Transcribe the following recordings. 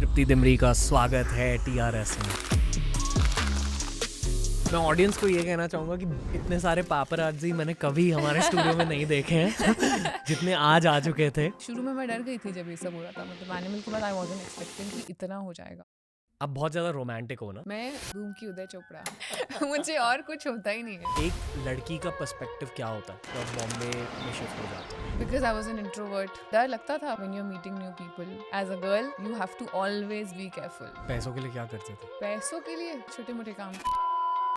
तृप्ति दिमरी का स्वागत है TRS में। मैं ऑडियंस को ये कहना चाहूँगा कि इतने सारे पापराज़ी मैंने कभी हमारे स्टूडियो में नहीं देखे हैं जितने आज आ चुके थे। शुरू में मैं डर गई थी जब ये सब हो रहा था, मतलब एनिमल के बाद आई वाज़न्ट एक्सपेक्टिंग कि इतना हो जाएगा। आप बहुत ज़्यादा रोमांटिक हो ना। मैं धूम की उदय चोपड़ा मुझे और कुछ होता ही नहीं है। एक लड़की का पर्सपेक्टिव क्या होता है जब बॉम्बे में शिफ्ट हो जाते हैं? Because I was an introvert, डर लगता था when you are meeting new people. As a girl you have to always be careful. पैसों के लिए क्या करते थे? पैसों के लिए छोटे मोटे काम,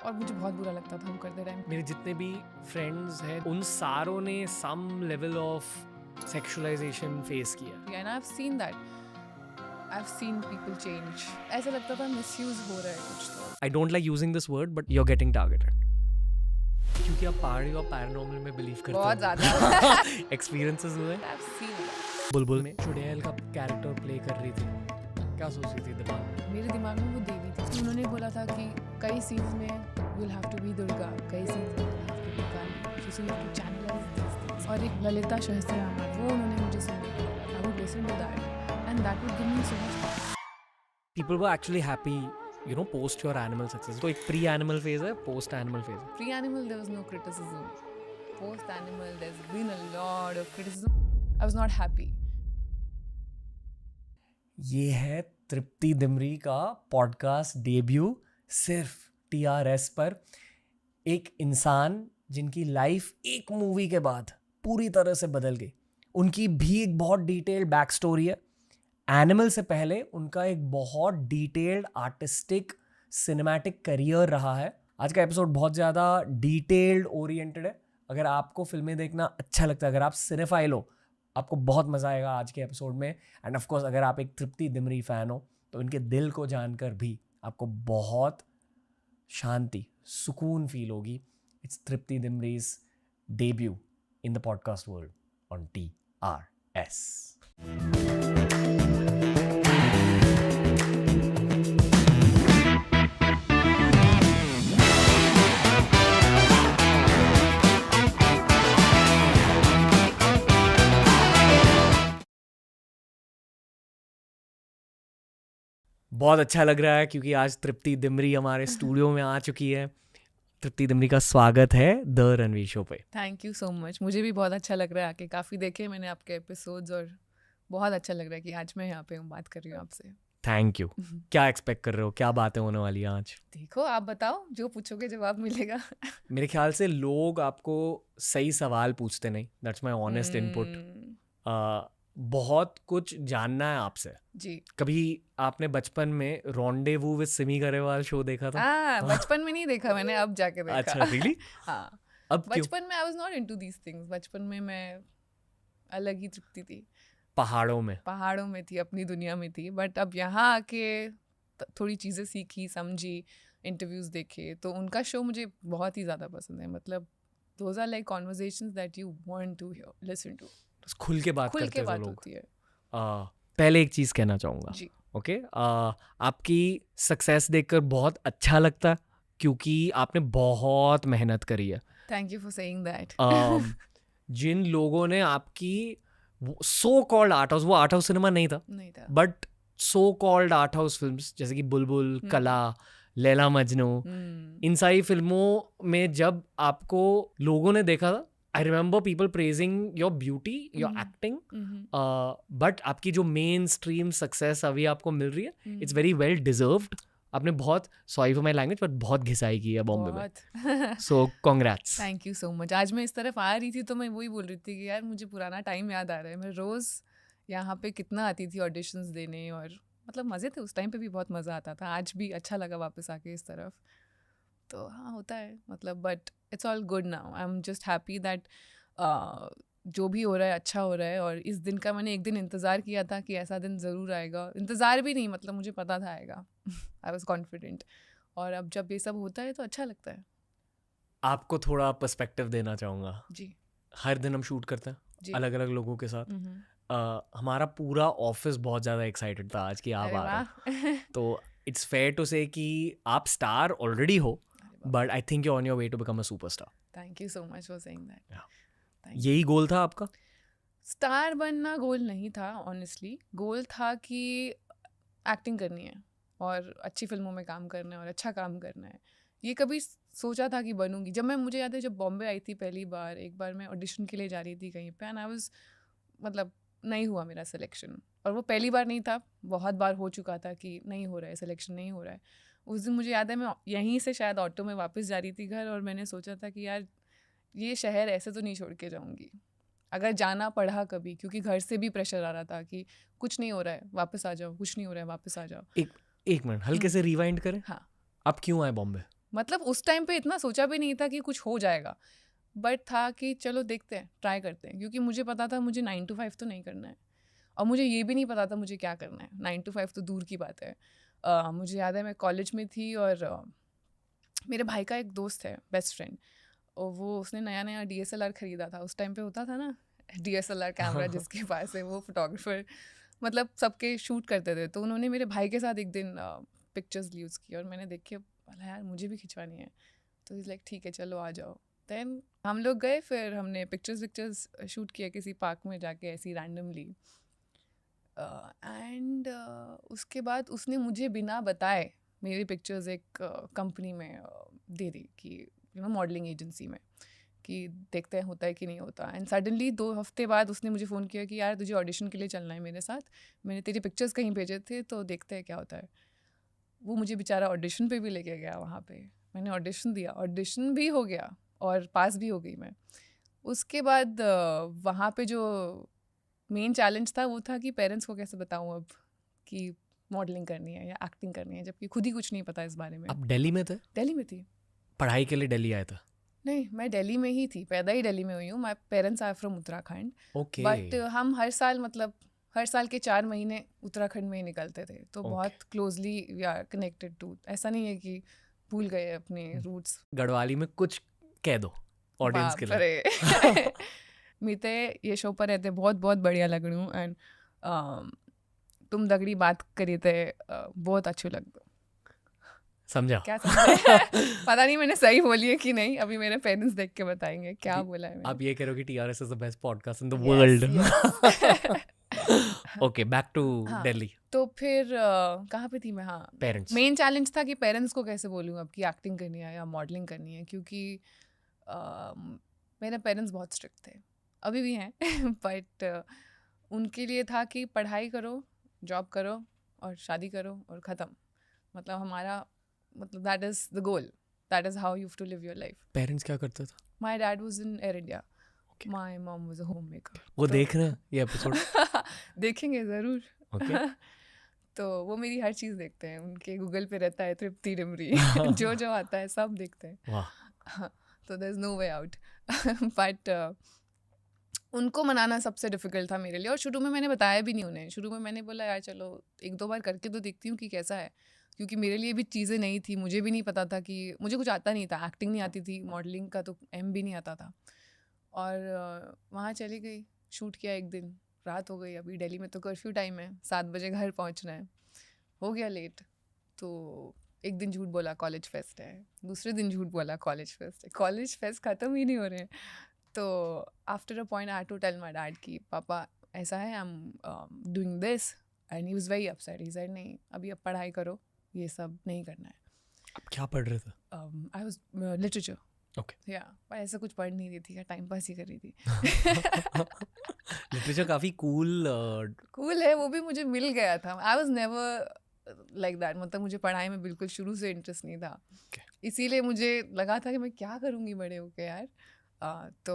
और मुझे बहुत बुरा लगता था हम करते टाइम। मेरे जितने भी फ्रेंड्स हैं उन सारों ने some level of sexualisation face किया। And I have seen that, I have seen people change. ऐसा लगता था मिसयूज हो रहा है कुछ तो। I don't like using this word but you are getting targeted क्योंकि आप पहाड़ी और पैरानॉर्मल में बिलीव करते हो। बहुत ज़्यादा एक्सपीरियंसेस हुए। आई हैव सीन दैट। बुलबुल में चुड़ैल का कैरेक्टर प्ले कर रही थी, क्या सोच रही थी दिमाग में? मेरे दिमाग में वो देवी थी। उन्होंने बोला था कि कई सीन्स में you'll have to be Durga, कई सीन्स में you'll have to be Kali, so you have to channelize these things। और एक ललिता सहस्त्रनाम, वो उन्होंने मुझे सुनाया। I would listen to that and that would give me so much। People were actually happy, you know, post your animal success. तो एक pre-animal phase है, post-animal phase है। Pre-animal there was no criticism, post-animal there's been a lot of criticism। I was not happy। ये है तृप्ति दिमरी का podcast debut सिर्फ TRS पर। एक इंसान जिनकी लाइफ एक मूवी के बाद पूरी तरह से बदल गई। उनकी भी एक बहुत डिटेल्ड बैक स्टोरी है। एनिमल से पहले उनका एक बहुत डिटेल्ड आर्टिस्टिक सिनेमैटिक करियर रहा है। आज का एपिसोड बहुत ज़्यादा डिटेल्ड ओरिएंटेड है। अगर आपको फिल्में देखना अच्छा लगता है, अगर आप सिनेफाइल हो, आपको बहुत मज़ा आएगा आज के एपिसोड में। एंड ऑफ कोर्स अगर आप एक तृप्ति दिमरी फ़ैन हो तो इनके दिल को जानकर भी आपको बहुत शांति, सुकून फील होगी। It's Tripti Dimri's debut in the podcast world on TRS। बहुत अच्छा लग रहा है क्योंकि आज तृप्ति दिमरी हमारे स्टूडियो में आ चुकी है। तृप्ति दिमरी का स्वागत है द रणवीर शो पे। Thank you so much. मुझे भी बहुत अच्छा लग रहा है आके। काफ़ी देखे मैंने आपके एपिसोड्स और बहुत अच्छा लग रहा है कि आज मैं यहाँ पे हूँ, बात कर रही हूँ आपसे। Thank you. क्या एक्सपेक्ट कर रहे हो, क्या बातें होने वाली हैं आज? देखो आप बताओ, जो पूछोगे जवाब मिलेगा। मेरे ख्याल से लोग आपको सही सवाल पूछते नहीं। That's my honest input. बहुत कुछ जानना है आपसे जी। कभी आपने बचपन में rendezvous with Simi Garewal show देखा था? बचपन में नहीं देखा मैंने, अब जाके देखा। अच्छा, रियली? हाँ, अब क्यों? बचपन में I was not into these things. बचपन में मैं अलग ही तृप्ति थी, पहाड़ों में थी, अपनी दुनिया में थी। बट अब यहाँ आके थोड़ी चीज़ें सीखी, समझी, इंटरव्यूज देखे, तो उनका शो मुझे बहुत ही ज़्यादा पसंद है। मतलब those are like conversations that you want to listen to. खुल के बात करते हैं लोग। होती है। पहले एक चीज़ कहना चाहूँगा। जी। ओके, आपकी सक्सेस देखकर बहुत अच्छा लगता है क्योंकि आपने बहुत मेहनत करी है। Thank you for saying that. जिन लोगों ने आपकी सो कॉल्ड आर्ट हाउस, वो आर्ट हाउस सिनेमा नहीं था, but so called art house films जैसे कि बुलबुल, कला, लैला मजनू, इन सारी फिल्मों में जब आपको लोगों ने देखा था, I remember people praising your beauty, your acting, but आपकी जो मेन स्ट्रीम सक्सेस अभी आपको मिल रही है, इट्स वेरी वेल डिजर्व्ड। आपने बहुत, sorry for my language, but बहुत घिसाई की है बॉम्बे में। So congrats. Thank you so much. आज मैं इस तरफ आ रही थी तो मैं वही बोल रही थी कि यार मुझे पुराना टाइम याद आ रहा है। मैं रोज़ यहाँ पे कितना आती थी ऑडिशंस देने, और मतलब मज़े थे उस टाइम पे भी, बहुत मज़ा आता था। आज भी अच्छा लगा वापस आके इस तरफ। तो हाँ, होता है मतलब, but it's all good now. I am just happy that जो भी हो रहा है अच्छा हो रहा है। और इस दिन का मैंने एक दिन इंतज़ार किया था कि ऐसा दिन ज़रूर आएगा। इंतज़ार भी नहीं, मतलब मुझे पता था आएगा। I was confident. और अब जब ये सब होता है तो अच्छा लगता है। आपको थोड़ा पर्सपेक्टिव देना चाहूँगा। जी। हर दिन हम शूट करते हैं अलग अलग लोगों के साथ। हमारा पूरा ऑफिस बहुत ज़्यादा एक्साइटेड था आज कि आप आ रहे हैं। तो इट्स फेयर टू से कि आप स्टार ऑलरेडी हो, but I think you on your way to become a superstar. Thank you so much for saying that. यही गोल था आपका? स्टार बनना गोल नहीं था ऑनेस्टली। गोल था कि एक्टिंग करनी है और अच्छी फिल्मों में काम करना है और अच्छा काम करना है। ये कभी सोचा था कि बनूंगी। जब मुझे याद है जब बॉम्बे आई थी पहली बार, एक बार मैं ऑडिशन के लिए जा रही थी कहीं पे एंड आई वाज मतलब नहीं हुआ मेरा सिलेक्शन। और वो पहली बार नहीं था, बहुत बार हो चुका था कि नहीं हो रहा है, सिलेक्शन नहीं हो रहा है। उस दिन मुझे याद है मैं यहीं से शायद ऑटो में वापस जा रही थी घर और मैंने सोचा था कि यार ये शहर ऐसे तो नहीं छोड़ के जाऊंगी। अगर जाना पड़ा कभी, क्योंकि घर से भी प्रेशर आ रहा था कि कुछ नहीं हो रहा है वापस आ जाओ, कुछ नहीं हो रहा है वापस आ जाओ। एक मिनट हल्के से रिवाइंड करें। हाँ, आप क्यों आए बॉम्बे? मतलब उस टाइम पे इतना सोचा भी नहीं था कि कुछ हो जाएगा, बट था कि चलो देखते हैं, ट्राई करते हैं। क्योंकि मुझे पता था मुझे 9 to 5 तो नहीं करना है और मुझे ये भी नहीं पता था मुझे क्या करना है। 9 to 5 तो दूर की बात है। मुझे याद है मैं कॉलेज में थी और मेरे भाई का एक दोस्त है, बेस्ट फ्रेंड, और वो उसने नया नया DSLR ख़रीदा था। उस टाइम पे होता था ना DSLR कैमरा, जिसके पास है वो फोटोग्राफर, मतलब सबके शूट करते थे। तो उन्होंने मेरे भाई के साथ एक दिन पिक्चर्स ली उसकी और मैंने देख के बोला यार मुझे भी खिंचवानी है। तो इज़ लाइक ठीक है चलो आ जाओ। देन हम लोग गए, फिर हमने पिक्चर्स शूट किया किसी पार्क में जाके ऐसी रैंडमली। एंड उसके बाद उसने मुझे बिना बताए मेरी पिक्चर्स एक कंपनी में दे दी कि मॉडलिंग एजेंसी में, कि देखते हैं होता है कि नहीं होता। एंड सडनली 2 हफ्ते बाद उसने मुझे फ़ोन किया कि यार तुझे ऑडिशन के लिए चलना है मेरे साथ, मैंने तेरी पिक्चर्स कहीं भेजे थे तो देखते हैं क्या होता है। वो मुझे बेचारा ऑडिशन पे भी लेके गया। वहाँ पे मैंने ऑडिशन दिया, ऑडिशन भी हो गया और पास भी हो गई मैं। उसके बाद वहाँ पे जो मेन चैलेंज था वो था कि पेरेंट्स को कैसे बताऊँ अब कि मॉडलिंग करनी है या एक्टिंग करनी है, जबकि खुद ही कुछ नहीं पता इस बारे में। आप दिल्ली में थे? दिल्ली में थी। पढ़ाई के लिए दिल्ली आए थे? नहीं, मैं दिल्ली में ही थी, पैदा ही दिल्ली में हुई हूँ। My parents are from Uttarakhand. Okay. But हम हर साल मतलब हर साल के 4 महीने उत्तराखंड में ही निकलते थे, तो बहुत closely we are connected to. ऐसा नहीं है कि भूल गए अपने रूट्स। गढ़वाली में कुछ कह दो ऑडियंस के लिए। बापरे मीते ये शो पर रहते बहुत बहुत बढ़िया लग रही हूँ एंड तुम दगड़ी बात करी थे बहुत अच्छू लगता। समझा? क्या समझा? पता नहीं मैंने सही बोली है कि नहीं, अभी मेरे पेरेंट्स देख के बताएंगे क्या बोला है मैंने। आप ये कह रहे हो कि TRS is the best podcast in the Yes, world. yes. Okay, back to हाँ, दिल्ली। तो फिर कहाँ पे थी मैं? हाँ, पेरेंट्स। मेन चैलेंज था कि पेरेंट्स को कैसे बोलूँ अब कि एक्टिंग करनी है या मॉडलिंग करनी है, क्योंकि मेरे पेरेंट्स बहुत स्ट्रिक्ट थे, अभी भी हैं बट उनके लिए था कि पढ़ाई करो, जॉब करो और शादी करो और ख़त्म। मतलब हमारा मतलब that is the goal, that is how you have to live your life. Parents क्या करते थे? My dad was in Air India, my mom was a home maker. वो देख रहे हैं ये एपिसोड? देखेंगे ज़रूर। ओके। तो वो मेरी हर चीज़ देखते हैं, उनके गूगल पे रहता है तृप्ति डिमरी जो जो आता है सब देखते हैं। वाह। तो there is no way out but उनको मनाना सबसे डिफ़िकल्ट था मेरे लिए। और शुरू में मैंने बताया भी नहीं उन्हें। शुरू में मैंने बोला यार चलो 1-2 बार करके तो देखती हूँ कि कैसा है, क्योंकि मेरे लिए भी चीज़ें नई थी। मुझे भी नहीं पता था कि मुझे कुछ आता नहीं था, एक्टिंग नहीं आती थी, मॉडलिंग का तो एम भी नहीं आता था। और वहाँ चली गई, शूट किया, एक दिन रात हो गई। अभी दिल्ली में तो कर्फ्यू टाइम है, 7 बजे घर पहुँचना है, हो गया लेट। तो एक दिन झूठ बोला कॉलेज फेस्ट है, दूसरे दिन झूठ बोला कॉलेज फेस्ट है, कॉलेज फेस्ट ख़त्म ही नहीं हो रहे हैं। तो after a point I had to tell my dad कि पापा ऐसा है, I am doing this, and he was very upset. He said नहीं अभी अब पढ़ाई करो, ये सब नहीं करना है। आप क्या पढ़ रहे थे? I was literature. ओके। या ऐसा कुछ पढ़ नहीं रही थी, टाइम पास ही कर रही थी। लिटरेचर काफ़ी कूल है, वो भी मुझे मिल गया था। I was never like that, मतलब मुझे पढ़ाई में बिल्कुल शुरू से इंटरेस्ट नहीं था। इसीलिए मुझे लगा था कि मैं क्या करूँगी बड़े होके यार। तो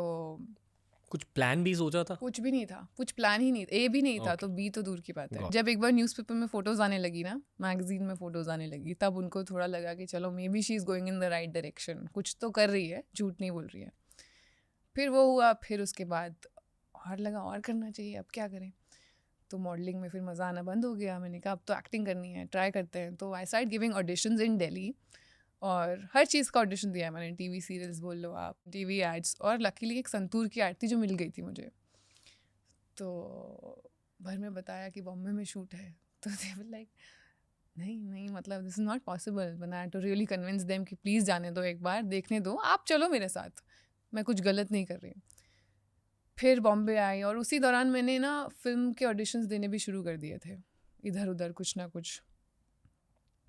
कुछ प्लान भी सोचा था? कुछ भी नहीं था, कुछ प्लान ही नहीं, ए भी नहीं था, तो बी तो दूर की बात है। जब एक बार न्यूज़पेपर में फ़ोटोज़ आने लगी ना, मैगजीन में फ़ोटोज़ आने लगी, तब उनको थोड़ा लगा कि चलो may be she is going in the right direction, कुछ तो कर रही है, झूठ नहीं बोल रही है। फिर वो हुआ, फिर उसके बाद और लगा और करना चाहिए, अब क्या करें। तो मॉडलिंग में फिर मज़ा आना बंद हो गया। मैंने कहा अब तो एक्टिंग करनी है, ट्राई करते हैं। तो आई स्टार्ट गिविंग ऑडिशंस इन दिल्ली, और हर चीज़ का ऑडिशन दिया है मैंने, टीवी सीरियल्स बोल लो आप, टीवी एड्स, और लकीली एक संतूर की एड थी जो मिल गई थी मुझे। तो घर में बताया कि बॉम्बे में शूट है, तो दे वर लाइक नहीं मतलब this is not possible. But I had to really convince them कि प्लीज़ जाने दो, एक बार देखने दो, आप चलो मेरे साथ, मैं कुछ गलत नहीं कर रही। फिर बॉम्बे आई और उसी दौरान मैंने ना फिल्म के ऑडिशंस देने भी शुरू कर दिए थे। इधर उधर कुछ ना कुछ।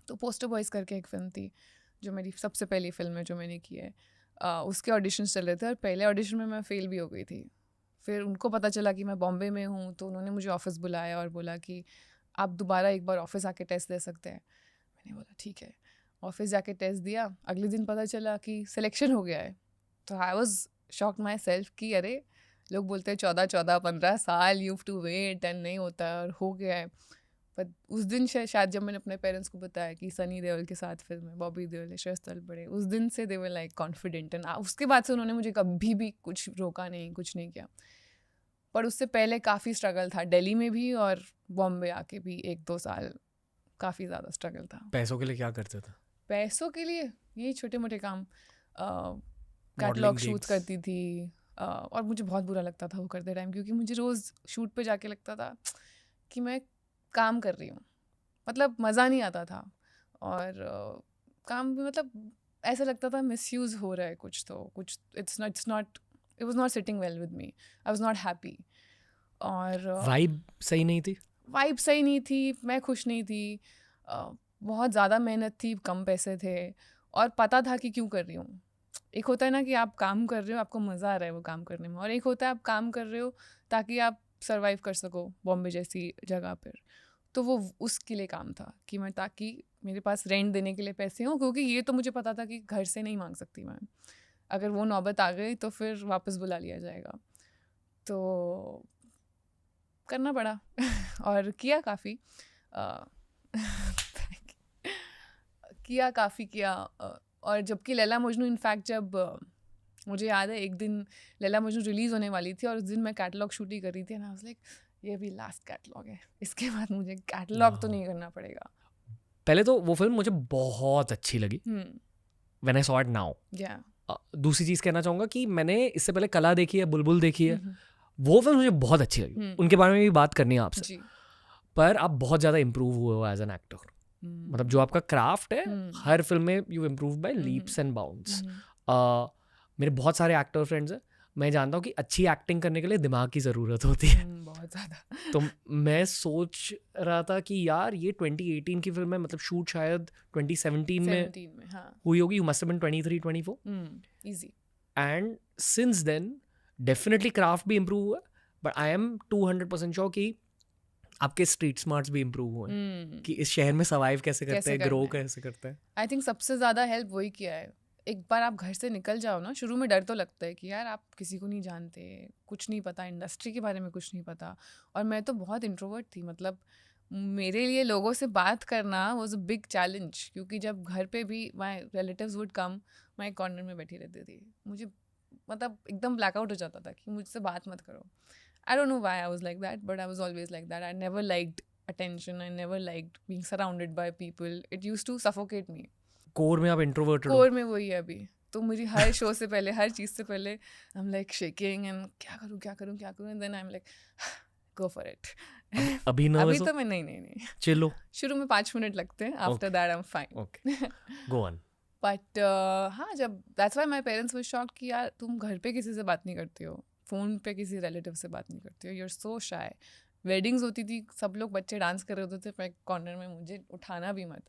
तो पोस्टर बॉयज़ करके एक फ़िल्म थी जो मेरी सबसे पहली फ़िल्म है जो मैंने की है। उसके ऑडिशंस चल रहे थे और पहले ऑडिशन में मैं फ़ेल भी हो गई थी। फिर उनको पता चला कि मैं बॉम्बे में हूँ, तो उन्होंने मुझे ऑफ़िस बुलाया और बोला कि आप दोबारा एक बार ऑफ़िस आके टेस्ट दे सकते हैं। मैंने बोला ठीक है। ऑफ़िस जाके टेस्ट दिया, अगले दिन पता चला कि सिलेक्शन हो गया है। तो I was shocked myself कि अरे, लोग बोलते हैं 14-15 साल you have to wait and नहीं होता है, और हो गया है। पर उस दिन शायद जब मैंने अपने पेरेंट्स को बताया कि सनी देओल के साथ फिल्म है, बॉबी देओल है, श्रेयस तलपड़े, उस दिन से दे वर लाइक कॉन्फिडेंट, एंड उसके बाद से उन्होंने मुझे कभी भी कुछ रोका नहीं, कुछ नहीं किया। पर उससे पहले काफ़ी स्ट्रगल था, दिल्ली में भी और बॉम्बे आके भी 1-2 साल काफ़ी ज़्यादा स्ट्रगल था। पैसों के लिए क्या करते थे? पैसों के लिए यही छोटे मोटे काम, Modeling कैटलॉग शूट gigs? करती थी, और मुझे बहुत बुरा लगता था वो करते टाइम, क्योंकि मुझे रोज़ शूट पे जाके लगता था कि मैं काम कर रही हूँ, मतलब मज़ा नहीं आता था। और काम भी मतलब ऐसा लगता था मिसयूज़ हो रहा है कुछ, तो कुछ it was not sitting well with me, I was not happy. और वाइब सही नहीं थी? वाइब सही नहीं थी, मैं खुश नहीं थी। बहुत ज़्यादा मेहनत थी, कम पैसे थे, और पता था कि क्यों कर रही हूँ। एक होता है ना कि आप काम कर रहे हो, आपको मज़ा आ रहा है वो काम करने में, और एक होता है आप काम कर रहे हो ताकि आप सर्वाइव कर सको बॉम्बे जैसी जगह पर। तो वो उसके लिए काम था कि मैं, ताकि मेरे पास रेंट देने के लिए पैसे हों, क्योंकि ये तो मुझे पता था कि घर से नहीं मांग सकती मैं, अगर वो नौबत आ गई तो फिर वापस बुला लिया जाएगा। तो करना पड़ा और किया काफ़ी, किया काफ़ी किया। और जबकि लैला मजनू, इनफैक्ट जब मुझे याद है एक दिन लैला मजनू रिलीज़ होने वाली थी और उस दिन मैं कैटलॉग शूट ही कर रही थी, ना, आई वाज लाइक ये भी लास्ट कैटलॉग है, इसके बाद मुझे कैटलॉग तो नहीं करना पड़ेगा। पहले तो वो फिल्म मुझे बहुत अच्छी लगी when I saw it now. या दूसरी चीज़ कहना चाहूँगा कि मैंने इससे पहले कला देखी है, बुलबुल देखी है, वो फिल्म मुझे बहुत अच्छी लगी, उनके बारे में भी बात करनी है आपसे। जी। पर आप बहुत ज़्यादा इम्प्रूव हुए हो एज एन एक्टर, मतलब जो आपका क्राफ्ट है हर फिल्म में you improve bye leaps and bounds. मेरे बहुत सारे एक्टर फ्रेंड्स हैं, मैं जानता हूँ कि अच्छी एक्टिंग करने के लिए दिमाग की ज़रूरत होती है। बहुत ज़्यादा। तो मैं सोच रहा था कि यार ये 2018 की फिल्म है, मतलब शूट शायद 2017 में हाँ, हुई होगी, you must have been 23-24, easy. And since then definitely craft भी इम्प्रूव हुआ, बट आई एम 200% श्योर कि आपके स्ट्रीट स्मार्ट्स भी इम्प्रूव हुए हैं कि इस शहर में सर्वाइव कैसे करते हैं, ग्रो कैसे करते हैं। आई थिंक सबसे ज़्यादा हेल्प वही किया है। एक बार आप घर से निकल जाओ ना, शुरू में डर तो लगता है कि यार आप किसी को नहीं जानते, कुछ नहीं पता, इंडस्ट्री के बारे में कुछ नहीं पता। और मैं तो बहुत इंट्रोवर्ट थी, मतलब मेरे लिए लोगों से बात करना वाज अ बिग चैलेंज, क्योंकि जब घर पे भी माय रिलेटिव्स वुड कम, मैं एक कॉर्नर में बैठी रहती थी, मुझे मतलब एकदम ब्लैकआउट हो जाता था कि मुझसे बात मत करो। I don't know why I was like that, but I was always like that. I never liked attention, I never liked being surrounded by people, it used to suffocate me. Core में आप introverted हो? Core में वही है अभी तो, मेरी हर show से पहले, हर चीज़ से पहले I am like shaking and क्या करूँ, and then I am like go for it. अभी अभी तो मैं नहीं चिलो, शुरू में 5 मिनट लगते हैं, after that I am fine. Okay, go on. But हाँ, जब that's why my parents were shocked कि यार तुम घर पे किसी से बात नहीं करती हो, फ़ोन पे किसी रिलेटिव से बात नहीं करती हो, you are so shy. Weddings होती थी, सब लोग बच्चे डांस कर रहे होते थे, मैं कॉर्नर में, मुझे उठाना भी मत।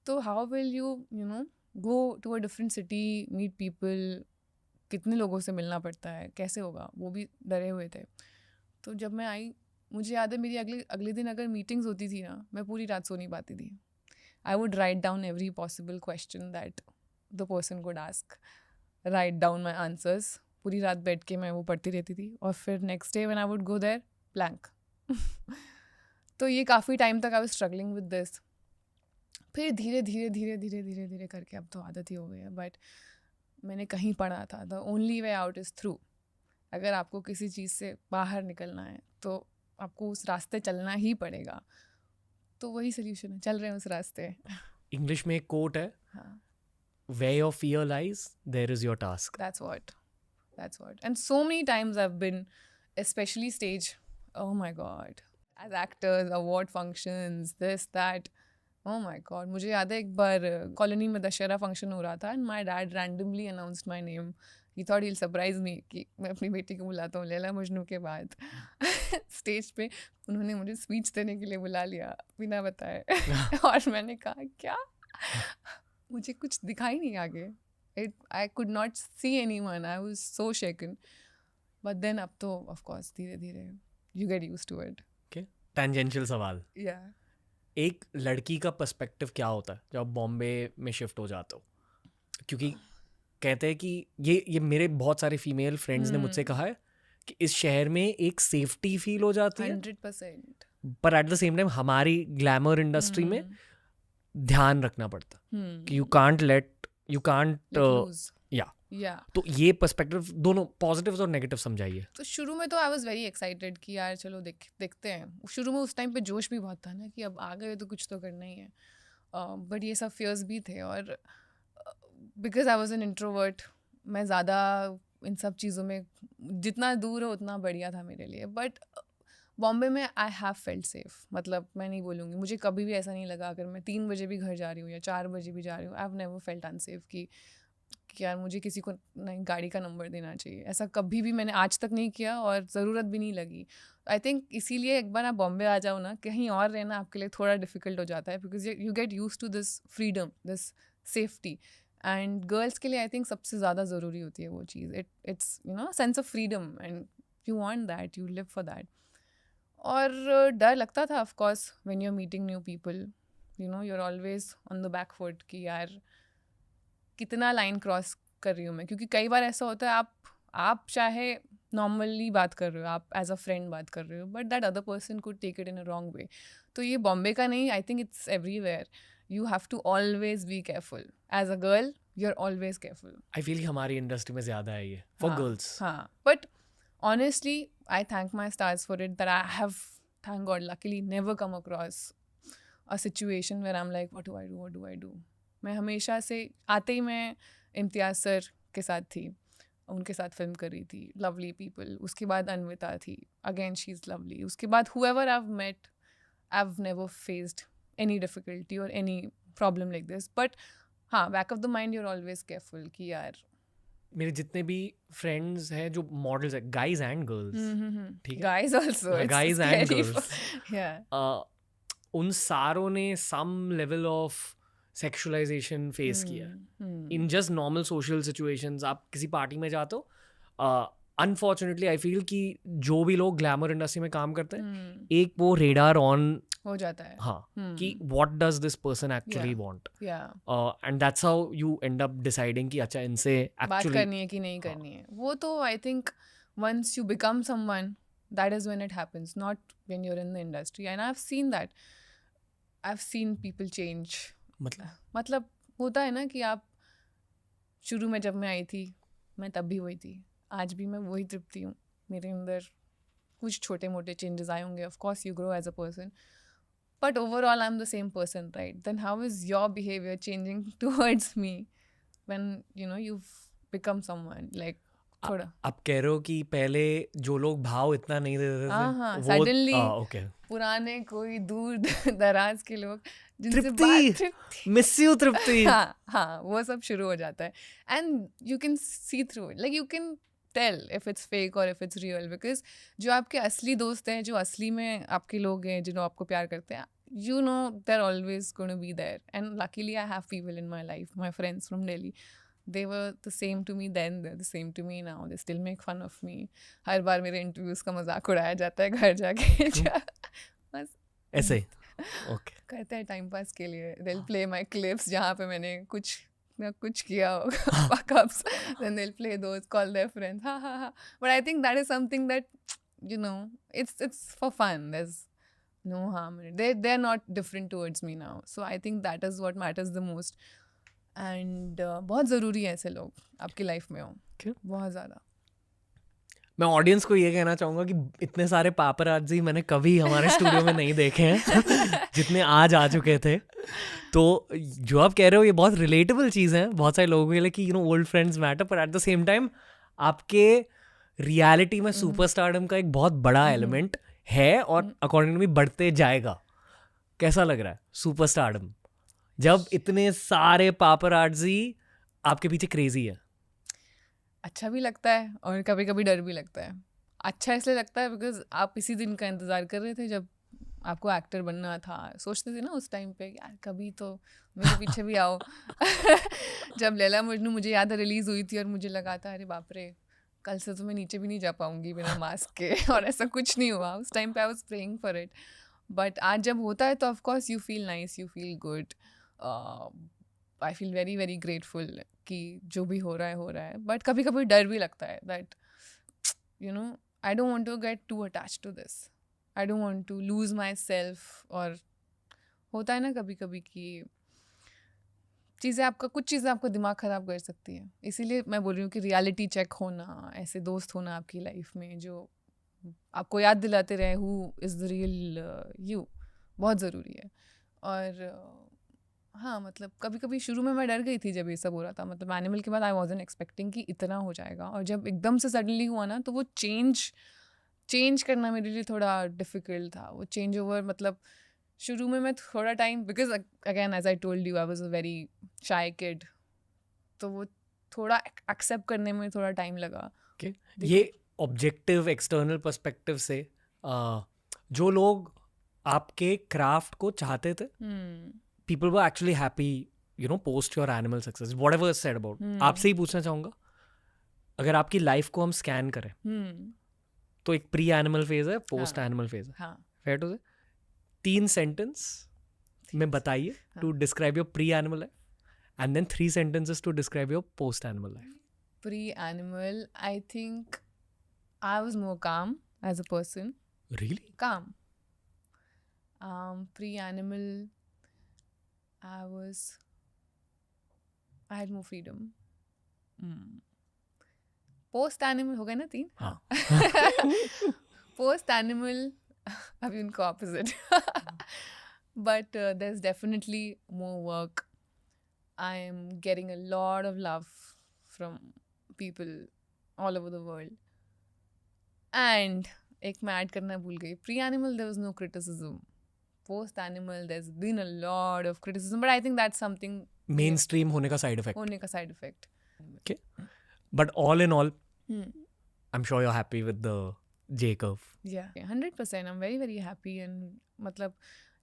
तो how will you no go to a different city, meet people, कितने लोगों से मिलना पड़ता है, कैसे होगा, वो भी डरे हुए थे। तो जब मैं आई, मुझे याद है मेरी अगले दिन अगर मीटिंग्स होती थी ना, मैं पूरी रात सो नहीं पाती थी। I would write down every possible question that the person could ask, write down my answers, पूरी रात बैठ के मैं वो पढ़ती रहती थी, और फिर next day when I would go there, blank. तो ये काफ़ी टाइम तक I was struggling with this. फिर धीरे धीरे करके अब तो आदत ही हो गई है। बट मैंने कहीं पढ़ा था, the only way out is through. अगर आपको किसी चीज़ से बाहर निकलना है तो आपको उस रास्ते चलना ही पड़ेगा। तो वही सोल्यूशन है, चल रहे हैं उस रास्ते। इंग्लिश में एक कोट है, हाँ, where your fear lies, there is your task. that's what. And so many times I've been, especially stage, oh my god, as actors, award functions, this, that, oh my god. मुझे याद है एक बार colony में Dussehra function हो रहा था, and my dad randomly announced my name. He thought he surprise me कि मैं अपनी बेटी को बुलाता हूँ लैला मजनू के बाद स्टेज पे उन्होंने मुझे स्पीच देने के लिए बुला लिया बिना बताए और मैंने कहा क्या मुझे कुछ दिखाई नहीं आगे I could not see anyone. I was so shaken. But then अब तो of course धीरे धीरे you get used to it. Okay. Tangential सवाल. Yeah. एक लड़की का पर्सपेक्टिव क्या होता है जब बॉम्बे में शिफ्ट हो जाते हो? क्योंकि कहते हैं कि ये मेरे बहुत सारे फीमेल फ्रेंड्स ने मुझसे कहा है कि इस शहर में एक सेफ्टी फील हो जाती है 100%. पर एट द सेम टाइम हमारी ग्लैमर इंडस्ट्री में ध्यान रखना पड़ता कि यू कांट या तो ये पर्सपेक्टिव दोनों पॉजिटिव्स और नेगेटिव समझाइए. तो शुरू में तो आई वाज वेरी एक्साइटेड कि यार चलो देखते हैं. शुरू में उस टाइम पे जोश भी बहुत था ना कि अब आ गए तो कुछ तो करना ही है. बट ये सब फियर्स भी थे और because I was an introvert मैं ज़्यादा इन सब चीज़ों में जितना दूर हो उतना बढ़िया था मेरे लिए. बट बॉम्बे में आई हैव फेल्ट सेफ. मतलब मैं नहीं बोलूँगी मुझे कभी भी ऐसा नहीं लगा अगर मैं 3 बजे भी घर जा रही हूँ या 4 बजे भी जा रही हूँ I have never felt unsafe कि यार मुझे किसी को नहीं गाड़ी का नंबर देना चाहिए. ऐसा कभी भी मैंने आज तक नहीं किया और ज़रूरत भी नहीं लगी. आई थिंक इसीलिए एक बार आप बॉम्बे आ जाओ ना कहीं और रहना आपके लिए थोड़ा डिफिकल्ट हो जाता है because you get use to this freedom this safety. And girls के लिए आई थिंक सबसे ज़्यादा ज़रूरी होती है वो चीज़. It's you know sense of freedom and you want that you live for that. और डर लगता था of course when you are meeting new people you know you are always on the back foot कि यार कितना line cross कर रही हूँ मैं. क्योंकि कई बार ऐसा होता है आप चाहे नॉर्मली बात कर रहे हो आप एज अ फ्रेंड बात कर रहे हो but that other person could take it in a wrong way. तो ये बॉम्बे का नहीं I think it's everywhere. You have to always be careful as a girl you are always careful. I feel हमारी industry में ज़्यादा है ये for girls. हाँ but honestly I thank my stars for it that I have thank God luckily never come across a situation where I'm like what do I do. मैं हमेशा से आते ही मैं इम्तियाज़ सर के साथ थी उनके साथ फिल्म कर रही थी लवली पीपल. उसके बाद अन्विता थी अगेन शी इज़ लवली. उसके बाद whoever I've met I've never faced any difficulty or any problem like this. but हाँ back of the mind you're always careful कि यार मेरे जितने भी फ्रेंड्स हैं जो मॉडल्स हैं गाइज एंड गर्ल्स ठीक है guys also it's guys and scary girls yeah उन सारों ने some level of sexualisation face किया in just normal social situations. आप किसी पार्टी में जाते हो अनफॉर्चुनेटली आई फील कि जो भी लोग ग्लैमर इंडस्ट्री में काम करते हैं एक वो रेडार ऑन हो जाता है. हाँ कि what does this person actually want and that's how you and up deciding कि अच्छा इनसे बात एक्चुअली करनी है कि नहीं करनी है. वो तो I think once you become someone that is when it happens not when you are in the industry. And I have seen that I have seen people change. मतलब होता है ना कि आप शुरू में जब मैं आई थी मैं तब भी वही थी आज भी मैं वही तृप्ति हूँ. मेरे अंदर कुछ छोटे मोटे चेंजेस आए होंगे. Of course you grow as a person but overall I'm the same person, right? Then how is your behavior changing towards me when you know you've become someone like थोड़ा आप कह रहे हो कि पहले जो लोग भाव इतना नहीं देते थे हाँ वो सडनली ओके पुराने कोई दूर दराज के लोग जिनसे तृप्ति मिस यू तृप्ति हाँ वो सब शुरू हो जाता है. And you can see through it like you can tell if it's fake और इफ इट्स रियल बिकॉज जो आपके असली दोस्त हैं जो असली में आपके लोग हैं जिन्होंने आपको प्यार करते हैं you know they're always going to be there. And luckily I have people in my life, my friends from Delhi, they were the same to me then, they're the same to me now, they still make fun of me. हर बार मेरे interviews का मजाक उड़ाया जाता है घर जाके बस ऐसे ओके कहते हैं टाइम पास के लिए. they'll play my clips जहाँ पे मैंने कुछ किया होगा fuck ups, then they'll play those, call their friends ha. But I think that is something that you know it's for fun. There's no harm in it. They're not different towards me now, so I think that is what matters the most. And बहुत ज़रूरी है ऐसे लोग आपकी life में हो. बहुत ज़्यादा. मैं ऑडियंस को ये कहना चाहूँगा कि इतने सारे पापराज़ी मैंने कभी हमारे स्टूडियो में नहीं देखे हैं जितने आज आ चुके थे. तो जो आप कह रहे हो ये बहुत रिलेटेबल चीज़ है बहुत सारे लोगों के लिए कि you know old friends matter, पर एट द सेम टाइम आपके रियलिटी में सुपरस्टारडम का एक बहुत बड़ा एलिमेंट है और अकॉर्डिंग टू मी बढ़ते जाएगा. कैसा लग रहा है सुपरस्टारडम जब इतने सारे पापराज़ी आपके पीछे क्रेजी है? अच्छा भी लगता है और कभी कभी डर भी लगता है। अच्छा इसलिए लगता है बिकॉज आप इसी दिन का इंतज़ार कर रहे थे जब आपको एक्टर बनना था। सोचते थे ना उस टाइम पे यार कभी तो मेरे पीछे भी आओ। जब लैला मजनू मुझे याद है रिलीज़ हुई थी और मुझे लगा था अरे बाप रे कल से तो मैं नीचे भी नहीं जा पाऊंगी बिना मास्क के। और ऐसा कुछ नहीं हुआ। उस टाइम पे I was praying for it. But आज जब होता है तो of course you feel nice, you feel good. I feel very very grateful कि जो भी हो रहा है। बट कभी कभी डर भी लगता है that you know I don't want to get to attach to this, I don't want to lose myself. और होता है ना कभी कभी कि कुछ चीज़ें आपका दिमाग ख़राब कर सकती हैं। इसीलिए मैं बोल रही हूँ कि रियलिटी चेक होना, ऐसे दोस्त होना आपकी लाइफ में जो आपको याद दिलाते रहे who is the real you, बहुत ज़रूरी है। और हाँ मतलब कभी कभी शुरू में मैं डर गई थी जब ये सब हो रहा था। मतलब एनिमल के बाद आई वॉजन एक्सपेक्टिंग कि इतना हो जाएगा, और जब एकदम से सडनली हुआ ना तो वो चेंज करना मेरे लिए थोड़ा डिफ़िकल्ट था। वो चेंज ओवर मतलब शुरू में मैं थोड़ा time, because again as I told you I was a very shy kid, तो वो थोड़ा एक्सेप्ट करने में थोड़ा टाइम लगा। Okay. ये ऑब्जेक्टिव एक्सटर्नल पर्सपेक्टिव से जो लोग आपके क्राफ्ट को चाहते थे, people were actually happy, post your animal success, whatever is said about. आपसे ही पूछना चाहूंगा, अगर आपकी लाइफ को हम स्कैन करें तो एक प्री एनिमल फेज है, पोस्ट एनिमल फेज है, हाँ फेयर टू से 3 सेंटेंस में बताइए to describe your pre Animal life and then 3 sentences to describe your post animal life. Pre-animal, I think I was more calm as a person. Really? Calm. Pre-animal, I had more freedom. Post-animal हो गए ना 3? हाँ. Post-animal, अभी उनको opposite. But there's definitely more work. I am getting a lot of love from people all over the world. And एक मैं add करना भूल गई, pre-animal there was no criticism. Post-animal there's been a lot of criticism, but I think that's something Mainstream होने का side effect. होने का side effect. Okay. But all in all, I'm sure you're happy with the J curve. Yeah, 100%. I'm very very happy. And मतलब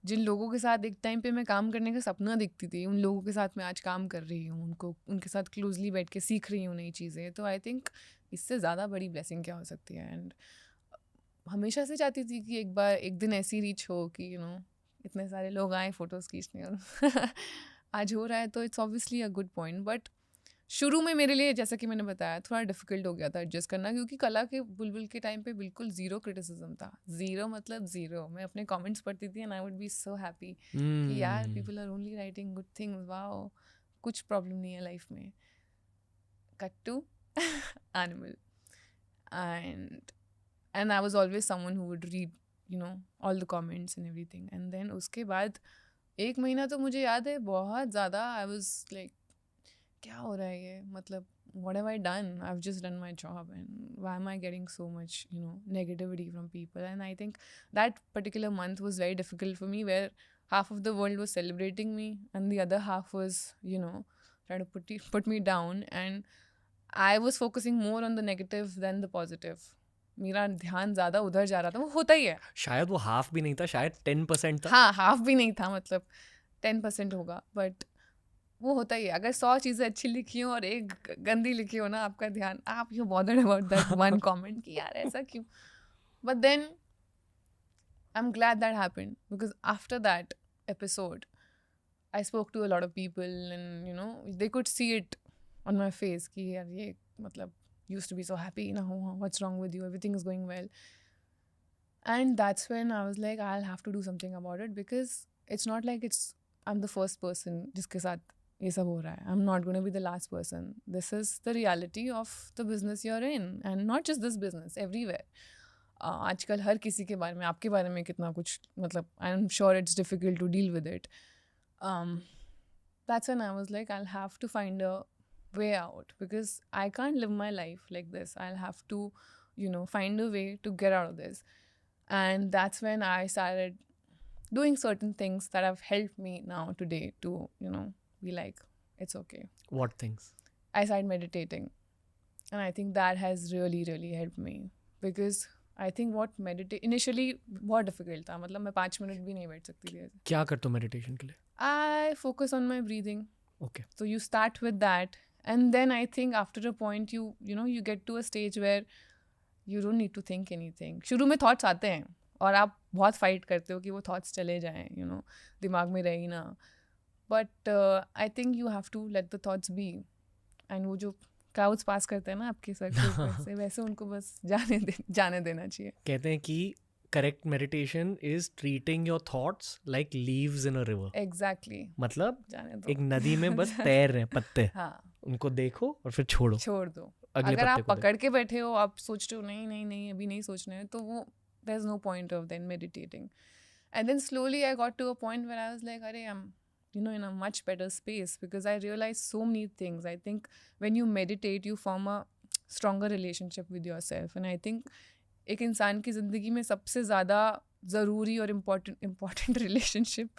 जिन लोगों के साथ एक time पे मैं काम करने का सपना देखती थी, उन लोगों के साथ मैं आज काम कर रही हूँ, उनके साथ क्लोजली बैठ के सीख रही हूँ नई चीज़ें। तो आई थिंक इससे ज़्यादा बड़ी ब्लेसिंग क्या हो सकती है। एंड हमेशा से चाहती थी कि एक दिन ऐसी रीच हो कि इतने सारे लोग आए फ़ोटोज़ खींचने, और आज हो रहा है तो it's obviously a good point. But शुरू में मेरे लिए, जैसा कि मैंने बताया, थोड़ा डिफ़िकल्ट हो गया था एडजस्ट करना, क्योंकि कला के बुलबुल के टाइम पे बिल्कुल ज़ीरो क्रिटिसिज्म था। ज़ीरो मतलब ज़ीरो। मैं अपने कमेंट्स पढ़ती थी and I would be so happy कि यार people are only writing good things, wow, कुछ प्रॉब्लम नहीं है लाइफ में। Cut to Animal, and I was always someone who would read all the comments and everything. And then उसके बाद 1 महीना तो मुझे याद है बहुत ज़्यादा आई वाज लाइक क्या हो रहा है ये, मतलब what have I done? I've just done my job, and why am I getting so much negativity from people? And I think that particular month was very difficult for me, where half of the world was celebrating me and the other half was trying to put me down, and I was focusing more on the negative than the positive. मेरा ध्यान ज़्यादा उधर जा रहा था। वो होता ही है, शायद वो हाफ भी नहीं था, शायद 10% था। हाँ हाफ भी नहीं था, मतलब 10% होगा। बट वो होता ही है, अगर 100 चीज़ें अच्छी लिखी हो और एक गंदी लिखी हो ना, आपका ध्यान, आप you bothered about that one comment कि यार ऐसा क्यों। But then I am glad that happened, because after that episode I spoke to a lot of people and they could see it on my face कि यार ये मतलब used to be so happy, what's wrong with you, everything is going well. And that's when I was like, I'll have to do something about it, because it's not like I'm the first person जिसके साथ ये सब हो रहा है. I'm not going to be the last person. This is the reality of the business you're in, and not just this business, everywhere. आजकल हर किसी के बारे में, आपके बारे में कितना कुछ, मतलब I'm sure it's difficult to deal with it. That's when I was like, I'll have to find a way out, because I can't live my life like this. I'll have to find a way to get out of this. And that's when I started doing certain things that have helped me now today to be like, it's okay. What things? I started meditating. And I think that has really helped me, because I think what meditate initially बहुत difficult था, मतलब मैं 5 minute भी नहीं बैठ सकती थी ऐसे. क्या करते हो मेडिटेशन के लिए? I focus on my breathing. Okay. So you start with that, and then I think after a point you know you get to a stage where you don't need to think anything. शुरू में thoughts आते हैं और आप बहुत fight करते हो कि वो thoughts चले जाएं, you know, दिमाग में रहे ना. But I think you have to let the thoughts be. And वो जो क्राउड्स पास करते हैं ना आपके सर के ऊपर से, वैसे उनको बस जाने देना चाहिए. कहते हैं कि correct meditation is treating your thoughts like leaves in a river. Exactly. मतलब जाने दो. एक नदी में बस तैर रहे हैं पत्ते. हाँ. उनको देखो और फिर छोड़ दो. अगले अगर आप पत्ते को पकड़ के बैठे हो, आप सोच रहे हो नहीं अभी नहीं सोचना है, तो वो there is no point of then meditating. And then slowly I got to a point where I was like, अरे I'm in a much better space, because I realized so many things. I think when you meditate, you form a stronger relationship with yourself. And I think एक इंसान की ज़िंदगी में सबसे ज़्यादा ज़रूरी और इम्पॉर्टेंट रिलेशनशिप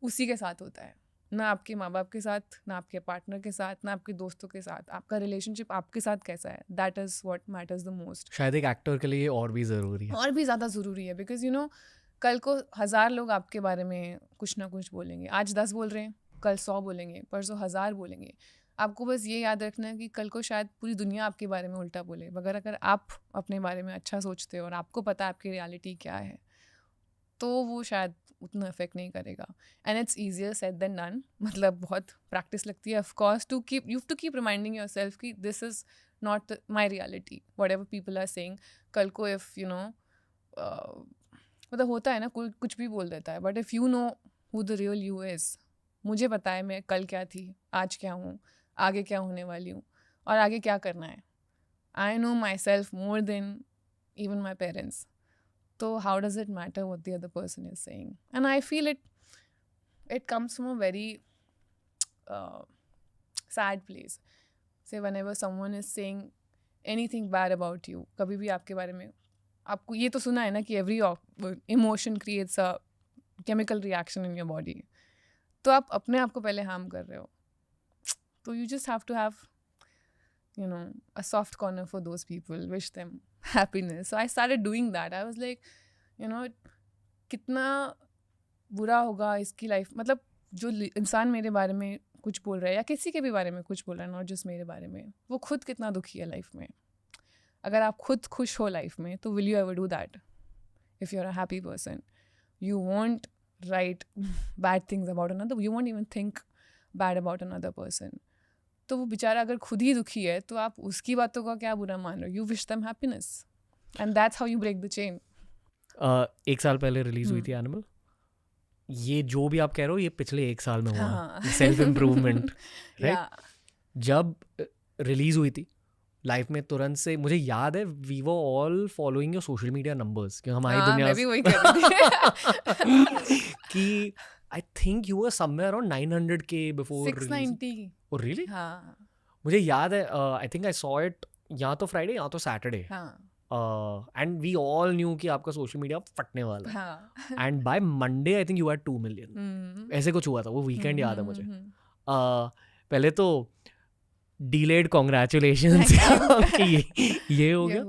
उसी के साथ होता है. ना आपके माँ बाप के साथ, ना आपके पार्टनर के साथ, ना आपके दोस्तों के साथ. आपका रिलेशनशिप आपके साथ कैसा है, that is what matters the most. शायद एक एक्टर के लिए और भी ज़रूरी है. और भी ज़्यादा ज़रूरी है, बिकॉज कल को 1000 लोग आपके बारे में कुछ ना कुछ बोलेंगे. आज 10 बोल रहे हैं, कल 100 बोलेंगे, परसों 1000 बोलेंगे. आपको बस ये याद रखना है कि कल को शायद पूरी दुनिया आपके बारे में उल्टा बोले, मगर अगर आप अपने बारे में अच्छा सोचते हो और आपको पता है आपकी रियलिटी क्या है, तो वो शायद उतना इफेक्ट नहीं करेगा. And it's easier said than done. मतलब बहुत प्रैक्टिस लगती है of course to keep reminding yourself कि this is not my reality, whatever people are saying. कल को इफ़ मतलब होता है ना, कोई कुछ भी बोल देता है, but if you know who the real you is. मुझे पता है मैं कल क्या थी, आज क्या हूँ, आगे क्या होने वाली हूँ और आगे क्या करना है. I know myself more than even my parents. तो how does it matter what the other person is saying. And I feel it comes from a very sad place. Say whenever someone is saying anything bad about you, कभी भी आपके बारे में, आपको ये तो सुना है ना कि every emotion creates a chemical reaction in your body. तो आप अपने आप को पहले हार्म कर रहे हो. तो you just have to have a soft corner for those people, wish them happiness. So I started doing that. I was like, कितना बुरा होगा इसकी लाइफ. मतलब जो इंसान मेरे बारे में कुछ बोल रहा है या किसी के भी बारे में कुछ बोल रहा है, नॉट जस्ट मेरे बारे में, वो खुद कितना दुखी है लाइफ में. अगर आप खुद खुश हो लाइफ में, तो will you ever do that? If you are a happy person, you won't write bad things about another, you won't even think bad about another person. तो वो बेचारा अगर खुद ही दुखी है, तो आप उसकी बातों का क्या बुरा मान रहे हो? You wish them happiness, and that's how you break the chain. 1 साल पहले रिलीज हुई थी एनिमल. ये जो भी आप कह रहे हो, ये पिछले 1 साल में हुआ. Self improvement, right? जब रिलीज हुई थी, लाइफ में तुरंत से मुझे याद है we were all following your social media numbers, कि हमारी दुनिया मैं भी वही कर रही थी. कि I think you were somewhere around 900K before 690. Oh really? हाँ. मुझे याद है, I think I saw it या तो फ्राइडे या तो Saturday. And we all knew कि आपका सोशल मीडिया फटने वाला है. And by Monday I think you had 2 million. ऐसे कुछ हुआ था, वो वीकेंड याद है मुझे. पहले तो डिलेड कॉन्ग्रेचुलेशंस कि ये हो गया.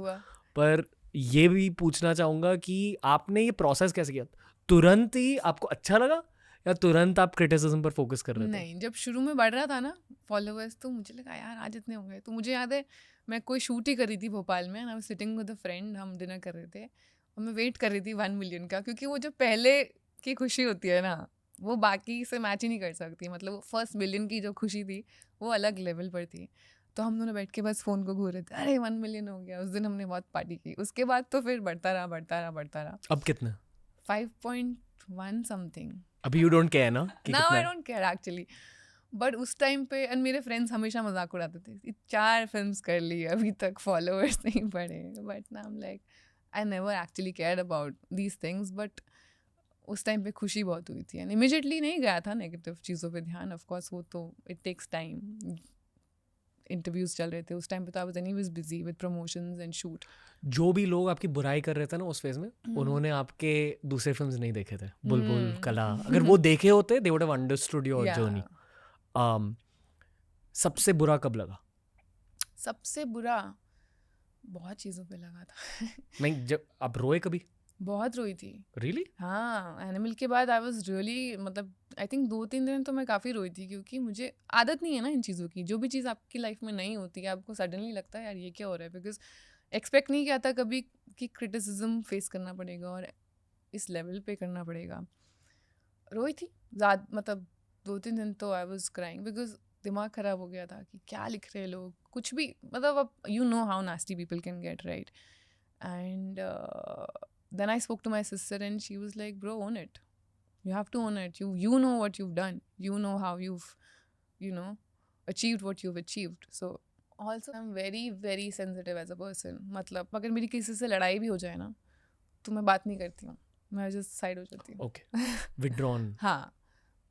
पर ये भी पूछना चाहूँगा कि आपने ये प्रोसेस कैसे किया? तुरंत ही आपको अच्छा लगा या तुरंत आप क्रिटिसिज्म पर फोकस कर रहे थे? नहीं, जब शुरू में बढ़ रहा था ना फॉलोअर्स, तो मुझे लगा यार आज इतने होंगे. तो मुझे याद है मैं कोई शूट ही कर रही थी भोपाल में, I was sitting with a friend, हम डिनर कर रहे थे और मैं वेट कर रही थी 1 मिलियन का, क्योंकि वो जो पहले की खुशी होती है ना, वो बाकी से मैच ही नहीं कर सकती. मतलब फर्स्ट मिलियन की जो खुशी थी वो अलग लेवल पर थी. तो हम दोनों बैठ के बस फ़ोन को घूर रहे थे, अरे 1 मिलियन हो गया. उस दिन हमने बहुत पार्टी की. उसके बाद तो फिर बढ़ता रहा. अब कितना? 5.1 समथिंग. अभी यू डोंट केयर ना? Now I don't care actually. But उस टाइम पे, एंड मेरे फ्रेंड्स हमेशा मजाक उड़ाते थे, 4 फिल्म्स कर ली अभी तक फॉलोअर्स नहीं बढ़े. But now I am like, I never actually cared about these things. But उस टाइम पे खुशी बहुत हुई थी, एंड इमीडिएटली नहीं गया था नेगेटिव चीज़ों पे ध्यान. ऑफ कोर्स वो तो इट टेक्स टाइम. इंटरव्यूज चल रहे थे उस टाइम पे, तो I was anyways busy with promotions and shoot. जो भी लोग आपकी बुराई कर रहे थे ना उस फेज में, उन्होंने आपके दूसरे फिल्म्स नहीं देखे थे, बुलबुल, कला. अगर वो देखे होते, they would have understood your journey. सबसे बुरा कब लगा? सबसे बुरा बहुत चीज़ों पे लगा था नहीं, जब आप रोए कभी? बहुत रोई थी। रियली? हाँ, एनिमल के बाद आई वाज रियली मतलब आई थिंक 2-3 दिन तो मैं काफ़ी रोई थी, क्योंकि मुझे आदत नहीं है ना इन चीज़ों की। जो भी चीज़ आपकी लाइफ में नहीं होती है, आपको सडनली लगता है यार ये क्या हो रहा है, बिकॉज़ एक्सपेक्ट नहीं किया था कभी कि क्रिटिसिज्म फेस करना पड़ेगा और इस लेवल पे करना पड़ेगा। रोई थी मतलब 2-3 दिन तो आई वाज क्राइंग, बिकॉज़ दिमाग ख़राब हो गया था कि क्या लिख रहे हैं लोग, कुछ भी मतलब अब you know how nasty people can get, right? And then I spoke to my sister and she was like, bro, own it. You have to own it. You know what you've done. You know how you've, you know, achieved what you've achieved. So also I'm very, very sensitive as a person. मतलब अगर मेरी किसी से लड़ाई भी हो जाए ना, तो मैं बात नहीं करती हूँ, मैं just साइड हो जाती हूँ। Okay. Withdrawn. हाँ,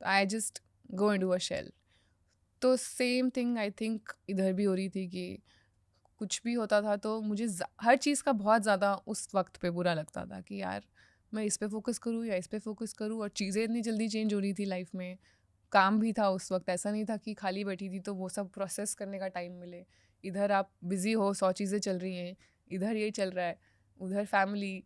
I just go into a shell. तो सेम थिंग आई थिंक इधर भी हो रही थी कि कुछ भी होता था तो मुझे हर चीज़ का बहुत ज़्यादा उस वक्त पे बुरा लगता था कि यार मैं इस पे फोकस करूँ या इस पे फोकस करूँ, और चीज़ें इतनी जल्दी चेंज हो रही थी लाइफ में। काम भी था उस वक्त, ऐसा नहीं था कि खाली बैठी थी तो वो सब प्रोसेस करने का टाइम मिले। इधर आप बिज़ी हो, 100 चीज़ें चल रही हैं, इधर ये चल रहा है, उधर फैमिली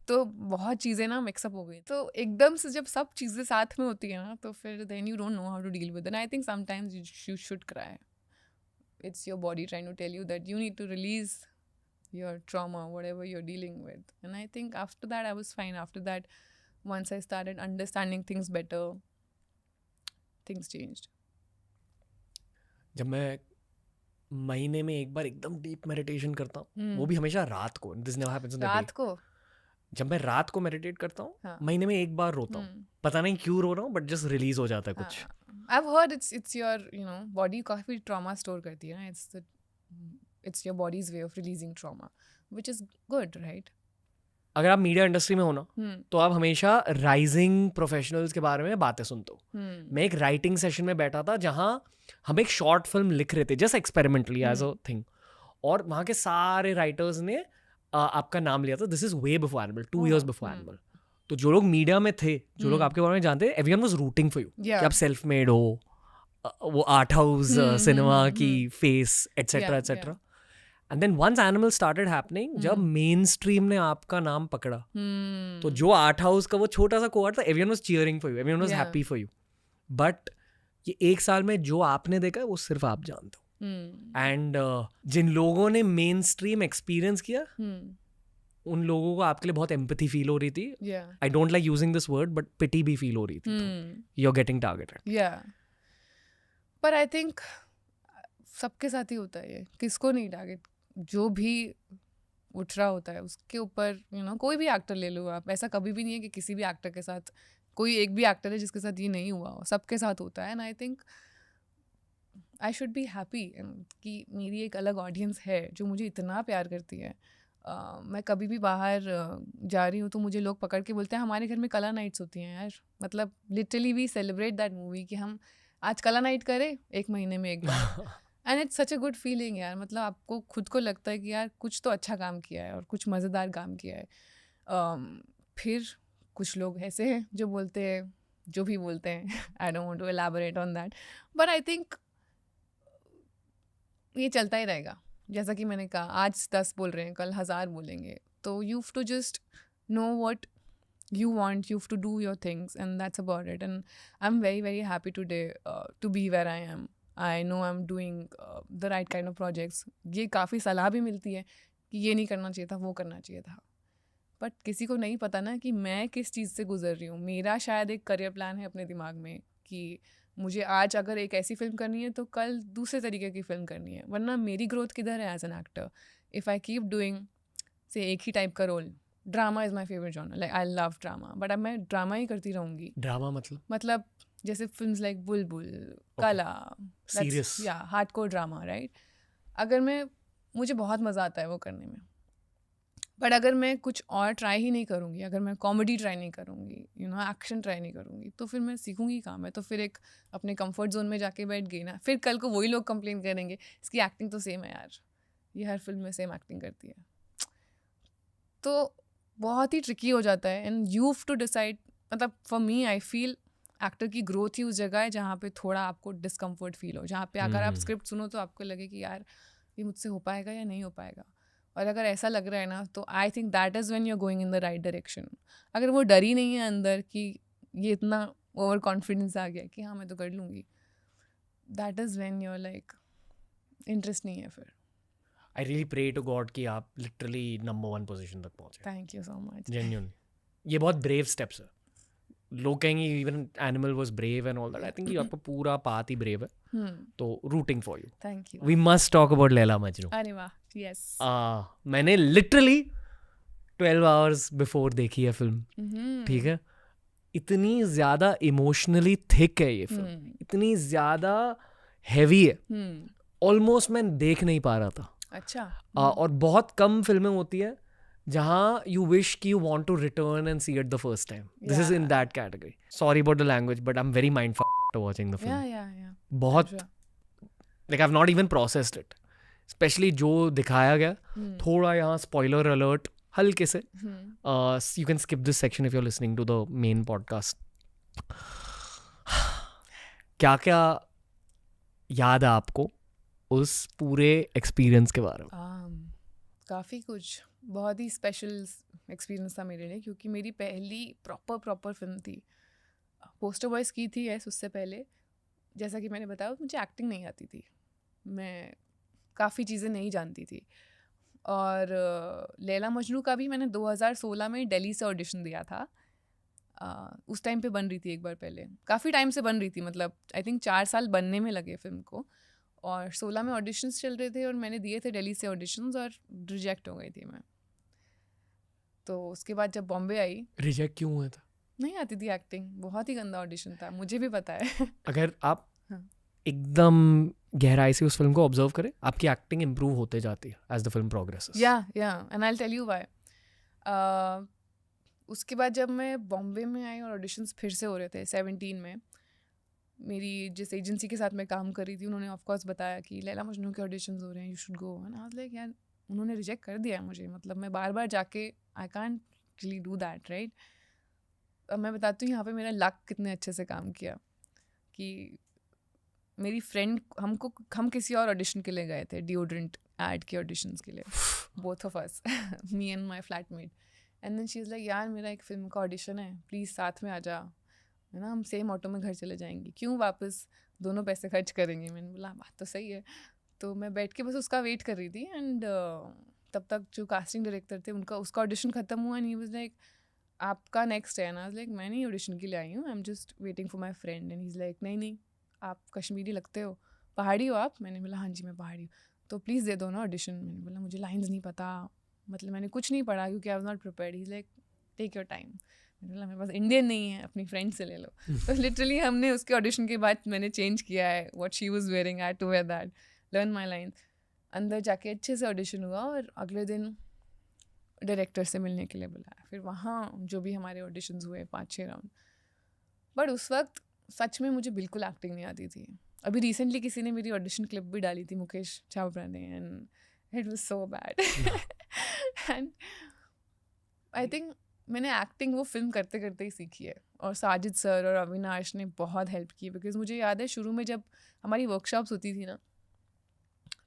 तो बहुत चीज़ें ना मिक्सअप हो गई। तो एकदम से जब सब चीज़ें साथ में होती है ना, तो फिर then you don't know how to deal with it. I think sometimes you should cry. It's your body trying to tell you that you need to release your trauma, whatever you're dealing with. And I think after that I was fine. After that, once I started understanding things better, things changed. जब मैं महीने में एक बार एकदम deep meditation करता हूँ, वो भी हमेशा रात को, this never happens in the day. रात को जब मैं रात को मेडिटेट करता हूँ, हाँ। महीने में एक बार रोता हूँ, पता नहीं क्यों रो रहा हूँ, बट जस्ट रिलीज हो जाता है कुछ। I've heard it's your body काफी trauma स्टोर करती है ना, it's your body's way of releasing trauma, which is good, right? अगर आप मीडिया इंडस्ट्री में हो ना, तो आप हमेशा राइजिंग प्रोफेशनल्स के बारे में बातें सुनते हो। मैं एक राइटिंग सेशन में बैठा था जहाँ हम एक शॉर्ट फिल्म लिख रहे थे, just experimentally as a thing, और वहाँ के सारे राइटर्स ने आपका नाम लिया था। This is way before animal, 2 years before animal. तो जो लोग मीडिया में थे, जो लोग आपके बारे में जानते थे, everyone was rooting for you कि आप सेल्फ मेड हो, वो आर्ट हाउस सिनेमा की face etcetera etcetera. And then once Animal started happening, जब मेन स्ट्रीम ने आपका नाम पकड़ा, तो जो आर्ट हाउस का वो छोटा सा कोहर्ट था, everyone was cheering for you, everyone was happy for you. But ये 1 साल में जो आपने देखा है वो सिर्फ आप जानते हो। एंड जिन लोगों ने मेन स्ट्रीम एक्सपीरियंस किया, उन लोगों को आपके लिए बहुत एम्पैथी फील हो रही थी। I don't like using this word, but pity भी फील हो रही थी। You are getting targeted. पर आई थिंक सबके साथ ही होता है ये, किसको नहीं टारगेट, जो भी उठ रहा होता है उसके ऊपर कोई भी एक्टर ले लो आप, ऐसा कभी भी नहीं है कि किसी भी एक्टर के साथ, कोई एक भी एक्टर है जिसके साथ ये नहीं हुआ हो, सबके साथ होता है। And I think I should be happy कि मेरी एक अलग ऑडियंस है जो मुझे इतना प्यार करती है। मैं कभी भी बाहर जा रही हूँ तो मुझे लोग पकड़ के बोलते हैं हमारे घर में कला नाइट्स होती हैं यार, मतलब literally we celebrate that movie कि हम आज कला नाइट करें 1 महीने में एक बार। And it's such a good feeling यार, मतलब आपको खुद को लगता है कि यार कुछ तो अच्छा काम किया है और कुछ मज़ेदार काम किया है। फिर कुछ लोग ऐसे हैं जो बोलते हैं जो भी बोलते हैं, I don't want to elaborate on that, but I think ये चलता ही रहेगा। जैसा कि मैंने कहा, आज 10 बोल रहे हैं, कल 1000 बोलेंगे, तो you have to just know what you want, you have to do your things, and that's about it. And I'm very, very happy today to be where I am. I know I'm doing the right kind of projects. ये काफ़ी सलाह भी मिलती है कि ये नहीं करना चाहिए था, वो करना चाहिए था, बट किसी को नहीं पता ना कि मैं किस चीज़ से गुजर रही हूँ। मेरा शायद एक करियर प्लान है अपने दिमाग में कि मुझे आज अगर एक ऐसी फिल्म करनी है तो कल दूसरे तरीके की फिल्म करनी है, वरना मेरी ग्रोथ किधर है as an actor. If I keep doing say एक ही टाइप का role, drama is my favourite genre, like I love drama, but अब मैं ड्रामा ही करती रहूँगी। ड्रामा मतलब जैसे फिल्म्स लाइक बुलबुल, कला, सीरियस, या हार्डकोर ड्रामा, राइट? अगर मुझे बहुत मज़ा आता है वो करने में, बट अगर मैं कुछ और ट्राई ही नहीं करूँगी, अगर मैं कॉमेडी ट्राई नहीं करूँगी, एक्शन ट्राई नहीं करूँगी, तो फिर मैं सीखूँगी कहाँ? मैं तो फिर एक अपने कंफर्ट जोन में जाके बैठ गई ना। फिर कल को वही लोग कंप्लेन करेंगे इसकी एक्टिंग तो सेम है यार, ये हर फिल्म में सेम एक्टिंग करती है। तो बहुत ही ट्रिकी हो जाता है, and you have to decide. मतलब for me I feel actor की ग्रोथ ही उस जगह है जहाँ पे थोड़ा आपको डिस्कम्फर्ट फील हो, जहाँ पे अगर आप स्क्रिप्ट सुनो तो आपको लगे कि यार ये मुझसे हो पाएगा या नहीं हो पाएगा। और अगर ऐसा लग रहा है ना, तो I think that is when you are going in the right direction. अगर वो डर ही नहीं है अंदर कि ये इतना ओवर कॉन्फिडेंस आ गया कि हाँ मैं तो कर लूँगी, that is when you are like interest नहीं है फिर। I really pray to God कि आप लिटरली नंबर 1 पोजीशन तक पहुंचे, thank you so much. Genuinely. ये बहुत ब्रेव स्टेप्स है। लोग कहेंगे even animal was brave and all that, I think ये आपका पूरा पाथ ही ब्रेव है, तो rooting for you. Thank you. We must talk about Laila Majnu. अरे वाह, यस। मैंने लिटरली 12 आवर्स बिफोर देखी है फिल्म, ठीक है। इतनी ज़्यादा इमोशनली थिक है ये फिल्म, इतनी ज़्यादा हैवी है, ऑलमोस्ट मैं देख नहीं पा रहा था। अच्छा। और बहुत कम फिल्में होती है जहाँ यू विश कि you want to return and see it the first time. This is in that category. Sorry about the language but I am very mindful after watching the film. बहुत like I have not even processed it, especially जो दिखाया गया। थोड़ा यहाँ spoiler alert हल्के से, you can skip this section if you are listening to the main podcast. क्या क्या याद है आपको उस पूरे एक्सपीरियंस के बारे में? काफ़ी कुछ, बहुत ही स्पेशल एक्सपीरियंस था मेरे लिए, क्योंकि मेरी पहली प्रॉपर फिल्म थी। पोस्टर बॉयज़ की थी यस, उससे पहले जैसा कि मैंने बताया मुझे एक्टिंग नहीं आती थी, मैं काफ़ी चीज़ें नहीं जानती थी। और लैला मजनू का भी मैंने 2016 में दिल्ली से ऑडिशन दिया था। उस टाइम पे बन रही थी एक बार पहले, काफ़ी टाइम से बन रही थी, मतलब आई थिंक 4 साल बनने में लगे फिल्म को। और 16 में ऑडिशंस चल रहे थे और मैंने दिए थे दिल्ली से ऑडिशंस और रिजेक्ट हो गई थी मैं। तो उसके बाद जब बॉम्बे आई। रिजेक्ट क्यों हुआ था? नहीं आती थी एक्टिंग, बहुत ही गंदा ऑडिशन था, मुझे भी पता है। अगर आप हाँ। एकदम गहराई से उस फिल्म को ऑब्जर्व करें, आपकी एक्टिंग इम्प्रूव होते जाती है as the film progresses. Yeah and I will tell you why. उसके बाद जब मैं बॉम्बे में आई और ऑडिशंस फिर से हो रहे थे 17 में, मेरी जिस एजेंसी के साथ मैं काम कर रही थी उन्होंने ऑफ कोर्स बताया कि लैला मजनू के ऑडिशंस हो रहे हैं, you should go. And I was like यार उन्होंने रिजेक्ट कर दिया है मुझे, मतलब मैं बार बार जाके I can't really do that, right. अब मैं बताती हूँ यहाँ पे मेरा लक कितने अच्छे से काम किया कि मेरी फ्रेंड हम किसी और ऑडिशन के लिए गए थे, डिओड्रेंट एड के ऑडिशंस के लिए, both of us, me and my flatmate. And then she is like यार मेरा एक फिल्म का ऑडिशन है, प्लीज़ साथ में आ जा, है ना, हम सेम ऑटो में घर चले जाएंगे, क्यों वापस दोनों पैसे खर्च करेंगे। मैंने बोला बात तो सही है। तो मैं बैठ के बस उसका वेट कर रही थी। एंड तब तक जो कास्टिंग डायरेक्टर थे उसका ऑडिशन ख़त्म हुआ। एंड ही वाज लाइक आपका नेक्स्ट है ना। लाइक मैं नहीं ऑडिशन के लिए आई हूँ, I am just waiting for my friend. And he is like नहीं आप कश्मीरी लगते हो, पहाड़ी हो आप? मैंने बोला हाँ जी मैं पहाड़ी हूँ। तो प्लीज़ दे दो ना ऑडिशन। मैंने बोला मुझे लाइन्स नहीं पता, मतलब मैंने कुछ नहीं पढ़ा क्योंकि I was not prepared. He like take your time. मैंने बोला मेरे पास इंडियन नहीं है, अपनी फ्रेंड से ले लो। तो लिटरली हमने उसके ऑडिशन के बाद मैंने चेंज किया है what she was wearing, I had to wear that, learn my line. अंदर जाके अच्छे से ऑडिशन हुआ और अगले दिन डायरेक्टर से मिलने के लिए बुलाया। फिर वहाँ जो भी हमारे ऑडिशंस हुए 5-6 राउंड। बट उस वक्त सच में मुझे बिल्कुल एक्टिंग नहीं आती थी। अभी रिसेंटली किसी ने मेरी ऑडिशन क्लिप भी डाली थी, मुकेश चावड़ा ने, and it was so bad. And I think मैंने एक्टिंग वो फिल्म करते करते ही सीखी है। और साजिद सर और अविनाश ने बहुत हेल्प की, बिकॉज मुझे याद है शुरू में जब हमारी वर्कशॉप्स होती थी ना,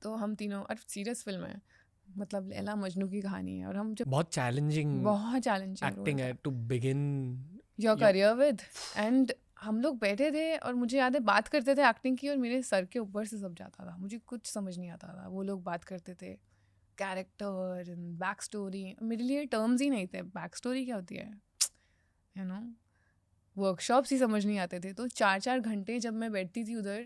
तो हम तीनों, और सीरियस फिल्म है, मतलब लैला मजनू की कहानी है, और हम जब बहुत चैलेंजिंग एक्टिंग है to begin your career with. And हम लोग बैठे थे और मुझे याद है बात करते थे एक्टिंग की, और मेरे सर के ऊपर से सब जाता था, मुझे कुछ समझ नहीं आता था। वो लोग बात करते थे कैरेक्टर एंड बैक स्टोरी, मेरे लिए टर्म्स ही नहीं थे, बैक स्टोरी क्या होती है, यू नो, वर्कशॉप्स ही समझ नहीं आते थे। तो 4-4 घंटे जब मैं बैठती थी उधर,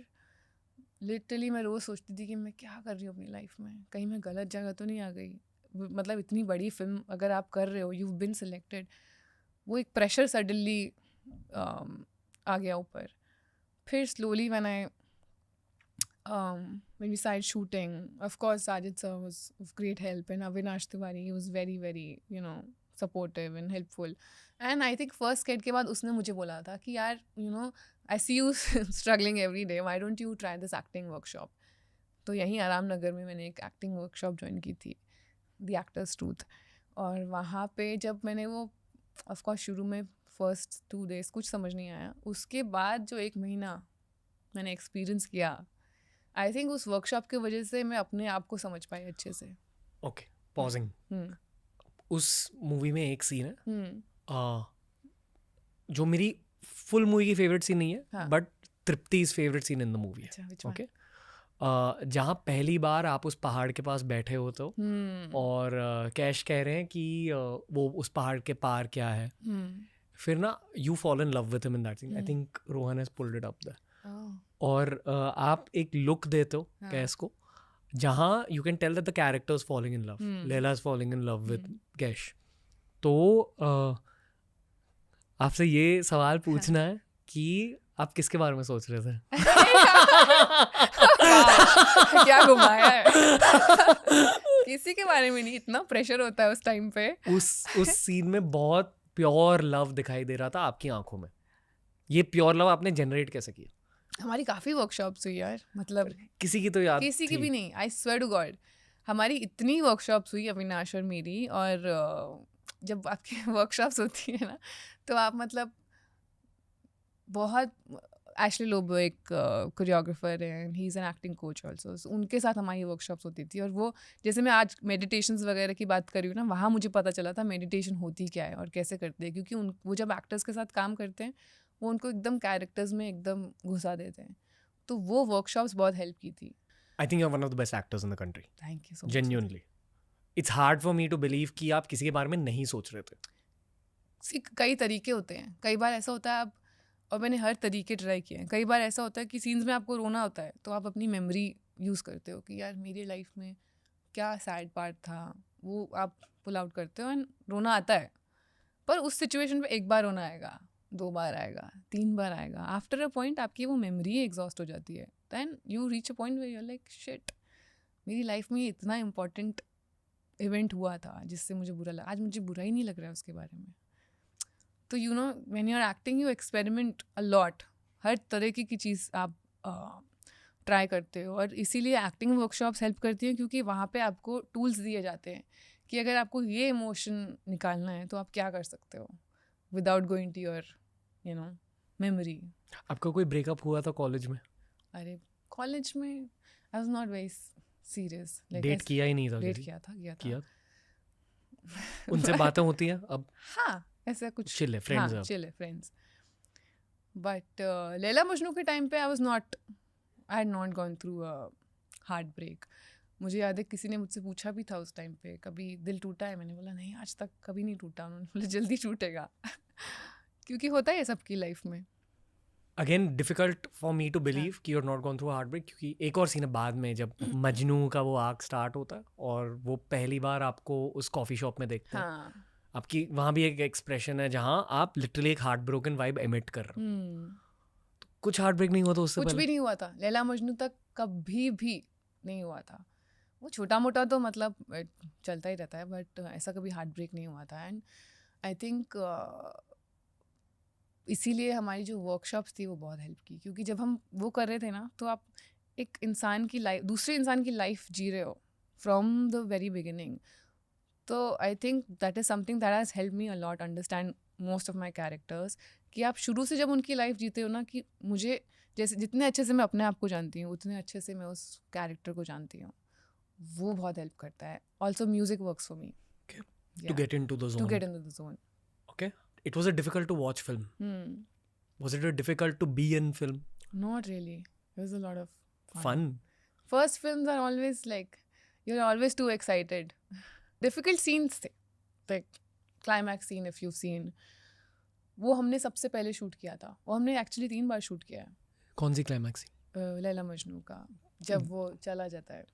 लिटरली मैं रोज़ सोचती थी कि मैं क्या कर रही हूँ अपनी लाइफ में, कहीं मैं गलत जगह तो नहीं आ गई। मतलब इतनी बड़ी फिल्म अगर आप कर रहे हो, यू बिन सिलेक्टेड, वो एक प्रेशर सडनली आ गया ऊपर। फिर slowly when I when we started shooting, of course Sajid sir was of great help, and Avinash Tiwari, he was very very supportive and helpful. And I think first skate के बाद उसने मुझे बोला था कि यार I see you struggling every day, why don't you try this acting workshop. तो यहीं आराम नगर में मैंने एक एक्टिंग वर्कशॉप ज्वाइन की थी, The Actors Truth। और वहाँ पे जब मैंने वो, of course शुरू में फर्स्ट 2 days कुछ समझ नहीं आया, उसके बाद जो 1 महीना मैंने एक्सपीरियंस किया, आई थिंक उस वर्कशॉप की वजह से मैं अपने आप को समझ पाई अच्छे से. Okay, pausing. हम्म. उस मूवी में एक सीन है हम्म. जो मेरी फुल मूवी की फेवरेट सीन नहीं है, हाँ. But Tripti is favourite scene in the movie है. अच्छा, which one? ओके, जहाँ पहली बार आप उस पहाड़ के पास बैठे हो तो हम्म. और कैश कह रहे हैं कि वो उस पहाड़ के पार क्या है. हम्म. फिर ना you fall in love with him in that scene. I think Rohan has pulled it up there. और आप एक लुक देते हो हाँ. कैश को जहाँ you can tell that the character is following in love. Laila is following in love with Qais. तो आपसे ये सवाल पूछना है कि आप किसके बारे में सोच रहे थे? क्या घुमाया है. किसी के बारे में नहीं, इतना प्रेशर होता है उस टाइम पे. उस सीन में बहुत प्योर लव दिखाई दे रहा था आपकी आंखों में. ये प्योर लव आपने जनरेट कैसे किया? हमारी काफ़ी वर्कशॉप्स हुई यार, मतलब किसी की तो याद किसी की थी. भी नहीं. आई स्वेयर टू गॉड हमारी इतनी वर्कशॉप्स हुई, अविनाश और मेरी. और जब आपकी वर्कशॉप्स होती है ना तो आप मतलब बहुत, एशली लोबो एक कोरियोग्राफर है, he is an acting coach also. उनके साथ हमारी वर्कशॉप्स होती थी. और वो जैसे मैं आज मेडिटेशंस वगैरह की बात कर रही हूँ ना, वहाँ मुझे पता चला था मेडिटेशन होती क्या है और कैसे करते हैं. क्योंकि वो जब एक्टर्स के साथ काम करते हैं वो उनको एकदम कैरेक्टर्स में एकदम घुसा देते हैं. तो वो वर्कशॉप्स बहुत हेल्प की थी. I think you are one of the best actors in the country. Thank you so much. Genuinely it's hard for me to believe कि आप किसी के बारे में नहीं सोच रहे थे. कई तरीके होते हैं. कई बार ऐसा होता है आप, और मैंने हर तरीके ट्राई किए हैं. कई बार ऐसा होता है कि सीन्स में आपको रोना होता है तो आप अपनी मेमोरी यूज़ करते हो कि यार मेरी लाइफ में क्या सैड पार्ट था, वो आप पुल आउट करते हो एंड रोना आता है. पर उस सिचुएशन पे एक बार रोना आएगा, 2 बार आएगा, 3 बार आएगा. आफ्टर अ पॉइंट आपकी वो मेमोरी एग्जॉस्ट हो जाती है. Then you reach a point where you are like shit, मेरी लाइफ में इतना इम्पोर्टेंट इवेंट हुआ था जिससे मुझे बुरा लगा. आज मुझे बुरा ही नहीं लग रहा है उसके बारे में. तो you know when you are acting you experiment a lot. हर तरह की चीज़ आप ट्राई करते हो. और इसीलिए एक्टिंग वर्कशॉप्स हेल्प करती हैं क्योंकि वहाँ पे आपको टूल्स दिए जाते हैं कि अगर आपको ये इमोशन निकालना है तो आप क्या कर सकते हो without going to your memory. आपका कोई ब्रेकअप हुआ था कॉलेज में? अरे कॉलेज में I was not very serious. Date किया ही नहीं था? डेट किसी? किया था. उनसे बातें होती हैं अब? हाँ, ऐसा कुछ चिल है, फ्रेंड्स. हाँ, चिल है, फ्रेंड्स. बट लैला मजनू के टाइम पे I had not gone through a heartbreak. मुझे याद है किसी ने मुझसे पूछा भी था उस टाइम पे, कभी दिल टूटा है? मैंने बोला नहीं, आज तक कभी नहीं टूटा. उन्होंने बोला जल्दी टूटेगा. क्योंकि होता है सबकी लाइफ में. Again difficult for me to believe कि you are not gone through heartbreak. क्योंकि एक और सीन है बाद में जब मजनू का वो आर्क स्टार्ट होता है और वो पहली बार आपको उस कॉफ़ी शॉप में देखते हैं. हाँ. आपकी वहाँ भी एक एक्सप्रेशन है जहाँ आप लिटरली एक हार्ट ब्रोकन वाइब एमिट कर रहे हो. तो कुछ हार्ट ब्रेक नहीं हुआ था उससे कुछ पहले? भी नहीं हुआ था. लैला मजनू तक कभी भी नहीं हुआ था. वो छोटा मोटा तो मतलब चलता ही रहता है, बट ऐसा कभी हार्ट ब्रेक नहीं हुआ था. एंड आई थिंक इसीलिए हमारी जो वर्कशॉप्स थी वो बहुत हेल्प की. क्योंकि जब हम वो कर रहे थे ना तो आप एक इंसान की लाइफ, दूसरे इंसान की लाइफ जी रहे हो फ्रॉम द वेरी बिगिनिंग. तो I think that is something that has help me a lot understand most of my characters. कि आप शुरू से जब उनकी लाइफ जीते हो ना, कि मुझे जैसे जितने अच्छे से मैं अपने आप को जानती हूँ उतने अच्छे से मैं उस कैरेक्टर को जानती हूँ. वो बहुत हेल्प करता है. Also music works for me To get into the zone. To get into the zone. Okay. It was a difficult to watch film. Was it difficult to be in film? Not really. It was a lot of Fun. First films are always like, you're always too excited. Difficult scenes थे. Like climax scene if you've seen. वो हमने सबसे पहले shoot किया था. और हमने actually 3 बार shoot किया है. कौन सी क्लाइमैक्स? लैला मजनू का, जब वो चला जाता है,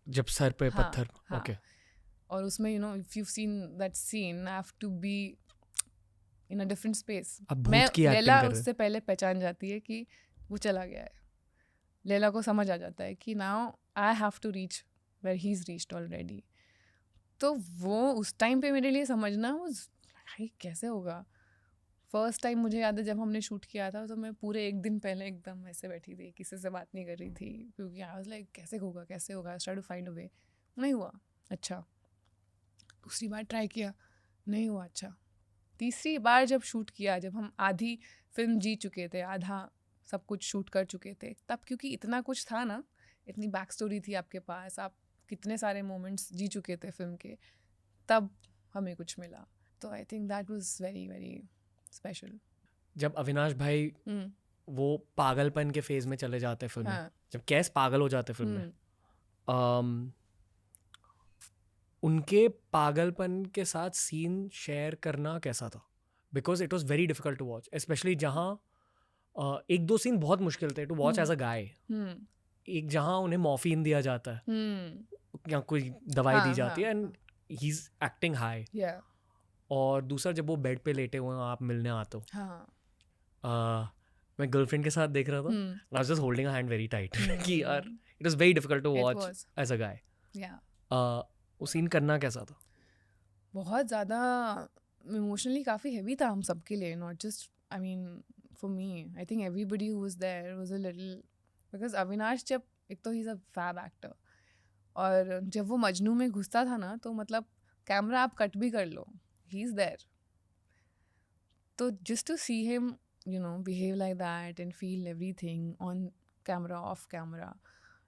जब सर पे हाँ, पत्थर. हाँ. Okay. और उसमें you know if you seen that scene I have to be in a different space. मैं लैला उससे पहले पहचान जाती है कि वो चला गया है. लैला को समझ आ जाता है कि now I have to reach where he is reached already. तो वो उस टाइम पे मेरे लिए समझना वो भाई कैसे होगा. फर्स्ट टाइम मुझे याद है जब हमने शूट किया था तो मैं पूरे 1 दिन पहले एकदम ऐसे बैठी थी, किसी से बात नहीं कर रही थी. क्योंकि आई वाज लाइक कैसे होगा. I try to find a way. नहीं हुआ. अच्छा, दूसरी बार ट्राई किया, नहीं हुआ. अच्छा, तीसरी बार जब शूट किया, जब हम आधी फिल्म जी चुके थे, आधा सब कुछ शूट कर चुके थे, तब क्योंकि इतना कुछ था ना इतनी बैक स्टोरी थी आपके पास, आप कितने सारे मोमेंट्स जी चुके थे फिल्म के, तब हमें कुछ मिला. तो I think that was very very special. जब अविनाश भाई वो पागलपन के फेज में चले जाते हैं फिल्म में, हाँ. जब कैस पागल हो जाते हैं फिल्म में, उनके पागलपन के साथ सीन शेयर करना कैसा था? Because it was very difficult to watch, specially जहाँ एक दो सीन बहुत मुश्किल थे to watch as a guy. एक जहाँ उन्हें मॉर्फिन दिया जाता है या कोई दवाई दी जाती है and he is acting high, और दूसरा जब वो बेड पे लेटे हुए हैं आप मिलने आते हो. मैं गर्लफ्रेंड के साथ देख रहा था, I was just holding a hand very tight कि यार it was very difficult to watch as a guy. वो सीन करना कैसा था? बहुत ज़्यादा इमोशनली काफ़ी हैवी था हम सबके लिए, not just I mean for me. I think everybody who was there was a little, because Avinash जब एक तो he is a fab actor, और जब वो मजनू में घुसता था ना तो मतलब कैमरा आप कट भी कर लो, ही इज़ देयर. तो just to see him you know behave like that and feel everything on camera, off camera,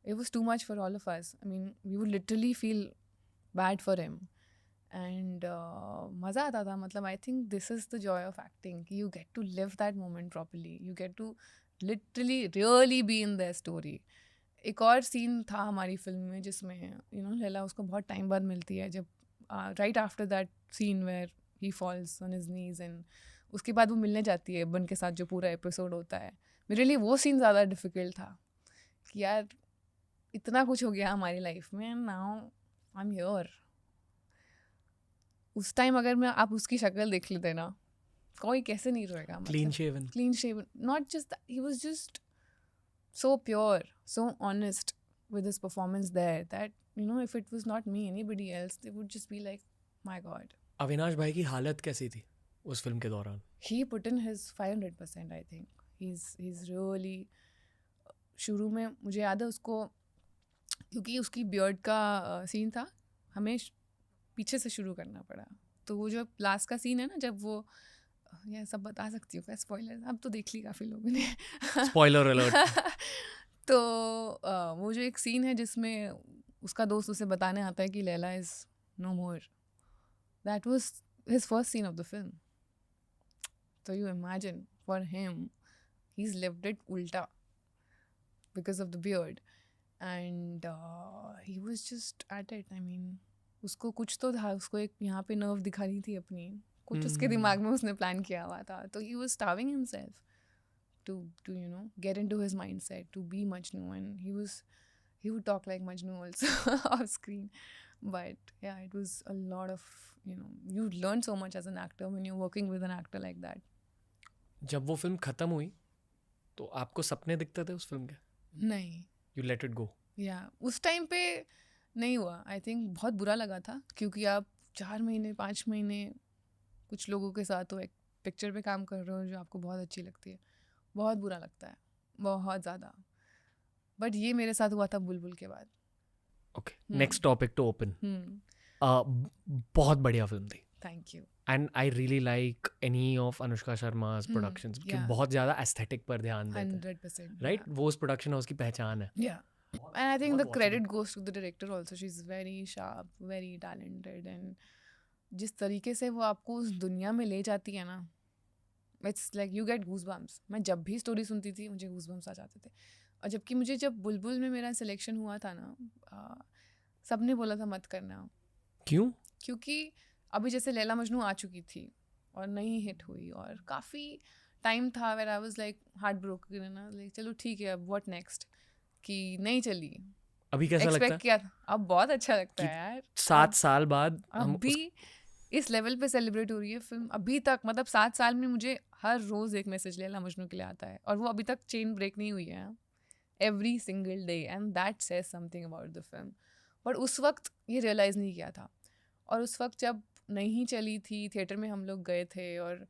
it was too much for all of us. I mean, we would literally feel bad for him, and मज़ा आता था. मतलब I think this is the joy of acting, you get to live that moment properly, you get to literally really be in their story. एक और scene था हमारी film में जिसमें you know लैला उसको बहुत टाइम बाद मिलती है, जब right after that scene where he falls on his knees and उसके बाद वो मिलने जाती है बन के साथ, जो पूरा एपिसोड होता है. मेरे लिए वो सीन ज़्यादा डिफ़िकल्ट था कि यार इतना कुछ हो गया हमारी लाइफ में, नाउ आई एम हियर. उस टाइम अगर मैं आप उसकी शक्ल देख लेते ना, कोई कैसे नहीं रोएगा. Clean shaven, not just he was just so pure, so honest with his performance there that you know if it was not me, anybody else, they would just be like my god. Avinash भाई की हालत कैसी थी उस film के दौरान? He put in his 500%. I think he's really, शुरू में मुझे याद है उसको, क्योंकि उसकी बियर्ड का सीन था, हमें पीछे से शुरू करना पड़ा. तो वो जो लास्ट का सीन है ना, जब वो, ये सब बता सकती हूँ क्या, स्पॉइलर अब तो देख ली काफ़ी लोगों ने. Spoiler alert. तो वो जो एक सीन है जिसमें उसका दोस्त उसे बताने आता है कि Laila is no more, that was his first scene of the film. So you imagine, for him, he's lived it ulta because of the beard, and he was just at it. I mean, उसको कुछ तो था, उसको एक यहाँ पे nerve दिखानी थी अपनी, कुछ उसके दिमाग में उसने प्लान किया हुआ था. तो he was starving himself to you know get into his mindset to be Majnu, and he would talk like Majnu also off screen. But yeah, it was a lot of, you know, you learn so much as an actor when you're working with an actor like that. जब वो film खत्म हुई तो आपको सपने दिखते थे उस फिल्म के? नहीं. You let it go? या उस टाइम पे नहीं हुआ. आई थिंक बहुत बुरा लगा था, क्योंकि आप 4 महीने 5 महीने कुछ लोगों के साथ हो, एक पिक्चर पे काम कर रहे हो जो आपको बहुत अच्छी लगती है, बहुत बुरा लगता है, बहुत ज़्यादा. बट ये मेरे साथ हुआ था बुलबुल के बाद. Okay, next topic to open. बहुत बढ़िया फिल्म थी. Thank you. And I really like any of Anushka Sharma's productions, कि बहुत ज़्यादा एस्थेटिक पर ध्यान देते हैं. 100%. राइट, वो उस प्रोडक्शन हाउस की पहचान है. Yeah. And I think the credit goes to the director also. She's very sharp, very talented, and जिस तरीके से वो आपको उस दुनिया में ले जाती है ना, it's like you get goosebumps. मैं जब भी स्टोरी सुनती थी मुझे goosebumps आ जाते थे. और जबकि मुझे जब बुलबुल में मेरा सिलेक्शन हुआ था ना, सब ने बोला था मत करना. क्यों? क्योंकि अभी जैसे लैला मजनू आ चुकी थी और नहीं हिट हुई, और काफ़ी टाइम था where I was like heart broken ना, लाइक चलो ठीक है अब व्हाट नेक्स्ट, कि नहीं चली. अभी कैसा लगता है? किया था, अब बहुत अच्छा लगता है यार. 7 साल बाद अभी इस लेवल पे सेलिब्रेट हो रही है फिल्म. अभी तक मतलब 7 साल में मुझे हर रोज़ एक मैसेज लैला मजनू के लिए आता है, और वो अभी तक चेन ब्रेक नहीं हुई है. Every single day, and that says something about the film. But उस वक्त ये रियलाइज़ नहीं किया था, और उस वक्त जब नहीं चली थी, थिएटर में हम लोग गए थे और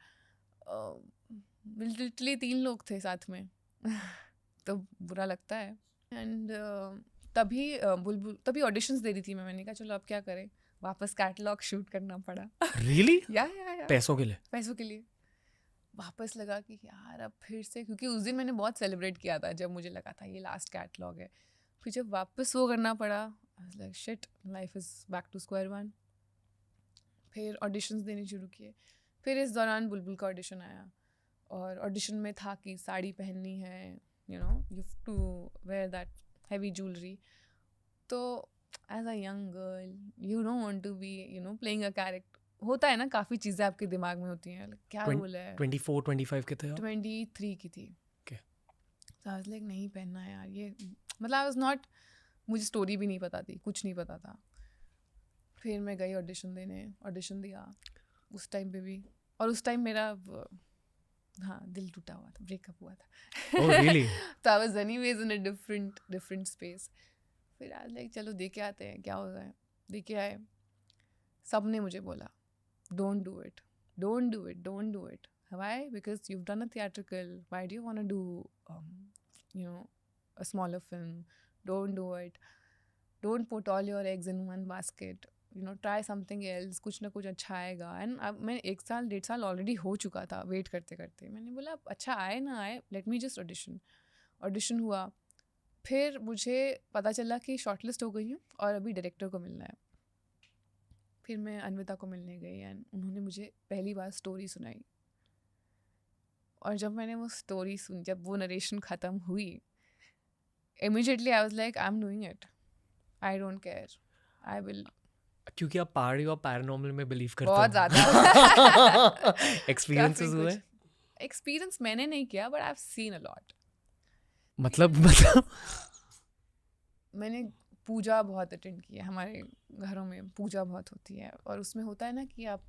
लिटरली 3 लोग थे साथ में तो बुरा लगता है. एंड तभी बुलबुल, तभी ऑडिशंस दे रही थी मैंने कहा चलो अब क्या करें, वापस कैटलॉग शूट करना पड़ा. Really? या पैसों के लिए? पैसों के लिए वापस लगा कि यार अब फिर से, क्योंकि उस दिन मैंने बहुत सेलिब्रेट किया था जब मुझे लगा था ये लास्ट कैटलॉग है. फिर जब वापस वो करना पड़ा, I was like shit, life is back to square one. फिर ऑडिशंस देने शुरू किए। फिर इस दौरान बुलबुल का ऑडिशन आया, और ऑडिशन में था कि साड़ी पहननी है, you have to wear that heavy jewellery. तो as a young girl you don't want to be playing a character. होता है ना, काफ़ी चीज़ें आपके दिमाग में होती हैं, like, क्या रोल है। 24-25 के थे आप? 23 की थी। Okay. तो आई वाज लाइक नहीं पहनना है यार ये, मतलब आई वाज नॉट, मुझे स्टोरी भी नहीं पता थी, कुछ नहीं पता था। फिर मैं गई ऑडिशन देने, ऑडिशन दिया उस टाइम पे भी, और उस टाइम मेरा दिल टूटा हुआ था, ब्रेकअप हुआ था। Oh, really? तो I was anyways in a different space. फिर आज लाइक चलो दे के आते हैं क्या होता है। दे के आए, सब ने मुझे बोला don't do it, don't do it, don't do it. Why? Because you've done a theatrical, why do you want to do a smaller film? Don't do it, don't put all your eggs in one basket, try something else, कुछ ना कुछ अच्छा आएगा। And अब मैं 1 साल 1.5 साल already हो चुका था वेट करते करते। मैंने बोला अच्छा आए ना आए, लेट मी जस्ट ऑडिशन हुआ। फिर मुझे पता चला कि शॉर्टलिस्ट हो गई हूँ और अभी डायरेक्टर को मिलना है। फिर मैं अन्विता को मिलने गई एंड उन्होंने मुझे पहली बार स्टोरी सुनाई, और जब मैंने वो स्टोरी सुनी, जब वो नरेशन ख़त्म हुई, immediately I was like I am doing it, I don't care, I will. क्योंकि आप पहाड़ी और पैरानॉर्मल में बिलीव करते हो। बहुत ज़्यादा एक्सपीरियंसेस हुए? एक्सपीरियंस मैंने नहीं किया, but I have seen a lot. मतलब मैंने पूजा बहुत अटेंड की है, हमारे घरों में पूजा बहुत होती है, और उसमें होता है ना कि आप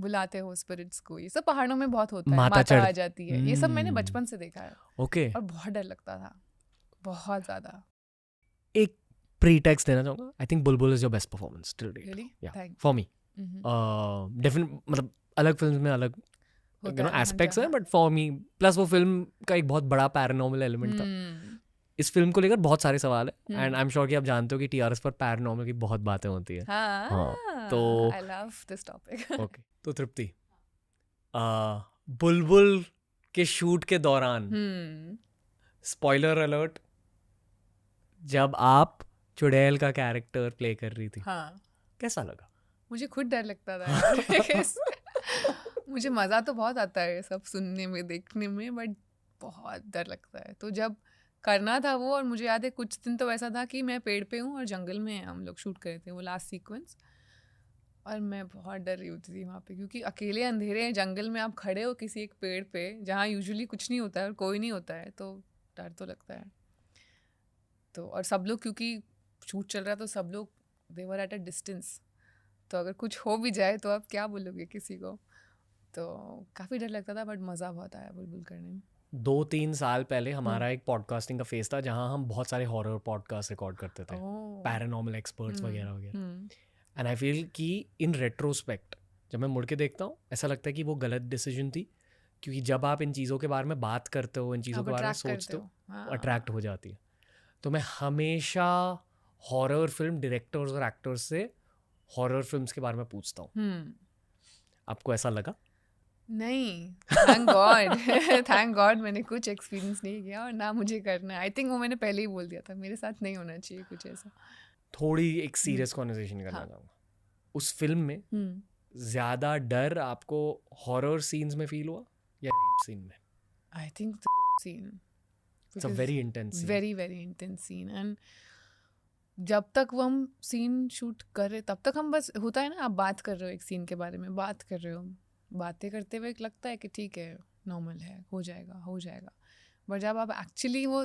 बुलाते हो स्पिरिट्स को। ये सब पहाड़ों में बहुत होता है, माता आ जाती है। ये सब मैंने बचपन से देखा है। ओके। और बहुत डर लगता था, बहुत ज़्यादा। एक प्रीटेक्स्ट देना चाहूँगा, I think Bulbul is your best performance till date. Really? Yeah Thanks. For me definite, मतलब अलग फिल्म में अलग एस्पेक्ट्स हैं, बट फॉर मी, प्लस वो फिल्म का एक बहुत बड़ा पैरानॉर्मल एलिमेंट था। इस फिल्म को लेकर बहुत सारे सवाल है, एंड आई एम श्योर कि आप जानते हो कि टीआरएस पर पैरानॉर्मल की बहुत बातें होती है। हाँ, तो I love this topic. Okay, तो तृप्ति, बुलबुल के शूट के दौरान, स्पॉइलर अलर्ट, जब आप चुड़ैल का कैरेक्टर प्ले कर रही थी, हाँ, कैसा लगा? मुझे खुद डर लगता था। मुझे मज़ा तो बहुत आता है सब सुनने में, देखने में, बट बहुत डर लगता है। तो जब करना था वो, और मुझे याद है कुछ दिन तो ऐसा था कि मैं पेड़ पे हूँ और जंगल में हम लोग शूट कर रहे थे वो लास्ट सीक्वेंस, और मैं बहुत डर रही होती थी वहाँ पे, क्योंकि अकेले अंधेरे जंगल में आप खड़े हो किसी एक पेड़ पे जहाँ यूजुअली कुछ नहीं होता है और कोई नहीं होता है, तो डर तो लगता है। तो और सब लोग, क्योंकि शूट चल रहा है तो सब लोग दे वर एट अ डिस्टेंस, तो अगर कुछ हो भी जाए तो आप क्या बोलोगे किसी को। तो काफ़ी डर लगता था, बट मज़ा बहुत आया बुलबुल करने में। 2-3 साल पहले हमारा एक पॉडकास्टिंग का फेज था जहाँ हम बहुत सारे हॉरर पॉडकास्ट रिकॉर्ड करते थे, पैरानॉर्मल एक्सपर्ट्स वगैरह वगैरह। एंड आई फील कि इन रेट्रोस्पेक्ट जब मैं मुड़ के देखता हूँ, ऐसा लगता है कि वो गलत डिसीजन थी, क्योंकि जब आप इन चीज़ों के बारे में बात करते हो, इन चीज़ों के बारे में सोचते हो, अट्रैक्ट हो जाती है। तो मैं हमेशा हॉरर फिल्म डायरेक्टर्स और एक्टर्स से हॉरर फिल्म्स के बारे में पूछता हूँ। आपको ऐसा लगा? नहीं, थैंक गॉड, थैंक गॉड मैंने कुछ एक्सपीरियंस नहीं किया, और ना मुझे करना है। आई थिंक वो मैंने पहले ही बोल दिया था, मेरे साथ नहीं होना चाहिए कुछ ऐसा। थोड़ी एक सीरियस कॉन्वर्सेशन करना चाहूँगा। उस फिल्म में ज़्यादा डर आपको हॉरर सीन्स में फील हुआ या सीन में? I think scene, it's a very intense scene, very very intense scene. And जब तक वो हम सीन शूट कर रहे, तब तक हम बस, होता है ना, आप बात कर रहे हो एक सीन के बारे में, बात कर रहे हो, बातें करते हुए लगता है कि ठीक है, नॉर्मल है, हो जाएगा। बट जब आप एक्चुअली वो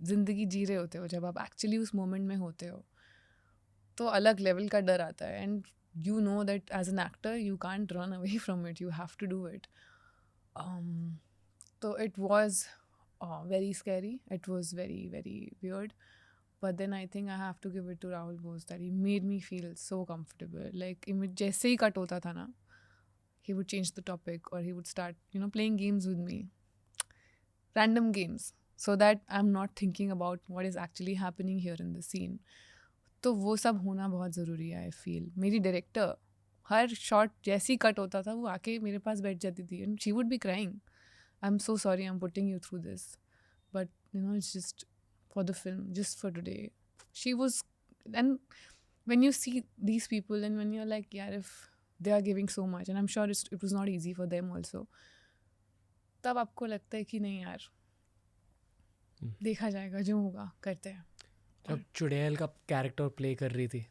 ज़िंदगी जी रहे होते हो, जब आप एक्चुअली उस मोमेंट में होते हो, तो अलग लेवल का डर आता है। And you know that as an actor you can't run away from it, you have to do it. तो it was very scary, it was very very weird, but then I think I have to give it to Rahul Bose that he made me feel so comfortable. Like जैसे ही cut होता था ना, he would change the topic, or he would start playing games with me, random games, so that I'm not thinking about what is actually happening here in the scene. तो वो सब होना बहुत ज़रूरी है। आई फील मेरी director हर shot जैसे ही cut होता था वो आके मेरे पास बैठ जाती थी, and she would be crying, I am so sorry, I am putting you through this, but it's just for the film, just for today. She was, and when you see these people and when you're like, yeah, if they are giving so much, and I'm sure it was not easy for them also, तब आपको लगता है कि नहीं यार, देखा जाएगा, जो होगा करते हैं. जब चुड़ैल का कैरेक्टर प्ले कर रही थी,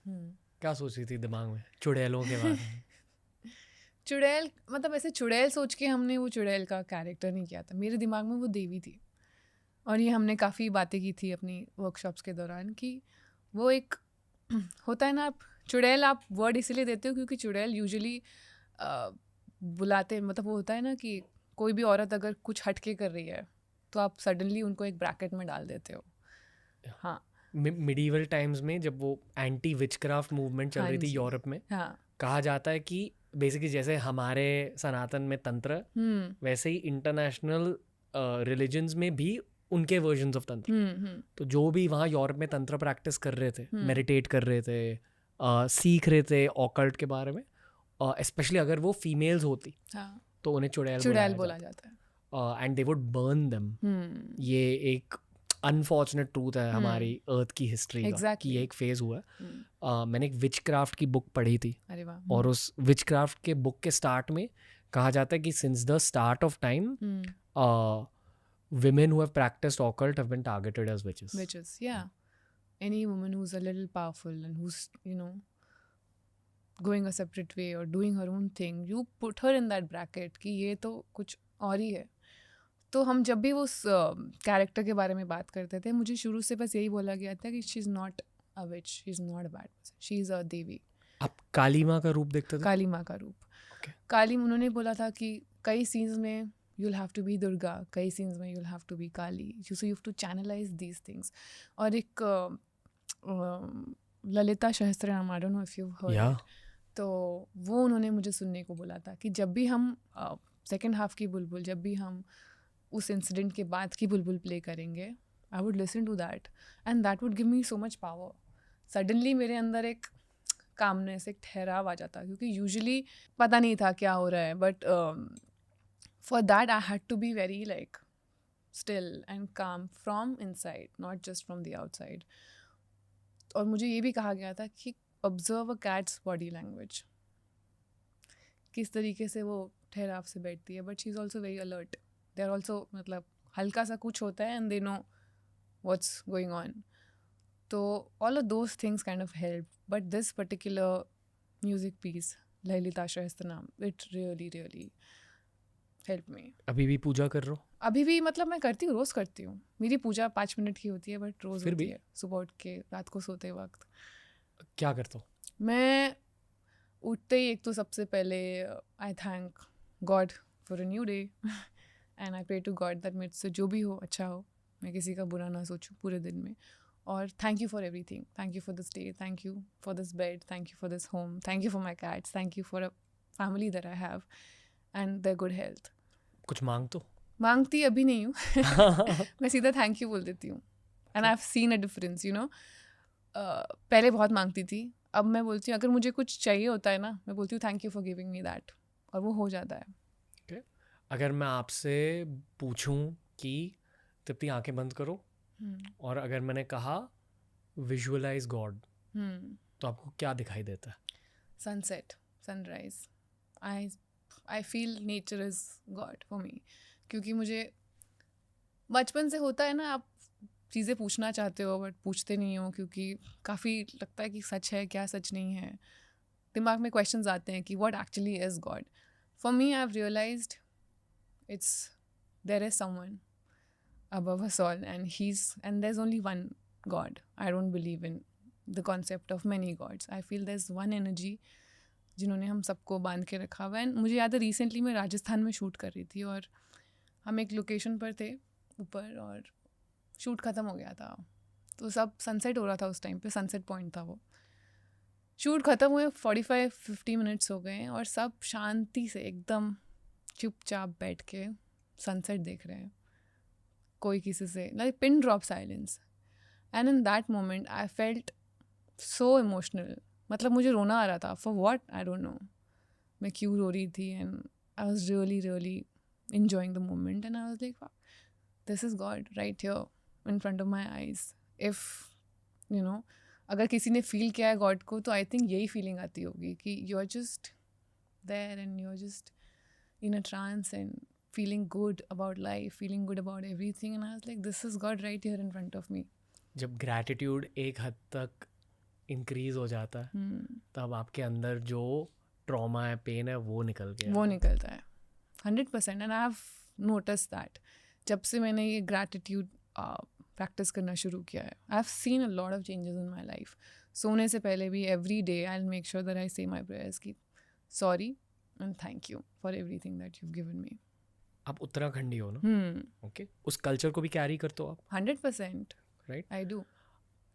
क्या सोच रही थी दिमाग में चुड़ैलों के बारे में? चुड़ैल, मतलब ऐसे चुड़ैल सोच के हमने वो चुड़ैल का कैरेक्टर नहीं किया था. मेरे दिमाग में वो देवी थी. और ये हमने काफ़ी बातें की थी अपनी वर्कशॉप्स के दौरान कि वो एक होता है ना, आप चुड़ैल, आप वर्ड इसीलिए देते हो क्योंकि चुड़ैल यूजुअली बुलाते, मतलब वो होता है ना कि कोई भी औरत अगर कुछ हटके कर रही है तो आप सडनली उनको एक ब्रैकेट में डाल देते हो. हाँ, मिडीवल टाइम्स में जब वो एंटी विचक्राफ्ट मूवमेंट चल हाँ रही थी जी. यूरोप में, हाँ, कहा जाता है कि बेसिकली जैसे हमारे सनातन में तंत्र, वैसे ही इंटरनेशनल रिलीजन्स में भी उनके वर्जन्स ऑफ तंत्र. तो जो भी वहाँ यूरोप में तंत्र प्रैक्टिस कर रहे थे, मेडिटेट कर रहे थे, सीख रहे थे ऑकल्ट के बारे में, स्पेशली अगर वो फीमेल्स होती तो उन्हें चुड़ैल बोला जाता है. And they would burn them. ये एक अनफॉर्चुनेट ट्रूथ है हमारी अर्थ की हिस्ट्री का कि ये एक फेज हुआ है. मैंने एक विचक्राफ्ट की बुक पढ़ी थी, अरे वाह. और उस विचक्राफ्ट के बुक के स्टार्ट में कहा जाता है कि since the start of time women who have practiced occult have been targeted as witches. Witches, yeah. Any woman who's a little powerful and who's, going a separate way or doing her own thing, you put her in that bracket कि ये तो कुछ और ही है. तो हम जब भी उस कैरेक्टर के बारे में बात करते थे, मुझे शुरू से बस यही बोला गया था कि she is not a witch, she is not a bad person, she is a devi. आप काली माँ का रूप देखते थे? काली माँ का रूप. Okay. काली, उन्होंने बोला था कि कई सीन्स में you'll have to be Durga, कई सीन्स में you'll have to be Kali, so you have to channelize these things. और एक Lalita Sahasranama, I don't know if you've heard it. तो वो उन्होंने मुझे सुनने को बोला था कि जब भी हम सेकेंड हाफ की बुलबुल, जब भी हम उस इंसिडेंट के बाद की बुलबुल प्ले करेंगे, I would listen to that and that would give me so much power. Suddenly मेरे अंदर एक कामनेस, एक ठहराव आ जाता, क्योंकि यूजुअली पता नहीं था क्या हो रहा है, but for that I had to be very like still and calm from inside, not just from the outside. और मुझे ये भी कहा गया था कि observe a cat's body language, किस तरीके से वो ठहराव से बैठती है, but she's also very alert. They are also, मतलब हल्का सा कुछ होता है and they know what's going on. तो all of those things kind of help. But this particular music piece, Lalita Sahasranama, it really help me. अभी भी पूजा कर रहे हो? अभी भी, मतलब मैं करती हूँ, रोज़ करती हूँ. मेरी पूजा 5 मिनट की होती है, बट रोज़ होती है. सुबह उठ के, रात को सोते वक्त. क्या करते हो? मैं उठते ही एक तो सबसे पहले I thank God for a new day and I pray to God that मेरे से जो भी हो अच्छा हो, मैं किसी का बुरा ना सोचूं पूरे दिन में. और thank you for everything. Thank you for this day, thank you for this bed, thank you for this home, thank you for my cats, thank you for a family that I have and their good health. कुछ मांगती अभी नहीं हूँ. मैं सीधा thank you बोल देती हूँ. And I have seen a difference, पहले बहुत मांगती थी, अब मैं बोलती हूँ अगर मुझे कुछ चाहिए होता है ना, मैं बोलती हूँ thank you for giving me that, और वो हो जाता है. okay. अगर मैं आपसे पूछूं कि तृप्ति आंखें बंद करो, और अगर मैंने कहा विजुअलाइज गॉड, तो आपको क्या दिखाई देता है? Sunset, sunrise. I feel nature is God for मी. क्योंकि मुझे बचपन से होता है ना, आप चीज़ें पूछना चाहते हो बट पूछते नहीं हो, क्योंकि काफ़ी लगता है कि सच है क्या सच नहीं है. दिमाग में क्वेश्चंस आते हैं कि what actually is God. For me I have realised it's there is someone above us all, and there's only one God. I don't believe in the concept of many gods. I feel there's one energy जिन्होंने हम सबको बांध के रखा हुआ है. मुझे याद है रिसेंटली मैं राजस्थान में शूट कर रही थी, और हम एक लोकेशन पर थे ऊपर, और शूट ख़त्म हो गया था. तो सब सनसेट हो रहा था उस टाइम पे, सनसेट पॉइंट था वो. शूट ख़त्म हुए 45-50 मिनट्स हो गए, और सब शांति से एकदम चुपचाप बैठ के सनसेट देख रहे हैं, कोई किसी से, like pin drop silence. And in that moment I felt so emotional. मतलब मुझे रोना आ रहा था. For what I don't know, मैं क्यों रो रही थी. And I was really enjoying the moment, and I was like this is God right here in front of my eyes. If you know, अगर किसी ने फील किया है गॉड को, तो आई थिंक यही फीलिंग आती होगी कि you are just there and you are just in a trance and feeling good about life, feeling good about everything, and I was like, this is God right here in front of me. जब gratitude एक हद तक increase हो जाता है तब आपके अंदर जो ट्रॉमा है, पेन है, वो निकल गया, वो निकलता है 100%. And I have notice that जब से मैंने ये ग्रैटिट्यूड प्रैक्टिस करना शुरू किया है, आई have seen a lot of changes in my life. सोने से पहले भी every day I will make sure that I से माई प्रेयर्स की sorry and thank you for everything that you given me. आप उत्तराखंडी हो ना, ओके, उस कल्चर को भी कैरी करते हो आप? 100%, राइट. I do.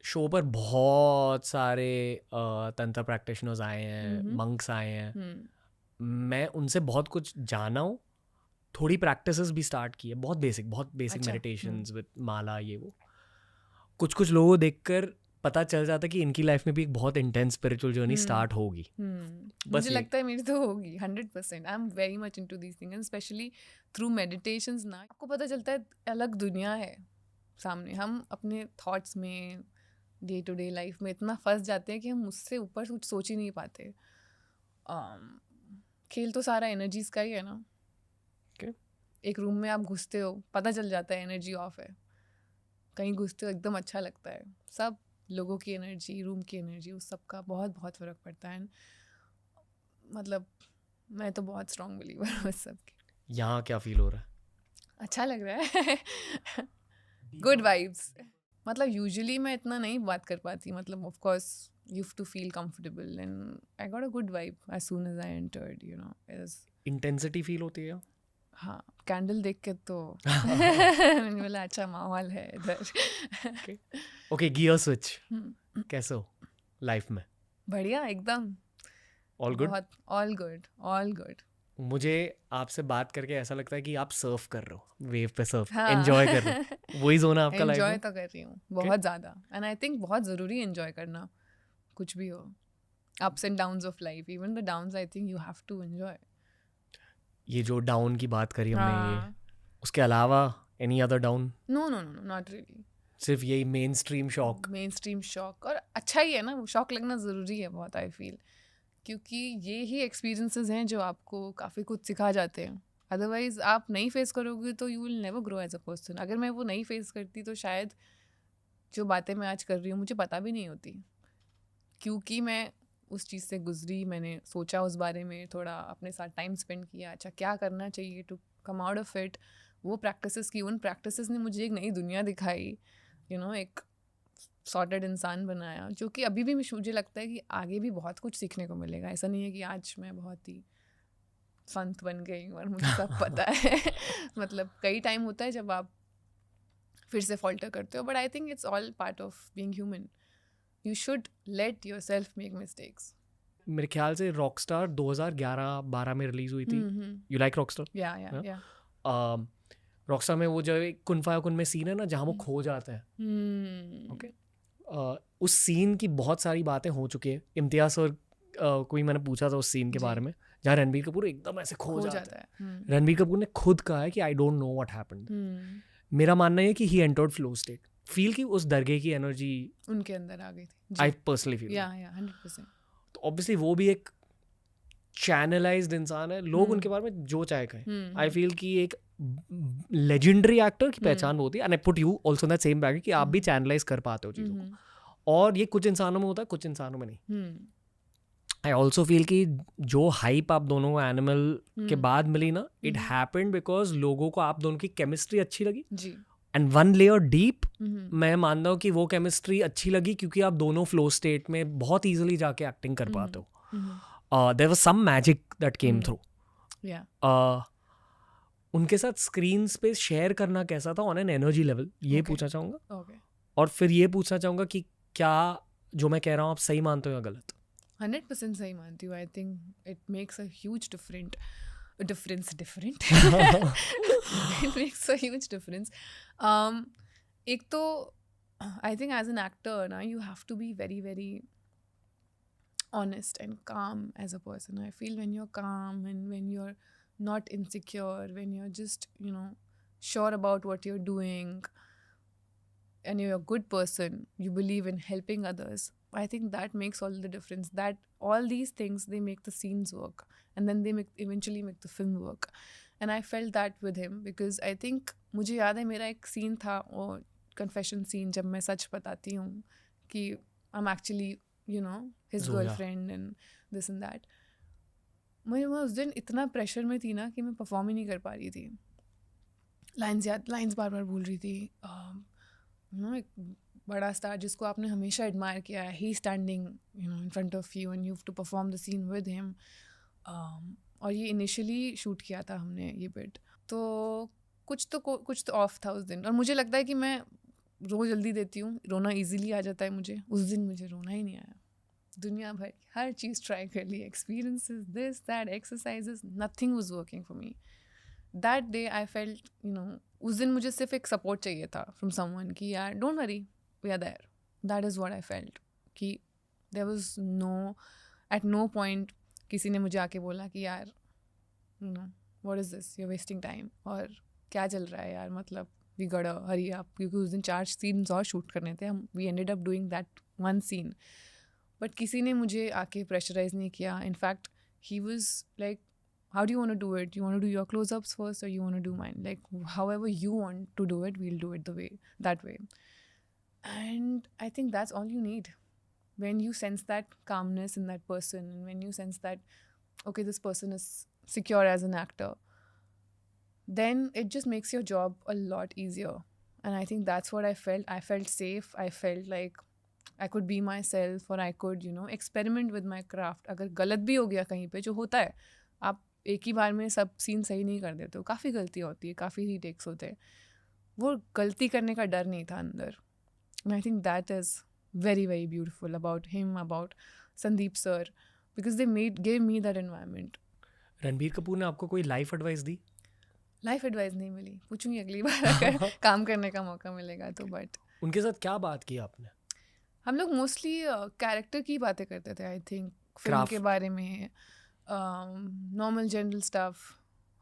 शो पर बहुत सारे तंत्र प्रैक्टिशनर्स आए हैं, मंक्स आए हैं, मैं उनसे बहुत कुछ जाना हूँ, थोड़ी प्रैक्टिसेस भी स्टार्ट की है, बहुत बेसिक मेडिटेशंस विद माला, ये वो. कुछ लोगों को देखकर पता चल जाता है कि इनकी लाइफ में भी एक बहुत इंटेंस स्पिरिचुअल जर्नी स्टार्ट होगी. मुझे लगता है मेरी तो होगी 100%. I am very much into these things, specially through meditations ना. आपको पता चलता है अलग दुनिया है सामने. हम अपने थॉट्स में डे टू डे लाइफ में इतना फंस जाते हैं कि हम उससे ऊपर कुछ सोच ही नहीं पाते. खेल तो सारा एनर्जीज का ही है ना. एक रूम में आप घुसते हो, पता चल जाता है एनर्जी ऑफ है. कहीं घुसते हो एकदम अच्छा लगता है. सब लोगों की एनर्जी, रूम की एनर्जी, उस सब का बहुत फ़र्क पड़ता है. मतलब मैं तो बहुत स्ट्रॉन्ग बिलीवर हूँ उस सब की. यहाँ क्या फील हो रहा है? अच्छा लग रहा है. Good vibes. मतलब यूजुअली मैं इतना नहीं बात कर पाती. मतलब of course you have to feel comfortable, and I got a good vibe as soon as I entered, you know. Intensity feel होती है? हाँ, कैंडल देख के तो मैंने बोला अच्छा माहौल है इधर. ओके, गियर स्विच कैसे हो लाइफ में? बढ़िया, एकदम ऑल गुड. बहुत ऑल गुड. मुझे आपसे बात करके ऐसा लगता है कि आप सर्फ कर रहे हो, वेव पे सर्फ एंजॉय कर रहे हो. वही जोन है आपका लाइफ में? एंजॉय तो कर रही हूँ बहुत ज़्यादा. एंड आई थिंक बहुत ज़रूरी है एंजॉय करना, कुछ भी हो. Ups and downs of life, even the downs, I think you have to enjoy. ये जो डाउन की बात करी हमने, ये उसके अलावा any other down? No not really. सिर्फ यही मेन स्ट्रीम शॉक. और अच्छा ही है ना, वो शॉक लगना ज़रूरी है बहुत, आई फील. क्योंकि ये ही एक्सपीरियंसेस हैं जो आपको काफ़ी कुछ सिखा जाते हैं. अदरवाइज़ आप नहीं फेस करोगे तो you will never grow as a person. अगर मैं वो नहीं फेस करती तो शायद जो बातें मैं आज कर रही हूँ मुझे पता भी नहीं होती. क्योंकि मैं उस चीज़ से गुजरी, मैंने सोचा उस बारे में, थोड़ा अपने साथ टाइम स्पेंड किया, अच्छा क्या करना चाहिए to come out of it. वो प्रैक्टिसेस की, उन प्रैक्टिसेस ने मुझे एक नई दुनिया दिखाई, यू नो, एक सॉर्टेड इंसान बनाया, जो कि अभी भी मुझे लगता है कि आगे भी बहुत कुछ सीखने को मिलेगा. ऐसा नहीं है कि आज मैं बहुत ही संत बन गई हूँ और मुझे सब पता है. मतलब कई टाइम होता है जब आप फिर से फॉल्टर करते हो, but I think it's all part of being human. You should let yourself make mistakes. मेरे ख्याल से रॉकस्टार 2011-12 में रिलीज हुई थी. You like Rockstar? Yeah. Rockstar में वो जो एक कुन फाया कुन में सीन है ना, जहाँ वो खो जाते हैं. ओके. उस सीन की बहुत सारी बातें हो चुकी है. इम्तियाज सर कोई मैंने पूछा था उस सीन के बारे में, जहाँ रणबीर कपूर एकदम ऐसे खो जाता है. रणबीर कपूर ने खुद कहा है कि I don't know what happened. मेरा मानना है कि he entered flow state. Feel की उस दरगाह की एनर्जी उनके अंदर आ गई थी. I personally feel. या 100%. तो ऑब्वियसली वो भी एक चैनलाइज्ड इंसान है. लोग उनके बारे में जो चाहे कहें. आई फील कि एक लेजेंडरी एक्टर की पहचान होती है. And I put you also in that same bag कि आप भी चैनलाइज कर पाते हो चीज़ों को. और ये कुछ इंसानों में होता है, कुछ इंसानों में नहीं. आई ऑल्सो फील कि जो हाइप आप दोनों को एनिमल के बाद मिली ना, इट हैपेंड बिकॉज लोगों को आप दोनों की केमिस्ट्री अच्छी लगी. एंड वन लेयर डीप मैं मानता हूँ कि वो केमिस्ट्री अच्छी लगी क्योंकि आप दोनों फ्लो स्टेट में बहुत ईजिली जाके एक्टिंग कर पाते हो. There was some magic that came through. उनके साथ स्क्रीन पे शेयर करना कैसा था ऑन एन एनर्जी लेवल, ये पूछना चाहूँगा. और फिर ये पूछना चाहूँगा कि क्या जो मैं कह रहा हूँ आप सही मानते हो या गलत? 100% सही मानती हूँ. I think it makes a huge difference. It makes a huge difference. एक तो I think as an actor ना, you have to be very very honest and calm as a person. I feel when you're calm and when you're not insecure, when you're just, you know, sure about what you're doing, and you're a good person, you believe in helping others, I think that makes all the difference. That all these things, they make the scenes work, and then they eventually make the film work. And I felt that with him, because I think मुझे याद है मेरा एक scene था, और confession scene, जब मैं सच बताती हूँ कि I'm actually, you know, his girlfriend and this and that. मैं उस दिन इतना प्रेशर में थी ना कि मैं परफॉर्म ही नहीं कर पा रही थी. लाइंस बार बार भूल रही थी. एक बड़ा स्टार जिसको आपने हमेशा एडमायर किया है, he standing in front of you and you have to perform the scene with him. और ये इनिशियली शूट किया था हमने ये बिट, तो कुछ तो ऑफ था उस दिन. और मुझे लगता है कि मैं रोज़ जल्दी देती हूँ, रोना इजीली आ जाता है मुझे. उस दिन मुझे रोना ही नहीं आया. दुनिया भर की हर चीज़ ट्राई कर ली, experiences, this that, exercises, nothing was working for me. That day I felt, उस दिन मुझे सिर्फ एक सपोर्ट चाहिए था फ्रॉम समवन कि यार don't worry, we are there. That is what I felt. कि there was at no point किसी ने मुझे आके बोला कि यार what is this, you are wasting time, और क्या चल रहा है यार, मतलब वी गॉट हरी अप. क्योंकि उस दिन 4 सीन्स और शूट करने थे. हम we ended up doing that one scene. But किसी ने मुझे आके प्रेशराइज नहीं किया. In fact he was like, how do you want to do it? You want to do your close-ups first, or you want to do mine? Like, however you want to do it, we'll do it that way. And I think that's all you need. When you sense that calmness in that person, and when you sense that, okay, this person is secure as an actor, then it just makes your job a lot easier. And I think that's what I felt. I felt safe. I felt like I could be myself, or I could, experiment with my craft. अगर गलत भी हो गया कहीं पे, जो होता है, आप एक ही बार में सब सीन सही नहीं कर देते हो, काफ़ी गलतियाँ होती है, काफ़ी रीटेक्स होते हैं. वो गलती करने का डर नहीं था अंदर. And I think that is very very beautiful about him, about Sandeep sir, because they gave me that environment. Ranbir Kapoor ने आपको कोई लाइफ एडवाइस दी? लाइफ एडवाइस नहीं मिली, पूछूंगी अगली बार अगर काम करने का मौका मिलेगा तो. बट उनके साथ क्या बात की आपने? हम लोग मोस्टली कैरेक्टर की बातें करते थे. आई थिंक फिल्म के बारे में, normal general stuff,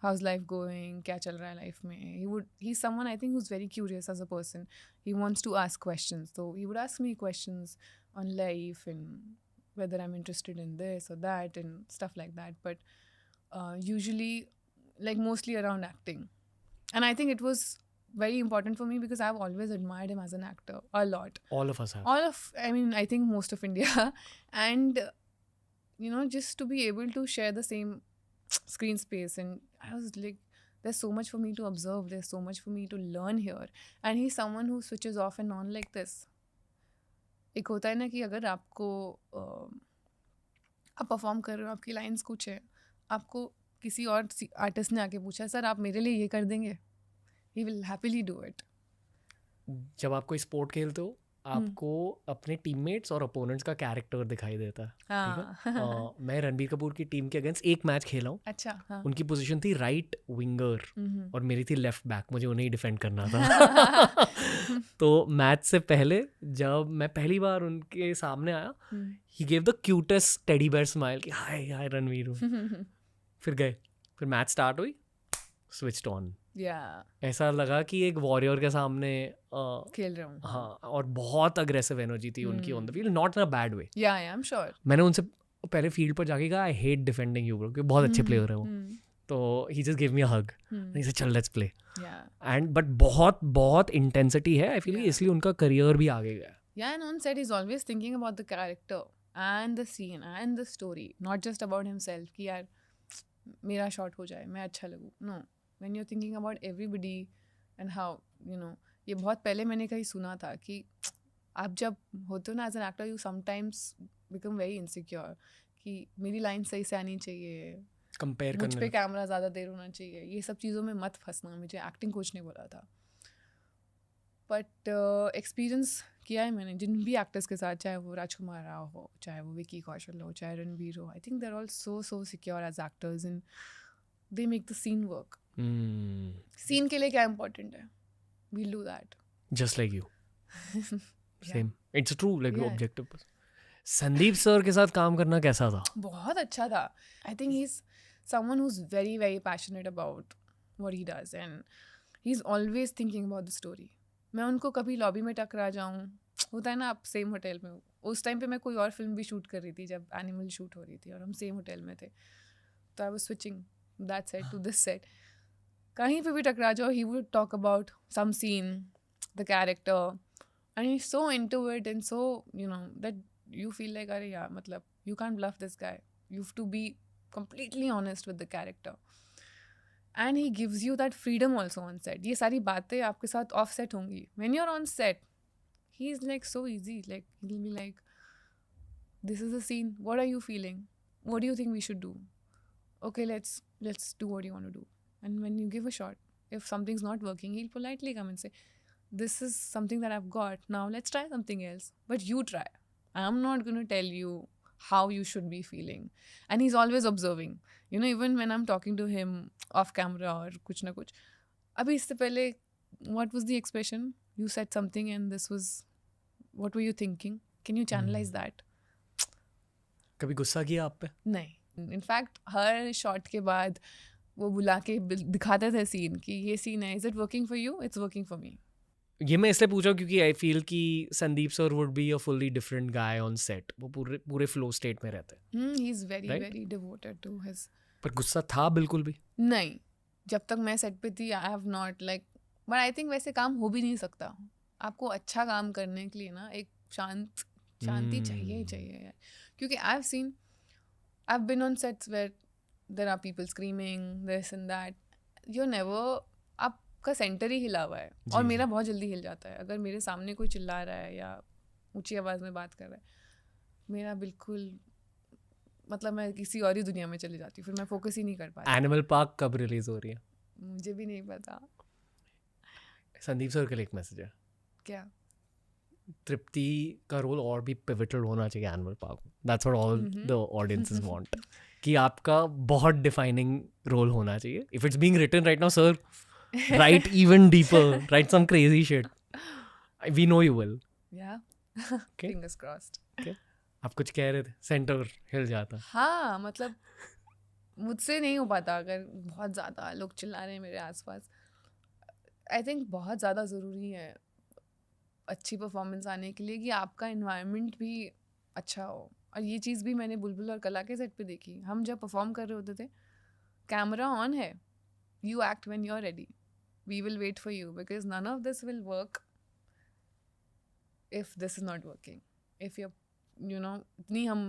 how's life going, क्या चल रहा है लाइफ में. he's someone I think who's very curious as a person. He wants to ask questions, so he would ask me questions on life and whether I'm interested in this or that and stuff like that. But usually, like, mostly around acting. And I think it was very important for me because I've always admired him as an actor a lot. All of us have. I think most of India. And just to be able to share the same screen space, and I was like, there's so much for me to observe, there's so much for me to learn here. And he's someone who switches off and on like this. एक होता है ना कि अगर आपको आप perform कर रहे हो, आपकी लाइंस कुछ है, आपको किसी और आर्टिस्ट ने आके पूछा, सर आप मेरे लिए ये कर देंगे, he will happily do it. जब आप कोई स्पोर्ट खेलते हो, आपको अपने टीममेट्स और अपोनेंट्स का कैरेक्टर दिखाई देता है. ठीक है? मैं रणबीर कपूर की टीम के अगेंस्ट एक मैच खेला हूँ. अच्छा. हाँ. उनकी पोजीशन थी राइट विंगर और मेरी थी लेफ्ट बैक. मुझे उन्हें ही डिफेंड करना था. तो मैच से पहले जब मैं पहली बार उनके सामने आया, he gave the cutest teddy bear smile कि हाय हाय रणवीर. फिर गए, फिर मैच स्टार्ट हुई, स्विच्ड ऑन. ऐसा लगा कि एक वॉरियर के सामने खेल रहा हूँ. हाँ, और बहुत अग्रेसिव एनर्जी थी उनकी on the field, not in a bad way. या आई एम श्योर. मैंने उनसे पहले फील्ड पर जाके कहा, I hate defending you bro, क्योंकि बहुत अच्छे प्लेयर है वो. तो he just give me a hug, he said चल लेट्स प्ले. एंड बट बहुत बहुत इंटेंसिटी है, आई फील, इसलिए उनका करियर भी आगे गया. Yeah, and on set he's always thinking about the character and the scene and the story, not just about himself कि यार मेरा शॉट हो जाए, मैं अच्छा लगूँ. No, when you're thinking about everybody and how, ये बहुत पहले मैंने कहीं सुना था कि आप जब होते हो ना as an actor, you sometimes become very insecure कि मेरी लाइन सही से आनी चाहिए, कंपेयर मुझ पे कैमरा ज़्यादा देर होना चाहिए. ये सब चीज़ों में मत फंसना, मुझे एक्टिंग कोच ने बोला था. बट एक्सपीरियंस किया है मैंने जिन भी एक्टर्स के साथ, चाहे वो राजकुमार राव हो, चाहे वो विकी कौशल हो, चाहे रणवीर हो. I think they're all so secure as actors and they make the scene work. Scene के लिए क्या इम्पोर्टेंट है, we'll do that. Just like you. Same. It's true, like your objective. Sandeep sir के साथ काम करना कैसा था? बहुत अच्छा था. I think he's someone who's very very passionate about what he does, and he is always thinking about the story. मैं उनको कभी लॉबी में टकरा जाऊँ, होता है ना आप सेम होटल में हो. उस टाइम पे मैं कोई और फिल्म भी शूट कर रही थी जब एनिमल शूट हो रही थी और हम सेम होटल में थे. तो I was switching that set to this set. कहीं पे भी टकरा जाओ, he would talk about some scene, the character, and he is so into it and so you know that you feel like अरे यार मतलब you can't bluff this guy. You have to be completely honest with the character. And he gives you that freedom also on set. ये सारी बातें आपके साथ off set होंगी. When you're on set, he's like so easy. Like he'll be like, this is the scene. What are you feeling? What do you think we should do? Okay, let's do what you want to do. And when you give a shot, if something's not working, he'll politely come and say, this is something that I've got. Now let's try something else. But you try. I'm not going to tell you how you should be feeling. And he's always observing. You know, even when I'm talking to him off camera or kuch na kuch. Abhi isse pehle, what was the expression? You said something and this was, what were you thinking? Can you channelize that? कभी गुस्सा किया आप पे? नहीं. In fact हर shot के बाद वो बुला के दिखाते थे सीन कि ये सीन है, is it working for you, it's working for me. ये मैं इसलिए पूछा क्योंकि आई फील कि Sandeep sir would be a fully different guy on set. वो पूरे पूरे फ्लो स्टेट में रहते हैं. He is very Right? Very devoted to his. पर गुस्सा था बिल्कुल भी? नहीं, जब तक मैं सेट पे थी आई have not like. But I think वैसे काम हो भी नहीं सकता. आपको अच्छा काम करने के लिए ना एक शांति चाहिए ही चाहिए यार. क्योंकि I have seen, I have been on sets where there are people screaming this and that. You never, आपका सेंटर ही हिला हुआ है. और जी, मेरा जी. बहुत जल्दी हिल जाता है अगर मेरे सामने कोई चिल्ला रहा है या ऊंची आवाज़ में बात कर रहा है. मेरा बिल्कुल मतलब मैं किसी और ही दुनिया में चली जाती हूँ. फिर मैं फोकस ही नहीं कर पाती. एनिमल पार्क कब रिलीज हो रही है? मुझे भी नहीं पता. संदीप सर के लिए एक मैसेज है. क्या? तृप्ति का रोल और भी पिवटल होना चाहिए animal park. That's what all the audiences want. कि आपका बहुत डिफाइनिंग रोल होना चाहिए. If it's being written right now sir, write even deeper, write some crazy shit. We know you will. Yeah Okay. Fingers crossed. आप कुछ कह रहे थे, सेंटर हिल जाता. हाँ मतलब मुझसे नहीं हो पाता अगर बहुत ज़्यादा लोग चिल्ला रहे हैं मेरे आसपास. आई थिंक बहुत ज़्यादा ज़रूरी है अच्छी परफॉर्मेंस आने के लिए कि आपका इन्वायरमेंट भी अच्छा हो. और ये चीज़ भी मैंने बुलबुल और कला के सेट पे देखी. हम जब परफॉर्म कर रहे होते थे, कैमरा ऑन है, you act when you are ready, we will wait for you because none of this will work if this is not working. If you know इतनी हम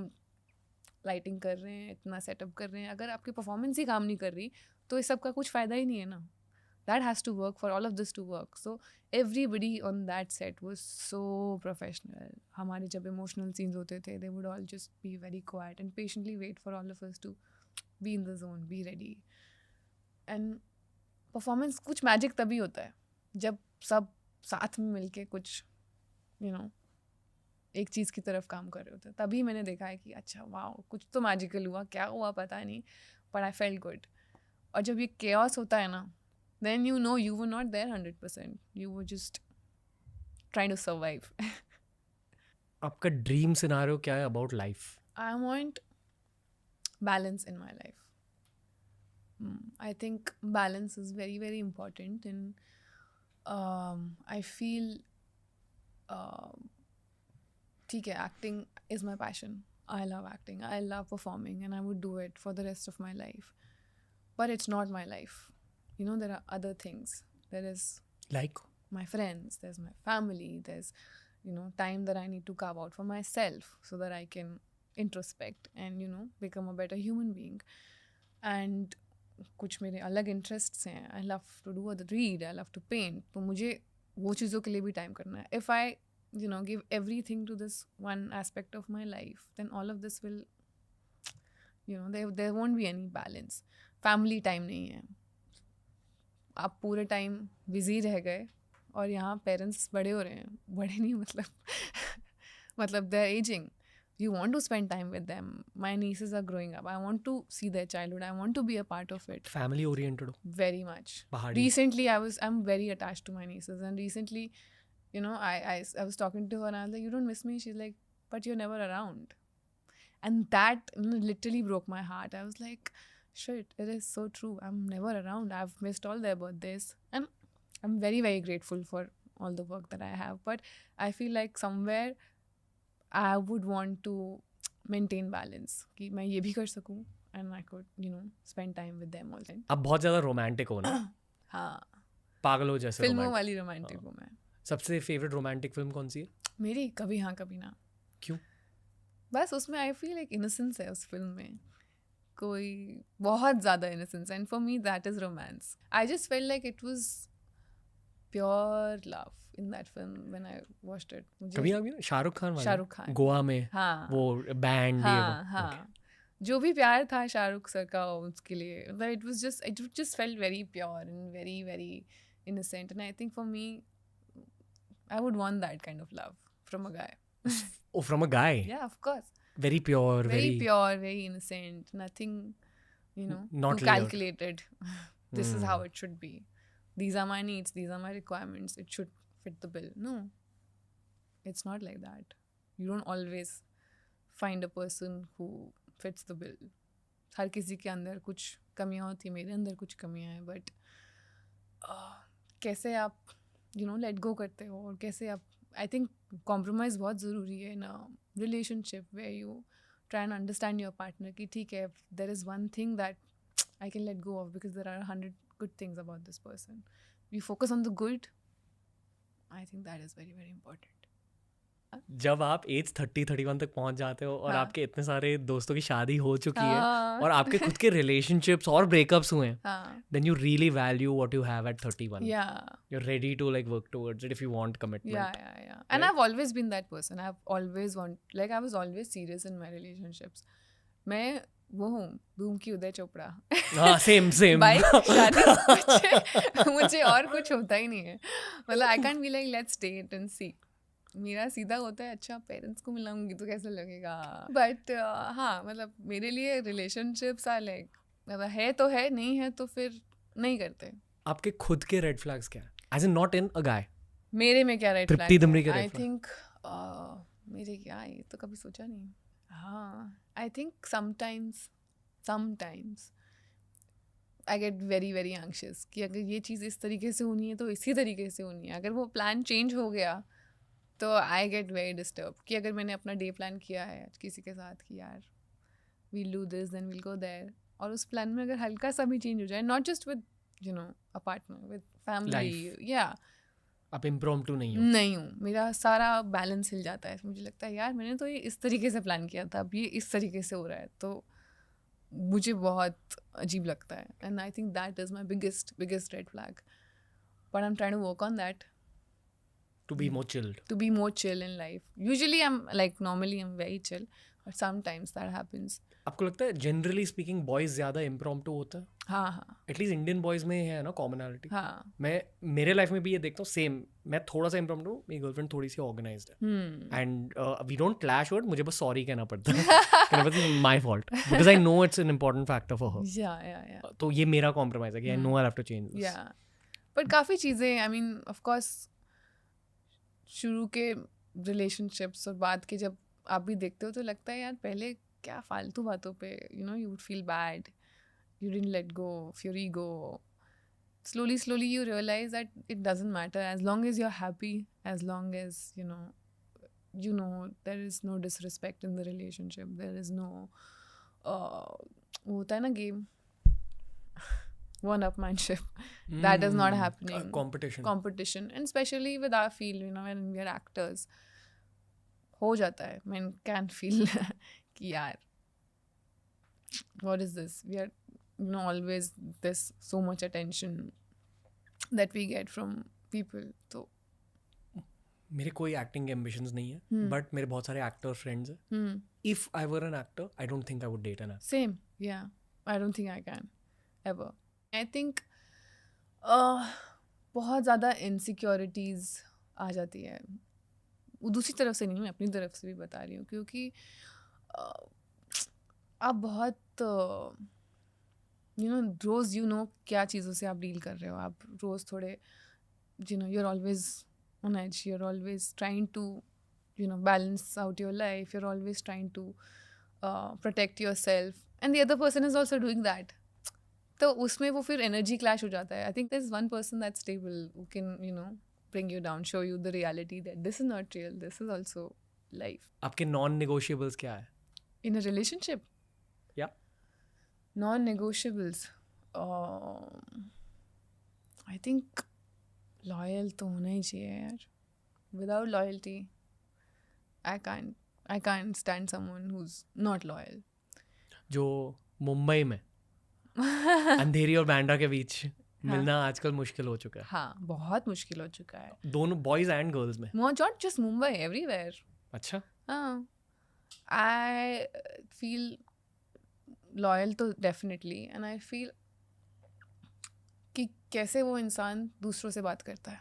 लाइटिंग कर रहे हैं, इतना सेटअप कर रहे हैं, अगर आपकी परफॉर्मेंस ही काम नहीं कर रही तो इस सब का कुछ फ़ायदा ही नहीं है ना. that has to work for all of this to work. So everybody on that set was so professional. हमारे जब emotional scenes होते थे, they would all just be very quiet and patiently wait for all of us to be in the zone, be ready. And performance कुछ magic तभी होता है जब सब साथ में मिलके कुछ you know एक चीज़ की तरफ काम कर रहे होते हैं. तभी मैंने देखा है कि अच्छा वाओ कुछ तो मैजिकल हुआ. क्या हुआ पता नहीं, but I felt good. और जब ये chaos होता है ना, then you know you were not there 100%. You were just trying to survive. आपका ड्रीम सिनारियो क्या है about life? I want balance in my life. I think balance is very, very important. And I feel, ठीक है, acting is my passion. I love acting. I love performing. And I would do it for the rest of my life. But it's not my life. You know, there are other things. There is Like? my friends, there's my family, there's, you know, time that I need to carve out for myself so that I can introspect and, you know, become a better human being. And कुछ मेरे अलग interests हैं. I love to do other read, I love to paint. तो मुझे वो चीज़ों के लिए भी time करना है. If I, you know, give everything to this one aspect of my life, then all of this will, you know, there won't be any balance. Family time नहीं है. आप पूरे टाइम बिजी रह गए और यहाँ पेरेंट्स बड़े हो रहे हैं. बड़े नहीं मतलब they are aging. You want to spend time with them. My nieces are growing up. I want to see their childhood. I want to be a part of it. Family oriented हो? Very much. पहाड़ी? Recently I'm very attached to my nieces, and recently, you know, I was talking to her and I was like, you don't miss me? She's like, but you're never around. And that literally broke my heart. I was like, shit, it is so true. I'm never around. I've missed all their birthdays. And I'm very, very grateful for all the work that I have. But I feel like somewhere I would want to maintain balance कि मैं ये भी कर सकूँ and I could, spend time with them all the time. आप बहुत ज़्यादा romantic हो ना, हाँ, पागल हो जैसे फिल्मों romantic। वाली रोमांटिक हूँ मैं. सबसे फेवरेट रोमांटिक फिल्म कौन सी है? मेरी कभी हाँ कभी ना. क्यों? बस उसमें आई फील एक इनोसेंस है उस फिल्म में, कोई बहुत ज़्यादा innocence, and for me that is romance. I just felt like it was pure love in that film when I watched it. कभी आप शाहरुख खान वाला? शाहरुख खान गोवा में हाँ वो बैंड हाँ हाँ, जो भी प्यार था शाहरुख सर का उसके लिए, मतलब it just felt very pure and very very innocent, and I think for me I would want that kind of love from a guy. Oh, from a guy? Yeah, of course. Very pure, Very pure, very innocent, nothing, Not too layered. calculated. This is how it should be. These are my needs, these are my requirements, it should fit the bill. No, it's not like that. You don't always find a person who fits the bill. हर किसी के अंदर कुछ कमियाँ होती, मेरे अंदर कुछ कमियाँ हैं, बट कैसे आप लेट गो करते हो, और कैसे आप, आई थिंक कॉम्प्रोमाइज़ बहुत ज़रूरी है in a relationship where you try and understand your partner कि ठीक है, there is one thing that I can let go of because there are 100 good things about this person. You focus on the good. I think that is very very important. जब आप as 30-31 तक पहुंच जाते हो और हाँ. आपके इतने सारे दोस्तों की शादी हो चुकी है हाँ. और आपके खुद के रिलेशनशिप्स और ब्रेकअप्स हुए हैं, हाँ, then you really value what you have at 31. yeah. You're ready to like work towards it if you want commitment. Yeah. And Right? I've always been that person. I was always serious in my relationships. मैं वो हूँ धूम की उदय चोपड़ा. हाँ, same. Bike शादी मुझे और कुछ होता ही नहीं है. मतलब I can't be like let's date and see. मेरा सीधा होता है अच्छा पेरेंट्स को मिलाऊंगी तो कैसा लगेगा. बट हाँ, मतलब मेरे लिए रिलेशनशिप्स आर लाइक, मतलब है तो है, नहीं है तो फिर नहीं करते. आपके खुद के रेड फ्लैग्स क्या है? As in not in a guy. मेरे में क्या रेड तृप्ति दिमरी के फ्लैग? red आई flag. थिंक मेरे क्या, ये तो कभी सोचा नहीं. हाँ, आई think sometimes I get very very anxious कि अगर ये चीज़ इस तरीके से होनी है तो इसी तरीके से होनी है. अगर वो प्लान चेंज हो गया तो आई गेट वेरी डिस्टर्ब कि अगर मैंने अपना डे प्लान किया है किसी के साथ कि यार we'll do this then we'll go there, और उस प्लान में अगर हल्का सा भी चेंज हो जाए, not just with a partner, with family, या आप impromptu नहीं हो. नहीं हूँ, मेरा सारा बैलेंस हिल जाता है. मुझे लगता है यार मैंने तो ये इस तरीके से प्लान किया था, अब ये इस तरीके से हो रहा है, तो मुझे बहुत अजीब लगता है. And I think that is my biggest red flag, but I am trying to work on that. To be more chilled. To be more chill in life. Usually normally I'm very chill, but sometimes that happens. आपको लगता है generally speaking boys ज्यादा impromptu होता है? हाँ. At least Indian boys में है ना कॉमनैलिटी. हाँ. मैं मेरे लाइफ में भी ये देखता हूँ सेम. मैं थोड़ा सा impromptu हूँ, मेरी गर्लफ्रेंड थोड़ी सी ऑर्गेनाइज्ड है, and we don't clash word. मुझे बस सॉरी कहना पड़ता है. My fault because I know it's an important factor for her. Yeah. तो ये मेरा कॉम्प्रोमाइज है कि I know I have to change this. Yeah. But काफ़ी चीज़ें, आई मीन ऑफ कोर्स शुरू के रिलेशनशिप्स और बाद के जब आप भी देखते हो तो लगता है यार पहले क्या फालतू बातों पे you would feel bad, you didn't late go of your ego. slowly you realize that it doesn't matter as long as you're happy, as long as you know there is no disrespect in the relationship, there is no होता है ना game one-upmanship. That is not happening. Competition, and especially with our field, when we are actors, हो जाता है. Men can feel कि यार what is this? We are always this so much attention that we get from people. तो मेरे कोई acting ambitions नहीं है, बट मेरे बहुत सारे एक्टर फ्रेंड्स हैं. If I were an actor I don't think I would date an actor. Same, yeah. I don't think I can ever. I think बहुत ज़्यादा इनसिक्योरिटीज़ आ जाती है. वो दूसरी तरफ से नहीं, मैं अपनी तरफ से भी बता रही हूँ, क्योंकि आप बहुत रोज़ क्या चीज़ों से आप डील कर रहे हो. आप रोज़ थोड़े you're always on edge, you're always trying to balance out your life, you're always trying to protect yourself, and the other person is also doing that. तो उसमें वो फिर एनर्जी क्लैश हो जाता है. I think there is one person that's stable who can bring you down, show you the reality that this is not real, this is also life. आपके non negotiables क्या है? In a relationship, या non-negotiables, I think loyal तो होना ही चाहिए यार. Without loyalty, I can't stand someone who's not loyal. जो मुंबई में अंधेरी और बैंड्रा के बीच मिलना आजकल मुश्किल हो चुका है. हाँ, बहुत मुश्किल हो चुका है. दोनों बॉयज एंड गर्ल्स में. Not just Mumbai, everywhere. अच्छा. हाँ, I feel loyal तो definitely, and I feel कि कैसे वो इंसान दूसरों से बात करता है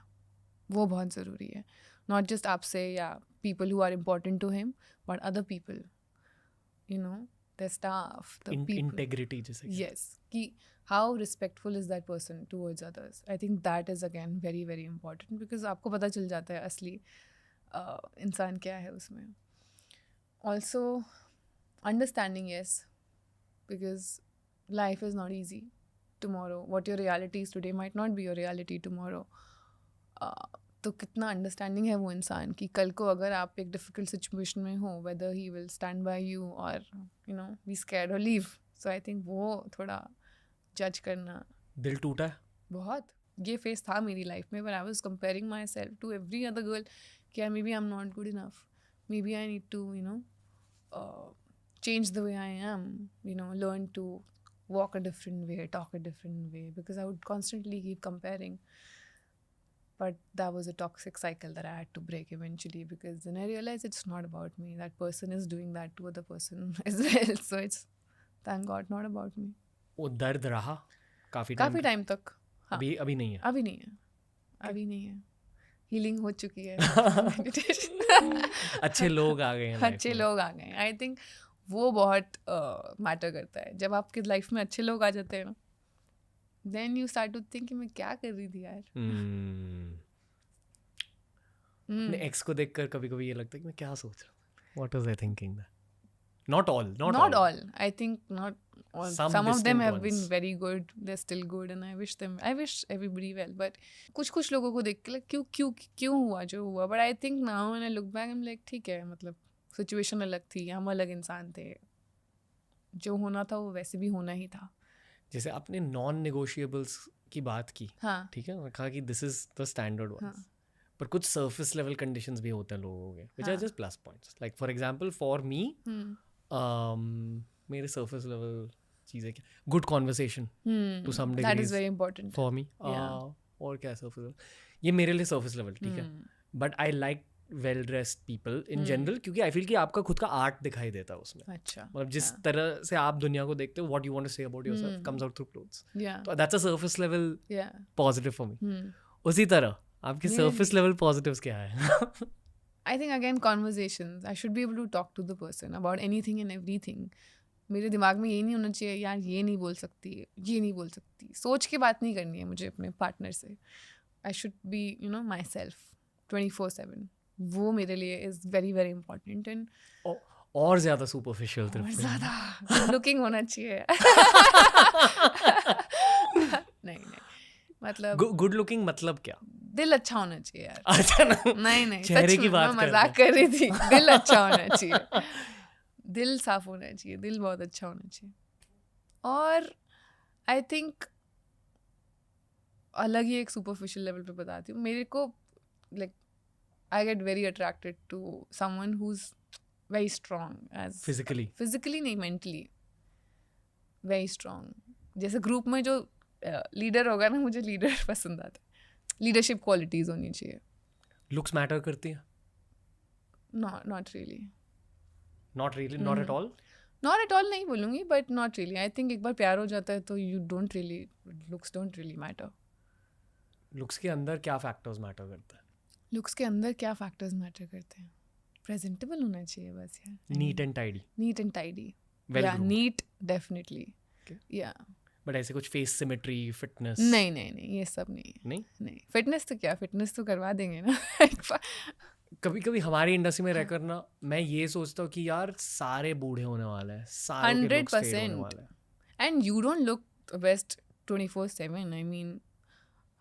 वो बहुत ज़रूरी है. Not just आपसे या people who are important to him, but other people, their staff, the people. Integrity जिसे. Yes, कि how respectful is that person towards others. I think that is again very very important, because आपको पता चल जाता है असली इंसान क्या है उसमें. Also, understanding, yes, because life is not easy. Tomorrow, what your reality is today might not be your reality tomorrow. तो कितना अंडरस्टैंडिंग है वो इंसान कि कल को अगर आप एक डिफ़िकल्ट सिचुएशन में हो, whether he will stand by you or be scared or leave. So I think वो थोड़ा जज करना. दिल टूटा है बहुत. ये फेस था मेरी लाइफ में, where I was comparing myself to every other girl कि यार maybe I'm not good enough, maybe I need to change the way I am, learn to walk a different way, talk a different way, because I would constantly keep comparing. But that was a toxic cycle that I had to break eventually, because then I realized it's not about me. That person is doing that to other person as well. So it's, thank God, not about me. वो दर्द रहा काफी time तक. हाँ. अभी नहीं है. अभी नहीं है. हीलिंग हो चुकी है. अच्छे लोग आ गए हैं. अच्छे लोग आ गए. आई थिंक वो बहुत मैटर करता है. जब आपकी लाइफ में अच्छे लोग आ जाते हैं ना, then you start to think कि मैं क्या कर रही थी यार. अपने एक्स को देखकर कभी-कभी ये लगता है कि मैं क्या सोच रहा हूँ. What was I thinking that? Not all. I think not all. Some of them have been very good. They're still good, and I wish everybody well. But कुछ लोगों को देख के क्यों हुआ जो हुआ. But I think now when I look back, I'm like ठीक है, मतलब सिचुएशन अलग थी, हम अलग इंसान थे. जो होना था वो वैसे भी होना ही था. जैसे आपने नॉन नेगोशिएबल्स की बात की, हाँ. ठीक है, कहा कि this is the standard ones. पर कुछ सरफेस लेवल कंडीशंस भी होते हैं लोगों के, which are just plus points. Like for example for me, मेरे सरफेस लेवल चीज़ें क्या, good conversation to some degree, that is very important for me. और क्या सरफेस लेवल, ये मेरे लिए सरफेस लेवल ठीक है. But I like well dressed people in general, क्योंकि आई फील कि आपका खुद का आर्ट दिखाई देता है उसमें. अच्छा. मतलब जिस तरह से आप दुनिया को देखते हो, what you want to say about yourself comes out through clothes. तो that's a surface level positive for me. उसी तरह आपके सरफेस लेवल पॉजिटिव्स क्या है? I think again conversations. I should be able to talk to the person about anything and everything. मेरे दिमाग में ये नहीं होना चाहिए यार ये नहीं बोल सकती, ये नहीं बोल सकती. सोच के बात नहीं करनी है मुझे अपने पार्टनर से. I should be myself 24/7. वो मेरे लिए is very very important. And और ज़्यादा सुपरफिशियल तरफ से ज़्यादा लुकिंग होना चाहिए. नहीं मतलब गुड लुकिंग मतलब क्या? दिल अच्छा होना चाहिए यार. अच्छा ना, नहीं चेहरे की बात मैं मजाक कर रही थी. दिल अच्छा होना चाहिए, दिल साफ होना चाहिए, दिल बहुत अच्छा होना चाहिए. और आई थिंक अलग ही एक सुपरफिशियल लेवल पे बताती हूँ. मेरे को like I get very attracted to someone who's very strong as physically नहीं mentally very strong. जैसे ग्रुप में जो लीडर होगा ना, मुझे लीडर पसंद आता है. लीडरशिप क्वालिटीज होनी चाहिए. लुक्स मैटर करती है? Not really. Not at all? Not at all नहीं बोलूँगी, but not really. I think एक बार प्यार हो जाता है तो looks don't really matter. Looks के अंदर क्या फैक्टर्स मैटर करता है? लुक्स के अंदर क्या फैक्टर्स मैटर करते हैं? प्रेजेंटेबल होना चाहिए बस यार. Neat and tidy. या नीट डेफिनेटली. या बट ऐसे कुछ फेस सिमेट्री, फिटनेस? नहीं ये सब नहीं. फिटनेस तो क्या, फिटनेस तो करवा देंगे ना. कभी हमारी इंडस्ट्री में रहकर ना मैं ये सोचता हूँ कि यार सारे बूढ़े होने वाले हैं, सारे 100%. And you don't look best 24/7. I mean,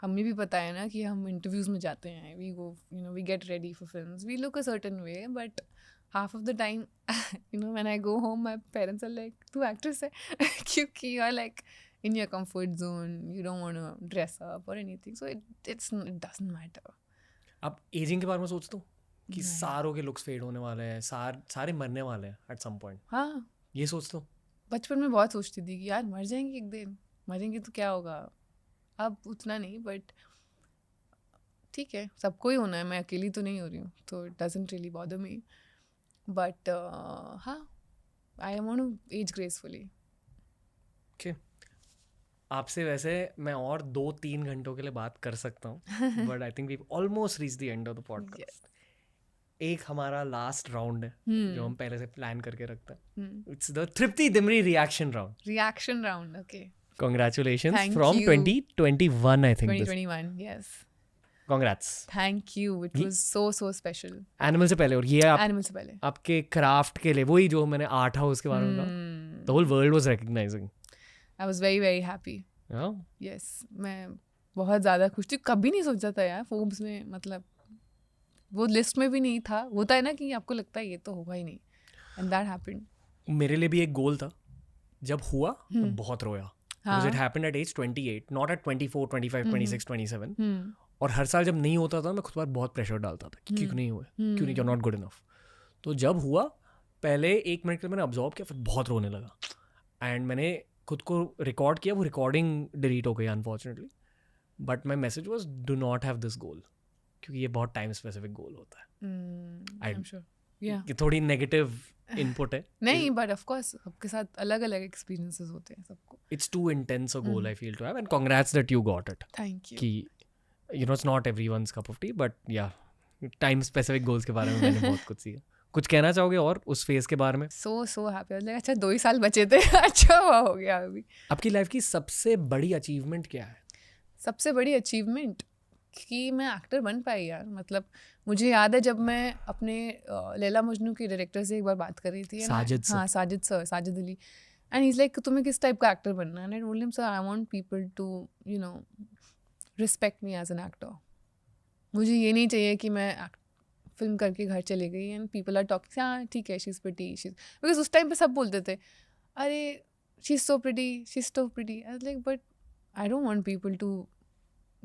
हमें भी पता है ना कि हम इंटरव्यूज में जाते हैं, we go, you know, we get ready for films, we look a certain way, but half of the time, you know, when I go home, my parents are like, "तू actress है," क्योंकि you're like in your comfort zone, you don't want to dress up or anything, so it doesn't matter. अब ageing के बारे में सोचता हूँ कि नहीं। सारों के लुक्स फेड होने वाले हैं, सारे मरने वाले हैं एट सम पॉइंट, हाँ, ये सोचता हूँ. बचपन में बहुत सोचती थी कि यार मर जाएंगे एक दिन, मरेंगे तो क्या होगा. अब उतना नहीं, बट ठीक है, सबको ही होना है, मैं अकेली तो नहीं हो रही हूँ, तो it doesn't really bother me. But हाँ, I want to age gracefully. आपसे वैसे मैं और 2-3 घंटों के लिए बात कर सकता हूँ, but I think we almost reach the end of the podcast. एक हमारा लास्ट राउंड है जो हम पहले से प्लान करके रखते हैं. It's the Tripti Dimri reaction round. Reaction round, okay. Congratulations Thank from you. 2021, I think. 2021, yes. Congrats. Thank you. It was so special. Animal से पहले, और ये Animal से पहले. आपके क्राफ्ट के लिए, वही जो मैंने आर्ट हाउस के बारे में कहा, the whole world was recognizing. I was very happy. Yeah. Yes, मैं बहुत ज़्यादा खुश थी. कभी नहीं सोचा था यार फोर्ब्स में, मतलब वो लिस्ट में भी नहीं था. होता है ना कि आपको लगता है ये तो होगा ही नहीं, and that happened. मेरे लिए भी एक गोल था, जब हुआ तो बहुत रोया. Because it happened at age 28, not at 24, 25, 26, 27. और हर साल जब नहीं होता था मैं खुद पर बहुत प्रेशर डालता था कि क्यों नहीं हुए, क्यों नहीं, you're not good enough. तो जब हुआ, पहले 1 मिनट के लिए मैंने ऑब्जॉर्व किया, फिर बहुत रोने लगा. एंड मैंने खुद को रिकॉर्ड किया, वो रिकॉर्डिंग डिलीट हो गई unfortunately. But my message was do not have this goal, क्योंकि ये बहुत टाइम स्पेसिफिक गोल होता है. I'm sure. Yeah. ये थोड़ी नेगेटिव इनपुट है. नहीं, बट ऑफ कोर्स सबके साथ अलग अलग एक्सपीरियंसेस होते हैं सबको. It's too intense a goal I feel to have, and congrats that you got it. Thank you. कि you know it's not everyone's cup of tea, but yeah, time specific goals के बारे में मैंने बहुत कुछ सीखा. कुछ कहना चाहोगे और उस फेज के बारे में? So happy. मतलब अच्छा 2 ही साल बचे थे. अच्छा हुआ हो गया अभी. आपकी लाइफ की सबसे बड़ी अचीवमेंट क्या है? सबसे बड़ी अचीवमेंट कि मैं एक्टर बन पाई यार. मतलब मुझे याद है जब मैं अपने लैला मजनू के डायरेक्टर से एक बार बात कर रही थी. साजिद सर. हाँ, Sajid Ali. And he is like तुम्हें किस टाइप का एक्टर बनना है? And I told him sir I want people to you know respect me as an actor. मुझे ये नहीं चाहिए कि मैं फिल्म करके घर चले गई एंड पीपल आर टॉकिंग हाँ ठीक है she is pretty, she is, because उस टाइम पे सब बोलते थे अरे she is so pretty, she is so pretty. I was like but I don't want people to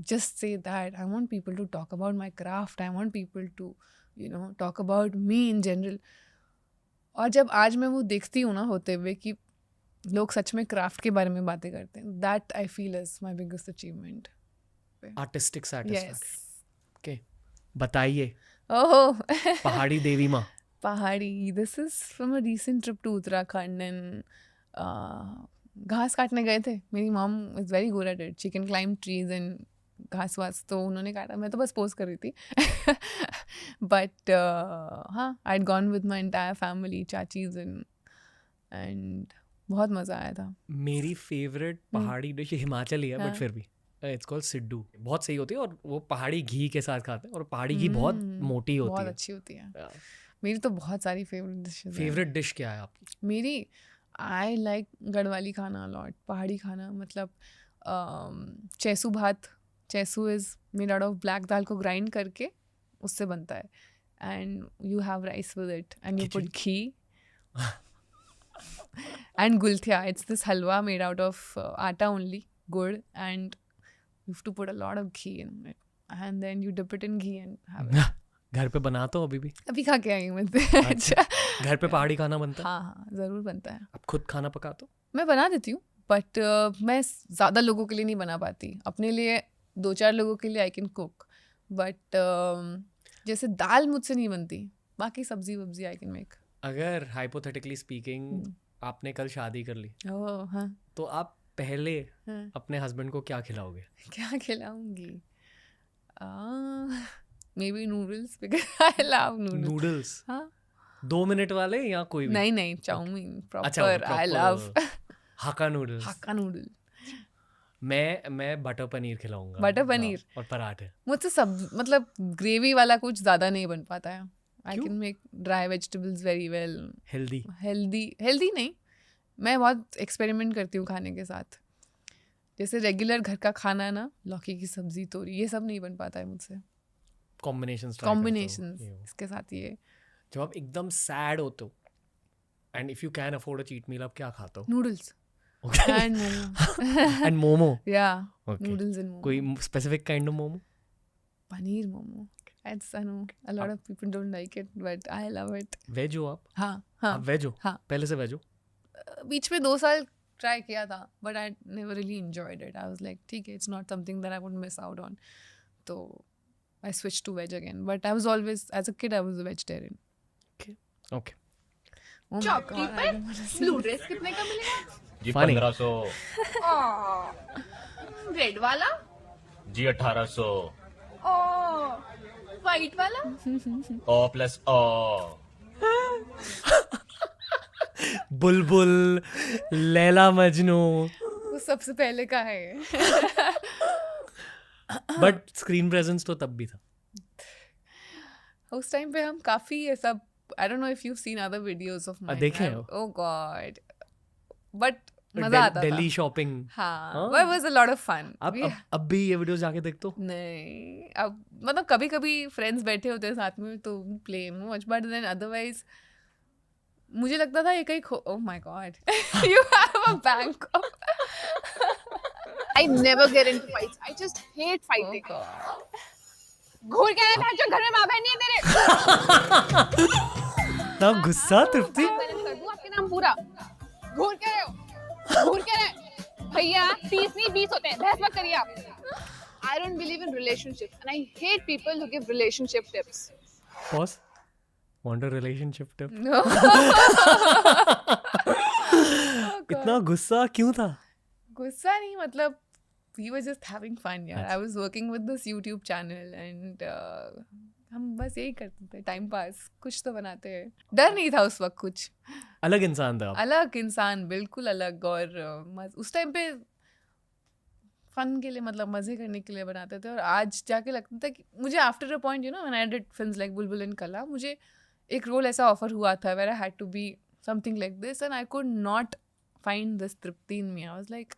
just say that. I want people to talk about my craft. I want people to, you know, talk about me in general. और जब आज मैं वो देखती हूँ ना होते हुए कि लोग सच में क्राफ्ट के बारे में बातें करते हैं, that I feel is my biggest achievement. Artistic satisfaction. Yes. Okay. बताइए. Oh. पहाड़ी देवी माँ. पहाड़ी. This is from a recent trip to Uttarakhand and घास काटने गए थे. मेरी mom is very good at it. She can climb trees and घास वास, तो उन्होंने काटा, मैं तो बस पोज कर रही थी. बट हाँ, I had gone with my entire family, चाचीज एंड बहुत मज़ा आया था. मेरी फेवरेट पहाड़ी डिश हिमाचली है, बट हाँ. फिर भी इट्स कॉल्ड सिड्डू. बहुत सही होती है और वो पहाड़ी घी के साथ खाते हैं और पहाड़ी घी बहुत मोटी होती बहुत है. अच्छी होती है. मेरी तो बहुत सारी फेवरेट डिशेज. फेवरेट डिश क्या है आपकी? मेरी आई लाइक गढ़वाली खाना अलॉट. पहाड़ी खाना मतलब चैसू भात. Chaisu is made out of black दाल को ग्राइंड करके उससे बनता है and you have rice with it and you put ghee and gulthiya. It's this halwa made out of atta only, gur, and you have to put a lot of ghee in it and then you dip it in ghee and have it. घर पे बनाता हो अभी भी? अभी खा के आई हूँ मैं. अच्छा. घर पे पहाड़ी खाना बनता है? हाँ, ज़रूर बनता है. आप खुद खाना पकाते हो? मैं बना देती हूँ, बट मैं ज़्यादा लोगों के लिए नहीं बना पाती. अपने लिए 2-4 लोगों के लिए आई कैन कुक, बट जैसे दाल मुझसे नहीं बनती. बाकी सब्जी वब्जी आई कैन मेक. अगर हाइपोथेटिकली स्पीकिंग आपने कल शादी कर ली, ओह हाँ, तो आप पहले हाँ. अपने हस्बैंड को क्या खिलाओगे? क्या खिलाऊंगी? Maybe noodles, because I love noodles. Noodles? हाँ. 2 मिनट वाले या कोई भी? नहीं, चाउमीन अच्छा, proper. I love hakka noodles. Hakka noodle. मैं बटर पनीर खिलाऊंगा. बटर पनीर और पराठे. मुझसे सब मतलब ग्रेवी वाला कुछ ज़्यादा नहीं बन पाता है. आई क्यों? Can make dry vegetables very well. Healthy healthy नहीं, मैं बहुत एक्सपेरिमेंट करती हूँ खाने के साथ. जैसे रेगुलर घर का खाना ना, लौकी की सब्जी, तोरी, ये सब नहीं बन पाता है मुझसे। कॉम्बिनेशन इसके साथ ये जब आप एकदम सैड होते हो and if you can afford a cheat meal, आप क्या खाते हो? Noodles Okay. And momo. And momo. Yeah, Okay. noodles and momo. कोई specific kind of momo? Paneer momo. I know a lot of people don't like it, but I love it. Veg हो आप? हाँ आप veg हो? हाँ। पहले से वेज हो? बीच में 2 साल ट्राई किया था, but I never really enjoyed it. I was like, ठीक है, it's not something that I would miss out on. तो I switched to veg again, but I was always, as a kid, I was a vegetarian. Okay. Oh my God, I don't wanna say blue this. Dress कितने का मिलेगा? जी Funny. 1500, red वाला? जी 1800, white वाला? O plus O. Bulbbul, Laila Majnu, वो सबसे पहले का है। बट स्क्रीन प्रेजेंस तो तब भी था। उस टाइम पे हम काफी ऐसा, I don't know if you've seen other videos of mine. देखे हैं? Oh God. But मजा आता था। दिल्ली शॉपिंग। हाँ, but it was a lot of fun. अब भी ये वीडियोस जाके देखते हो? नहीं, अब मतलब कभी कभी फ्रेंड्स बैठे होते हैं साथ में तो play watch, but then otherwise मुझे लगता था ये कहीं oh my God, you have a bank of, I never get into fights. I just hate fighting. घूर के रहे जो घर में माँ बहन नहीं है तेरे। तब गुस्सा तृप्ति? बैलेंस कर दूं आपके नाम पूरा। घूर के रहे हो, घूर के रहे। भैया 30 नहीं 20 होते हैं, बहस मत करिए आप। I don't believe in relationships and I hate people who give relationship tips. Pause. Want a relationship tip? इतना गुस्सा क्यों था? गुस्सा नहीं, मतलब we were just having fun यार. I was working with this YouTube channel and हम बस यही करते थे, टाइम पास, कुछ तो बनाते हैं। डर नहीं था उस वक्त कुछ। अलग इंसान था आप। अलग इंसान, बिल्कुल अलग। और उस टाइम पे फन के लिए, मतलब मजे करने के लिए बनाते थे। और आज जाके लगता था कि मुझे after a point, you know, when I did films like Bulbbul and Qala, मुझे एक रोल ऐसा ऑफर हुआ था where I had to be something like this and I could not find this Tripti in me. I was like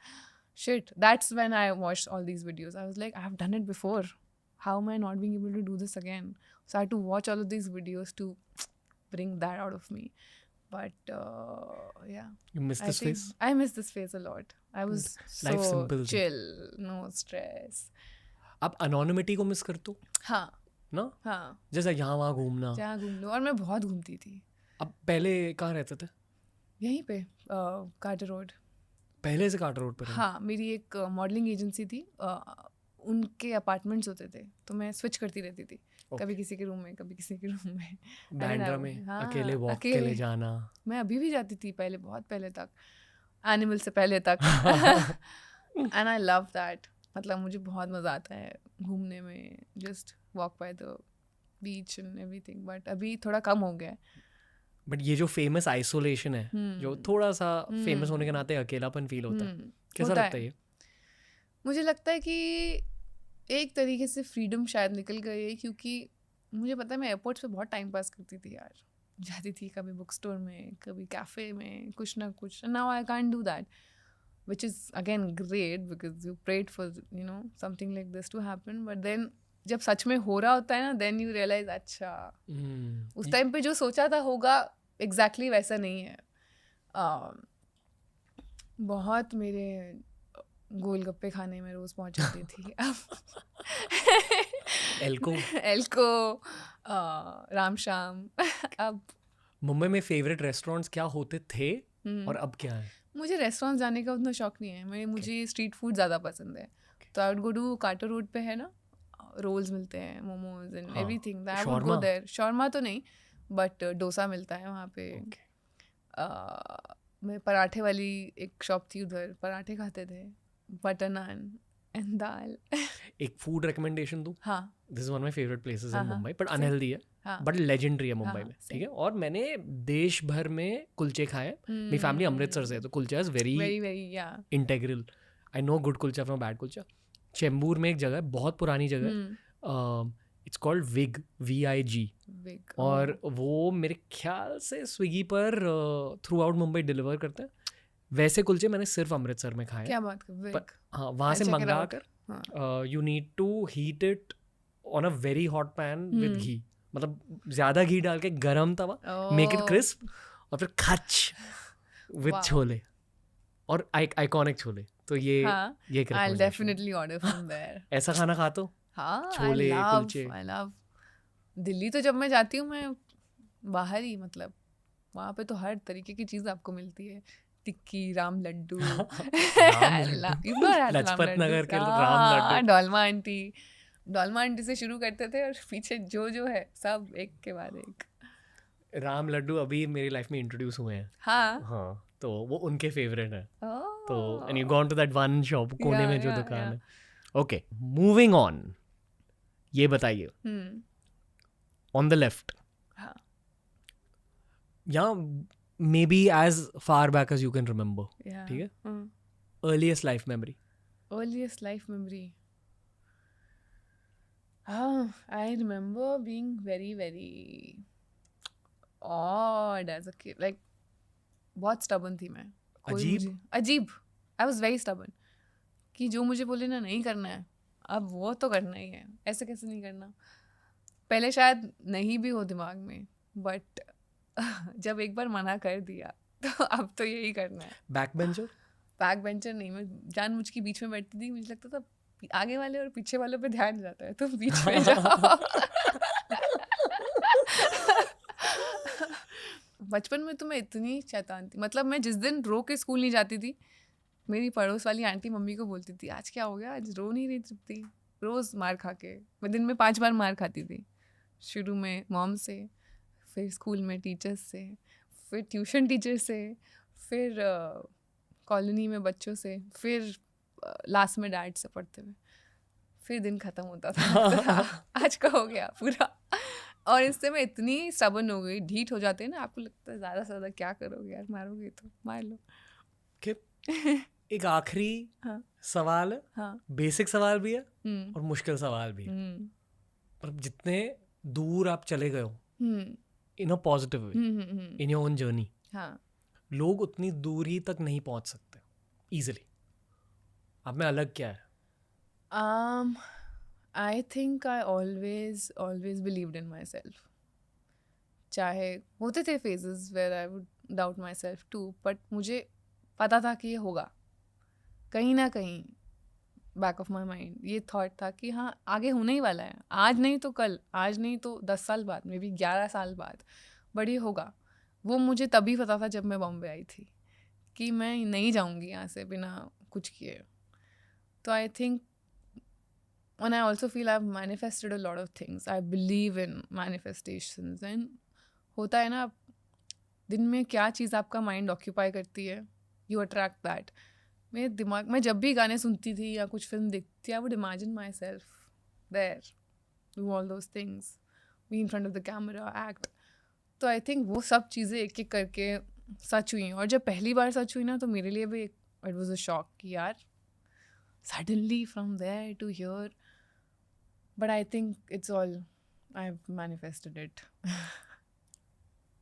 shit, that's when I watched all these videos. I was like, I have done it before, how am I not being able to do this again? So I had to watch all of these videos to bring that out of me. But yeah, You missed this think phase? I miss this phase a lot. I was Life so simple थी। chill, no stress. आप anonymity को miss करते हो हाँ ना? हाँ, जैसे यहाँ वहाँ घूमना। जहाँ घूम लो। और मैं बहुत घूमती थी। अब पहले कहाँ रहते थे? यहीं पे कार्टर रोड। पहले से कार्टर रोड पर? हाँ, मेरी एक मॉडलिंग एजेंसी थी, उनके अपार्टमेंट्स होते थे, तो मैं स्विच करती रहती थी। कभी किसी के रूम में, कभी किसी के रूम में। बैंड्रा में हाँ, अकेले वॉक के लिए जाना। मैं अभी भी जाती थी, पहले, बहुत पहले तक, एनिमल से पहले तक। And I love that. मतलब मुझे बहुत मज़ा आता है घूमने में, just walk by the beach and everything. But अभी थोड़ा कम हो गया है। बट ये जो फेमस आइसोलेशन है, जो थोड़ा सा फेमस होने के नाते अकेलापन फील होता है, कैसा लगता है ये? मुझे लगता है कि एक तरीके से फ्रीडम शायद निकल गई है, क्योंकि मुझे पता है मैं एयरपोर्ट्स पे बहुत टाइम पास करती थी यार। जाती थी कभी बुक स्टोर में, कभी कैफ़े में, कुछ ना कुछ। Now I can't do that, which is again great because you prayed for, you know, something like this to happen. But then जब सच में हो रहा होता है ना, देन यू रियलाइज अच्छा उस टाइम पे जो सोचा था होगा एग्जैक्टली वैसा नहीं है। बहुत मेरे गोलगप्पे खाने में रोज़ पहुंच जाती थी। एल्को, राम शाम। अब मुंबई में फेवरेट रेस्टोरेंट्स क्या होते थे और अब क्या है? मुझे रेस्टोरेंट जाने का उतना शौक नहीं है। मुझे स्ट्रीट फूड ज़्यादा पसंद है, तो I would go to Carter Road पे, है ना, रोल्स मिलते हैं, momos and everything, that would go there. शॉर्मा तो नहीं, बट डोसा मिलता है वहाँ पे। मैं पराठे वाली एक शॉप थी, उधर पराठे खाते थे, बटर नान एंड दाल। एक फूड रिकमेंडेशन दूं? हाँ, this is one of my favourite places in Mumbai, but unhealthy है, हाँ, बट लेजेंडरी है मुंबई में, ठीक है। और मैंने देश भर में कुलचे खाए। मेरी फैमिली अमृतसर से है, तो kulcha is very integral. I know good kulcha from bad kulcha. Chembur में एक जगह है, बहुत पुरानी जगह है, इट्स कॉल्ड विग, VIG। और वो मेरे ख्याल से स्विगी पर थ्रू आउट मुंबई डिलीवर करते हैं। वैसे कुलचे मैंने सिर्फ अमृतसर में खाए। क्या बात कर, पर हाँ, वहाँ से I'll check it मंगा out. कर हाँ. You need to heat it on a very hot pan with ghee, मतलब ज़्यादा घी डाल के गरम तवा, मेक इट Oh. क्रिस्प, और फिर खच विद Wow. छोले और आइकॉनिक छोले। तो ये हाँ, ये एक I'll recommendation। definitely order from there. ऐसा खाना खाते हो? हाँ, छोले, कुलचे। I love. दिल्ली तो जब मैं जाती हूँ मैं बाहर ही, मतलब वहाँ पे तो हर तरीके की चीज़ आपको मिलती है। टिक्की, राम लड्डू, लजपत नगर के राम लड्डू। डोलमा आंटी से शुरू करते थे और पीछे जो है सब एक के बाद एक। राम लड्डू अभी मेरी लाइफ में इंट्रोड्यूस हुए हैं। हाँ, हाँ, तो वो उनके फेवरेट है। तो Oh. And you gone to that one shop कोने Yeah, में जो yeah, दुकान yeah. है। ओके, मूविंग ऑन, ये बताइए हम्म, ऑन द लेफ्ट, हाँ, या maybe as far back as you can remember, yeah. ठीक है, hmm. Earliest life memory. Earliest life memory. I remember being very, very odd as a kid. Like, बहुत stubborn थी मैं. अजीब. I was very stubborn. कि जो मुझे बोले ना नहीं करना है, अब वो तो करना ही है. ऐसे कैसे नहीं करना? पहले शायद नहीं भी हो दिमाग में, but जब एक बार मना कर दिया, तो अब तो यही करना है. Back bencher? बैक बेंचर नहीं, मैं जानबूझ के बीच में बैठती थी. मुझे लगता था आगे वाले और पीछे वालों पे ध्यान जाता है, तो बीच में जाओ. बचपन में तो मैं इतनी शैतान थी, मतलब मैं जिस दिन रो के स्कूल नहीं जाती थी, मेरी पड़ोस वाली आंटी मम्मी को बोलती थी, आज क्या हो गया, आज रो नहीं रही तृप्ति. रोज़ मार खा के, मैं दिन में 5 बार मार खाती थी. शुरू में मॉम से, फिर स्कूल में टीचर्स से, फिर ट्यूशन टीचर से, फिर कॉलोनी में बच्चों से, फिर लास्ट में डैड से पढ़ते हुए. फिर दिन ख़त्म होता था. आज का हो गया पूरा. और इससे मैं इतनी स्टबर्न हो गई, ढीठ हो जाते हैं ना, आपको लगता है ज़्यादा से ज़्यादा क्या करोगे यार, मारोगे तो मार लो. एक आखिरी हाँ. सवाल है, हाँ. बेसिक सवाल भी है हम्म, और मुश्किल सवाल भी है, हम्म, पर जितने दूर आप चले गए हो hmm, in a positive way hmm. In your own journey, हाँ. लोग उतनी दूर ही तक नहीं पहुंच सकते इजीली. आप में अलग क्या है? I think I always believed in myself. चाहे होते थे phases where I would doubt myself too, but मुझे पता था कि ये होगा. कहीं ना कहीं बैक ऑफ माई माइंड ये थॉट था कि हाँ आगे होने ही वाला है, आज नहीं तो कल, आज नहीं तो 10 साल बाद, मे बी 11 साल बाद, बट ये होगा. वो मुझे तभी पता था जब मैं बॉम्बे आई थी कि मैं नहीं जाऊंगी यहाँ से बिना कुछ किए. तो I think, and I also feel I've manifested a lot of things. I believe in manifestations. And होता है ना, दिन में क्या चीज़ आपका माइंड ऑक्यूपाई करती है, यू अट्रैक्ट दैट. मेरे दिमाग में जब भी गाने सुनती थी या कुछ फिल्म देखती थी, I would imagine myself there, do all those things, be in front of the camera, act. तो आई थिंक वो सब चीज़ें एक एक करके सच हुई. और जब पहली बार सच हुई ना, तो मेरे लिए भी इट वॉज अ शॉक कि यार suddenly from there to here. But I think it's all, I've manifested it.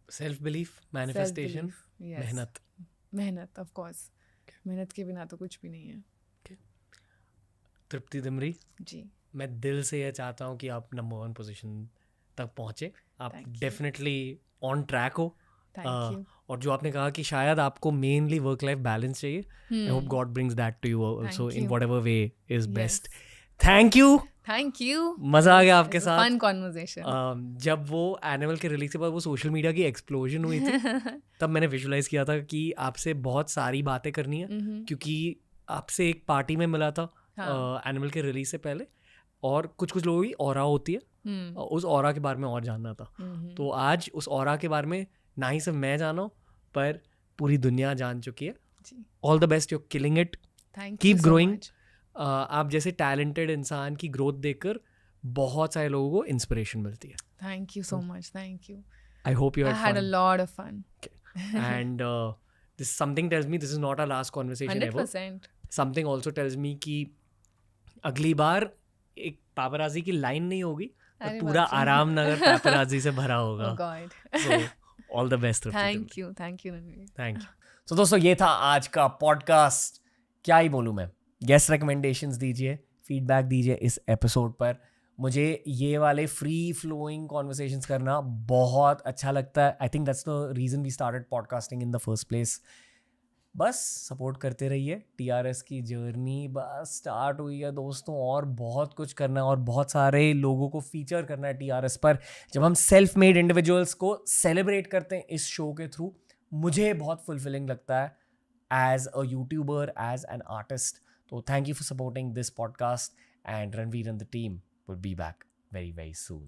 Self belief, manifestation, Self-belief, yes. मेहनत. मेहनत, of course. मेहनत के बिना तो कुछ भी नहीं है. तृप्ति दिमरी, जी. मैं दिल से ये चाहता हूँ कि आप नंबर 1 पोजीशन तक पहुँचे. आप Thank you. Definitely on track हो. Thank you. और जो आपने कहा कि शायद आपको मेनली वर्क लाइफ बैलेंस चाहिए, I hope God brings that to you also in you. Whatever way is Yes. Best. Thank you, Thank you. मजा आ गया आपके It's a साथ. Fun conversation. जब वो एनिमल के रिलीज के बाद वो सोशल मीडिया की एक्सप्लोजन हुई थी, तब मैंने विजुलाइज किया था कि आपसे बहुत सारी बातें करनी है, क्योंकि आपसे एक पार्टी में मिला था एनिमल के रिलीज से पहले, और कुछ लोगों की ऑरा होती है, उस ऑरा के बारे में और जानना था. तो आज उस ऑरा के बारे में ना ही सिर्फ मैं जाना हूँ, पर पूरी दुनिया जान चुकी है. जी. All the best, you killing it. Thank Keep you so growing. much. आप जैसे टैलेंटेड इंसान की ग्रोथ देखकर बहुत सारे लोगों को इंस्पिरेशन मिलती है. Thank you so much. Thank you. I hope you I had a lot of fun. and this something tells me this is not our last conversation ever. 100%. Something also tells me कि अगली बार एक पापराजी की line नहीं होगी, अरे पूरा बाप रे. आराम नगर पापराजी से भरा Oh होगा. God. So all the best. Thank you. Thank you, Ranveer. Thank you. तो दोस्तों ये था आज का पॉडकास्ट. क्या ही बोलूँ मैं. गेस्ट रिकमेंडेशंस दीजिए, फीडबैक दीजिए इस एपिसोड पर. मुझे ये वाले फ्री फ्लोइंग कॉन्वर्सेशंस करना बहुत अच्छा लगता है. I think that's the reason we started podcasting in the first place. बस सपोर्ट करते रहिए. टीआरएस की जर्नी बस स्टार्ट हुई है दोस्तों, और बहुत कुछ करना है और बहुत सारे लोगों को फीचर करना है टीआरएस पर. जब हम सेल्फ मेड इंडिविजुअल्स को सेलिब्रेट करते हैं इस शो के थ्रू, मुझे बहुत फुलफिलिंग लगता है as a YouTuber, as an artist. तो thank you for supporting this podcast, and Ranveer and the team will be back very, very soon.